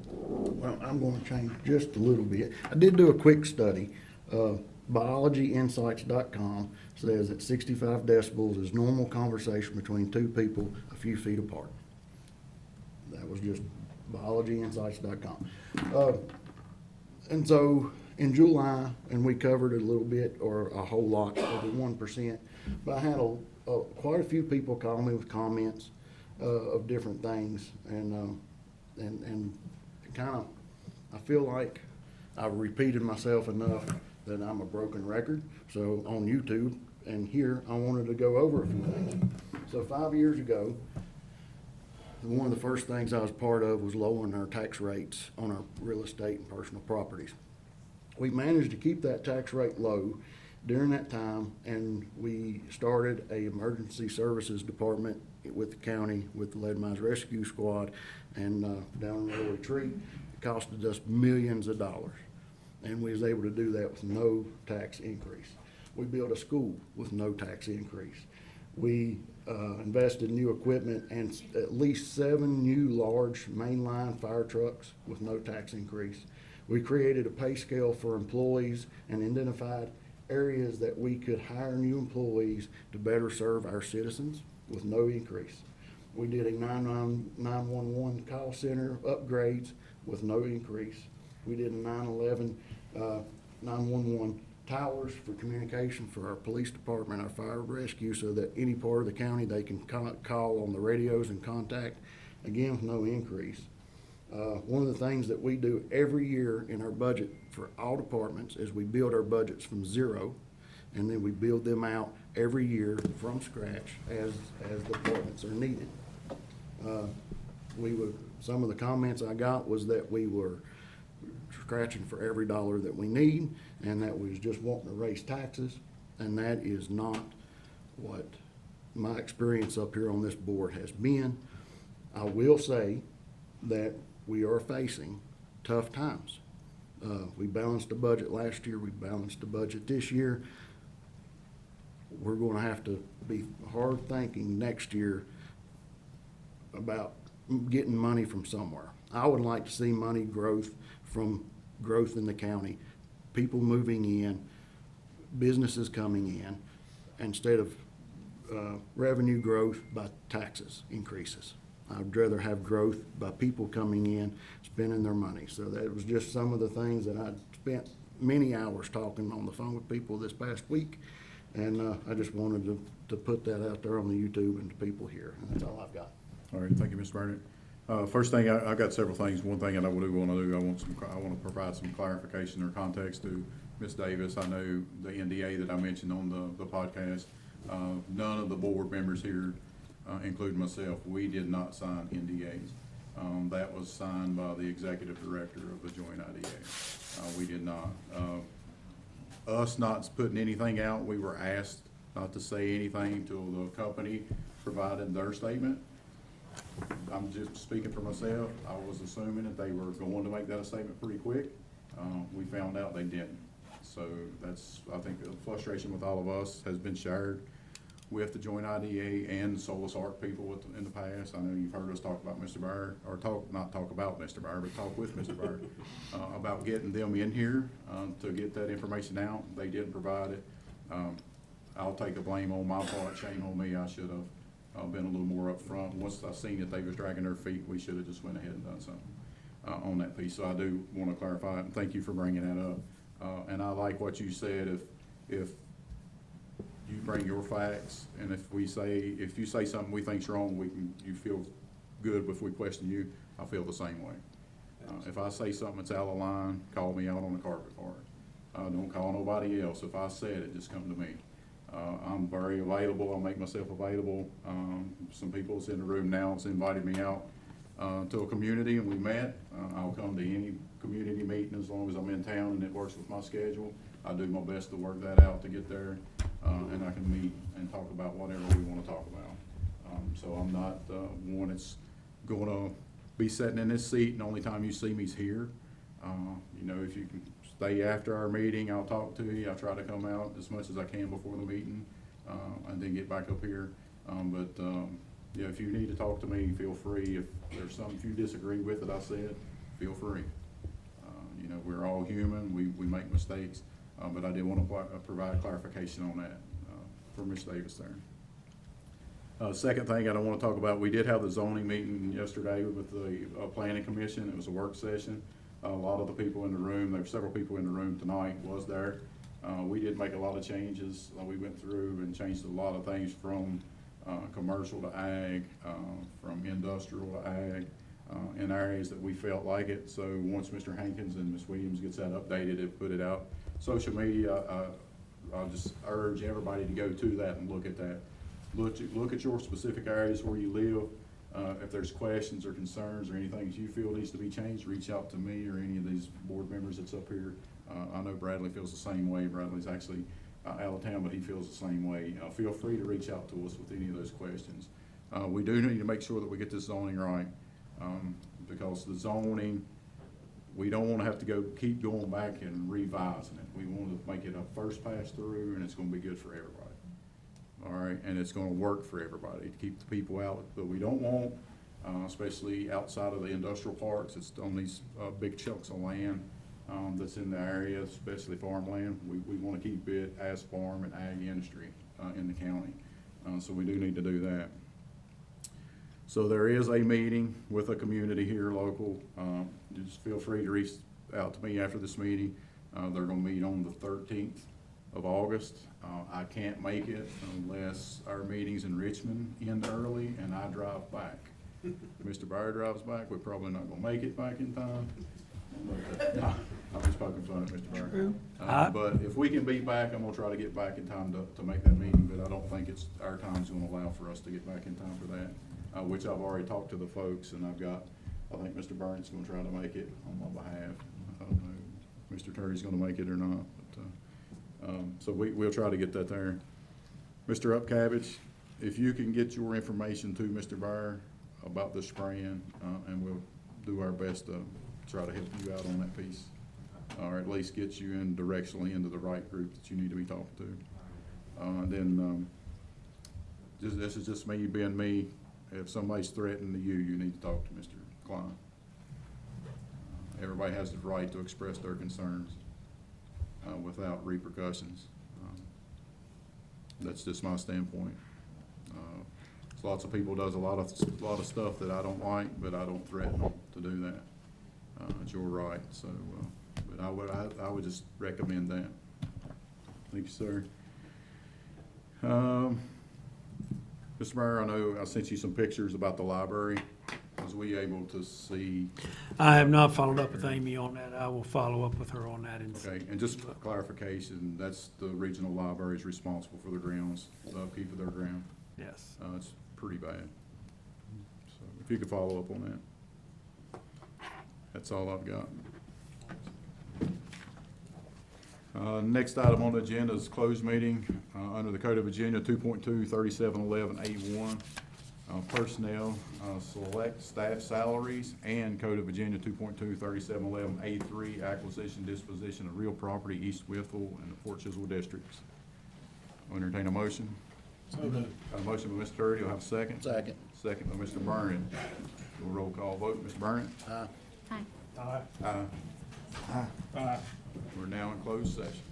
Well, I'm going to change just a little bit. I did do a quick study. BiologyInsights.com says that 65 decibels is normal conversation between two people a few feet apart. That was just BiologyInsights.com. And so in July, and we covered it a little bit or a whole lot over 1%, but I had quite a few people call me with comments of different things, and kind of, I feel like I've repeated myself enough that I'm a broken record. So on YouTube and here, I wanted to go over a few things. So 5 years ago, one of the first things I was part of was lowering our tax rates on our real estate and personal properties. We managed to keep that tax rate low during that time, and we started a emergency services department with the county, with the Lead Mines Rescue Squad, and down in Little Retreat. It costed us millions of dollars, and we was able to do that with no tax increase. We built a school with no tax increase. We invested in new equipment and at least 7 new large mainline fire trucks with no tax increase. We created a pay scale for employees and identified areas that we could hire new employees to better serve our citizens with no increase. We did a 911 call center upgrades with no increase. We did a 911 911 towers for communication for our police department, our fire rescue, so that any part of the county they can call on the radios and contact, again with no increase. One of the things that we do every year in our budget for all departments is we build our budgets from zero, and then we build them out every year from scratch as departments are needed. Some of the comments I got was that we were scratching for every dollar that we need, and that we was just wanting to raise taxes, and that is not what my experience up here on this board has been. I will say that we are facing tough times. We balanced the budget last year, we balanced the budget this year. We're gonna have to be hard thinking next year about getting money from somewhere. I would like to see money growth from growth in the county, people moving in, businesses coming in, instead of revenue growth by taxes increases. I'd rather have growth by people coming in, spending their money. So that was just some of the things that I spent many hours talking on the phone with people this past week. And I just wanted to put that out there on the YouTube and to people here. And that's all I've got. All right, thank you, Mr. Burnett. First thing, I've got several things. One thing that I want to I want to provide some clarification or context to Ms. Davis. I know the NDA that I mentioned on the podcast, none of the board members here, including myself, we did not sign NDAs. That was signed by the executive director of the joint IDA. We did not. Us not putting anything out, we were asked not to say anything until the company provided their statement. I'm just speaking for myself. I was assuming that they were going to make that a statement pretty quick. We found out they didn't. So that's, I think, the frustration with all of us has been shared with the joint IDA and Solus Art people in the past. I know you've heard us talk about Mr. Byer, or not talk about Mr. Byer, but talk with Mr. Byer about getting them in here to get that information out. They didn't provide it. I'll take the blame on my part. Shame on me. I should have been a little more upfront. Once I seen that they was dragging their feet, we should have just went ahead and done something on that piece. So I do want to clarify it, and thank you for bringing that up. And I like what you said. If you bring your facts, and if you say something we think's wrong, you feel good if we question you. I feel the same way. If I say something that's out of line, call me out on the carpet for it. Don't call nobody else. If I said it, just come to me. I'm very available. I'll make myself available. Some people that's in the room now has invited me out to a community, and we met. I'll come to any community meeting as long as I'm in town and it works with my schedule. I do my best to work that out to get there, and I can meet and talk about whatever we want to talk about. So I'm not one that's gonna be sitting in this seat and the only time you see me's here. You know, if you can stay after our meeting, I'll talk to you. I try to come out as much as I can before the meeting, and then get back up here. Yeah, if you need to talk to me, feel free. If there's something, if you disagree with it I said, feel free. You know, we're all human, we make mistakes, but I did want to provide clarification on that for Ms. Davis there. Second thing I don't want to talk about, we did have the zoning meeting yesterday with the planning commission. It was a work session. A lot of the people in the room, there were several people in the room tonight, was there. We did make a lot of changes. We went through and changed a lot of things from commercial to ag, from industrial to ag, in areas that we felt like it. So once Mr. Hankins and Ms. Williams gets that updated and put it out, social media, I'll just urge everybody to go to that and look at that. Look at your specific areas where you live. If there's questions or concerns or anything that you feel needs to be changed, reach out to me or any of these board members that's up here. I know Bradley feels the same way. Bradley's actually out of town, but he feels the same way. Feel free to reach out to us with any of those questions. We do need to make sure that we get this zoning right, because the zoning, we don't want to have to keep going back and revising it. We want to make it a first pass through, and it's going to be good for everybody. All right, and it's going to work for everybody to keep the people out. But we don't want, especially outside of the industrial parks, it's on these big chunks of land that's in the area, especially farmland. We want to keep it as farm and ag industry in the county. So we do need to do that. So there is a meeting with a community here local. Just feel free to reach out to me after this meeting. They're going to meet on the 13th of August. I can't make it unless our meetings in Richmond end early and I drive back. Mr. Byer drives back, we're probably not gonna make it back in time. But, no, I'm just poking fun at Mr. Byer. But if we can be back, I'm gonna try to get back in time to make that meeting, but I don't think our time's gonna allow for us to get back in time for that, which I've already talked to the folks, and I think Mr. Burns is gonna try to make it on my behalf. I don't know if Mr. Terry's gonna make it or not, but, so we'll try to get that there. Mr. Upcabbage, if you can get your information to Mr. Byer about the spraying, and we'll do our best to try to help you out on that piece, or at least get you in directionally into the right group that you need to be talking to. And then this is just me being me. If somebody's threatening you, you need to talk to Mr. Klein. Everybody has the right to express their concerns without repercussions. That's just my standpoint. Lots of people does a lot of stuff that I don't like, but I don't threaten them to do that. It's your right. So, but I would just recommend that. Thank you, sir. Mr. Mayor, I know I sent you some pictures about the library. Was we able to see? I have not followed up with Amy on that. I will follow up with her on that. Okay, and just for clarification, that's the regional library is responsible for the grounds, the upkeep of their ground. Yes. It's pretty bad. So if you could follow up on that. That's all I've got. Next item on the agenda is closed meeting under the Code of Virginia 2.2 3711 A1. Personnel, select staff salaries, and Code of Virginia 2.2 3711 A3, acquisition, disposition of real property, East Wytheville and the Fort Chiswell districts. I'll entertain a motion. So moved. Got a motion by Mr. Turdy. I'll have a second. Second. Second by Mr. Burnett. Do a roll call vote. Mr. Burnett? Aye. Aye. Aye. Aye. We're now in closed session.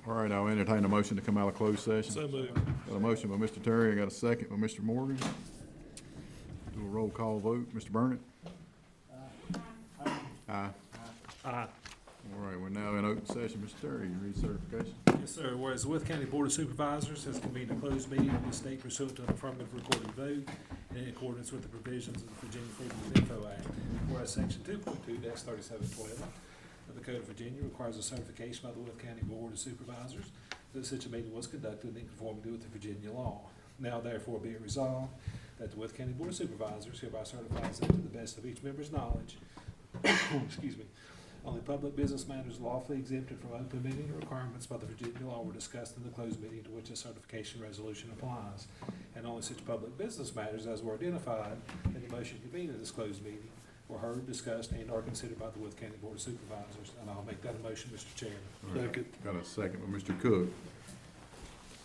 All right, I'll entertain a motion to come out of closed session. So moved. Got a motion by Mr. Terry. I got a second by Mr. Morgan. Do a roll call vote. Mr. Burnett? Aye. Aye. All right, we're now in open session. Mr. Terry, you read certification? Yes, sir. Whereas the Wythe County Board of Supervisors has convened a closed meeting of the state pursuant to an affirmative recorded vote and in accordance with the provisions of the Virginia Freedom of Info Act. Whereas Section 2.2-3712 of the Code of Virginia requires a certification by the Wythe County Board of Supervisors that such a meeting was conducted in conformity with the Virginia law. Now therefore be it resolved that the Wythe County Board of Supervisors hereby certifies that to the best of each member's knowledge, excuse me, Only public business matters lawfully exempted from open meeting requirements by the Virginia law were discussed in the closed meeting to which a certification resolution applies. And only such public business matters as were identified in the motion convened in this closed meeting were heard, discussed, and are considered by the Wythe County Board of Supervisors. And I'll make that a motion, Mr. Chairman. All right, got a second by Mr. Cook.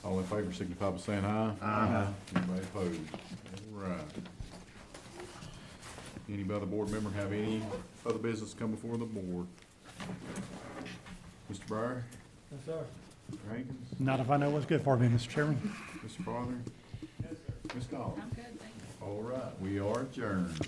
All in favor signify by saying aye. Aye. Anybody opposed? All right. Any other board member have any other business come before the board? Mr. Breyer? Yes, sir. Mr. Hankins? Not if I know what's good for me, Mr. Chairman. Mr. Father? Ms. Collins? I'm good, thank you. All right, we are adjourned.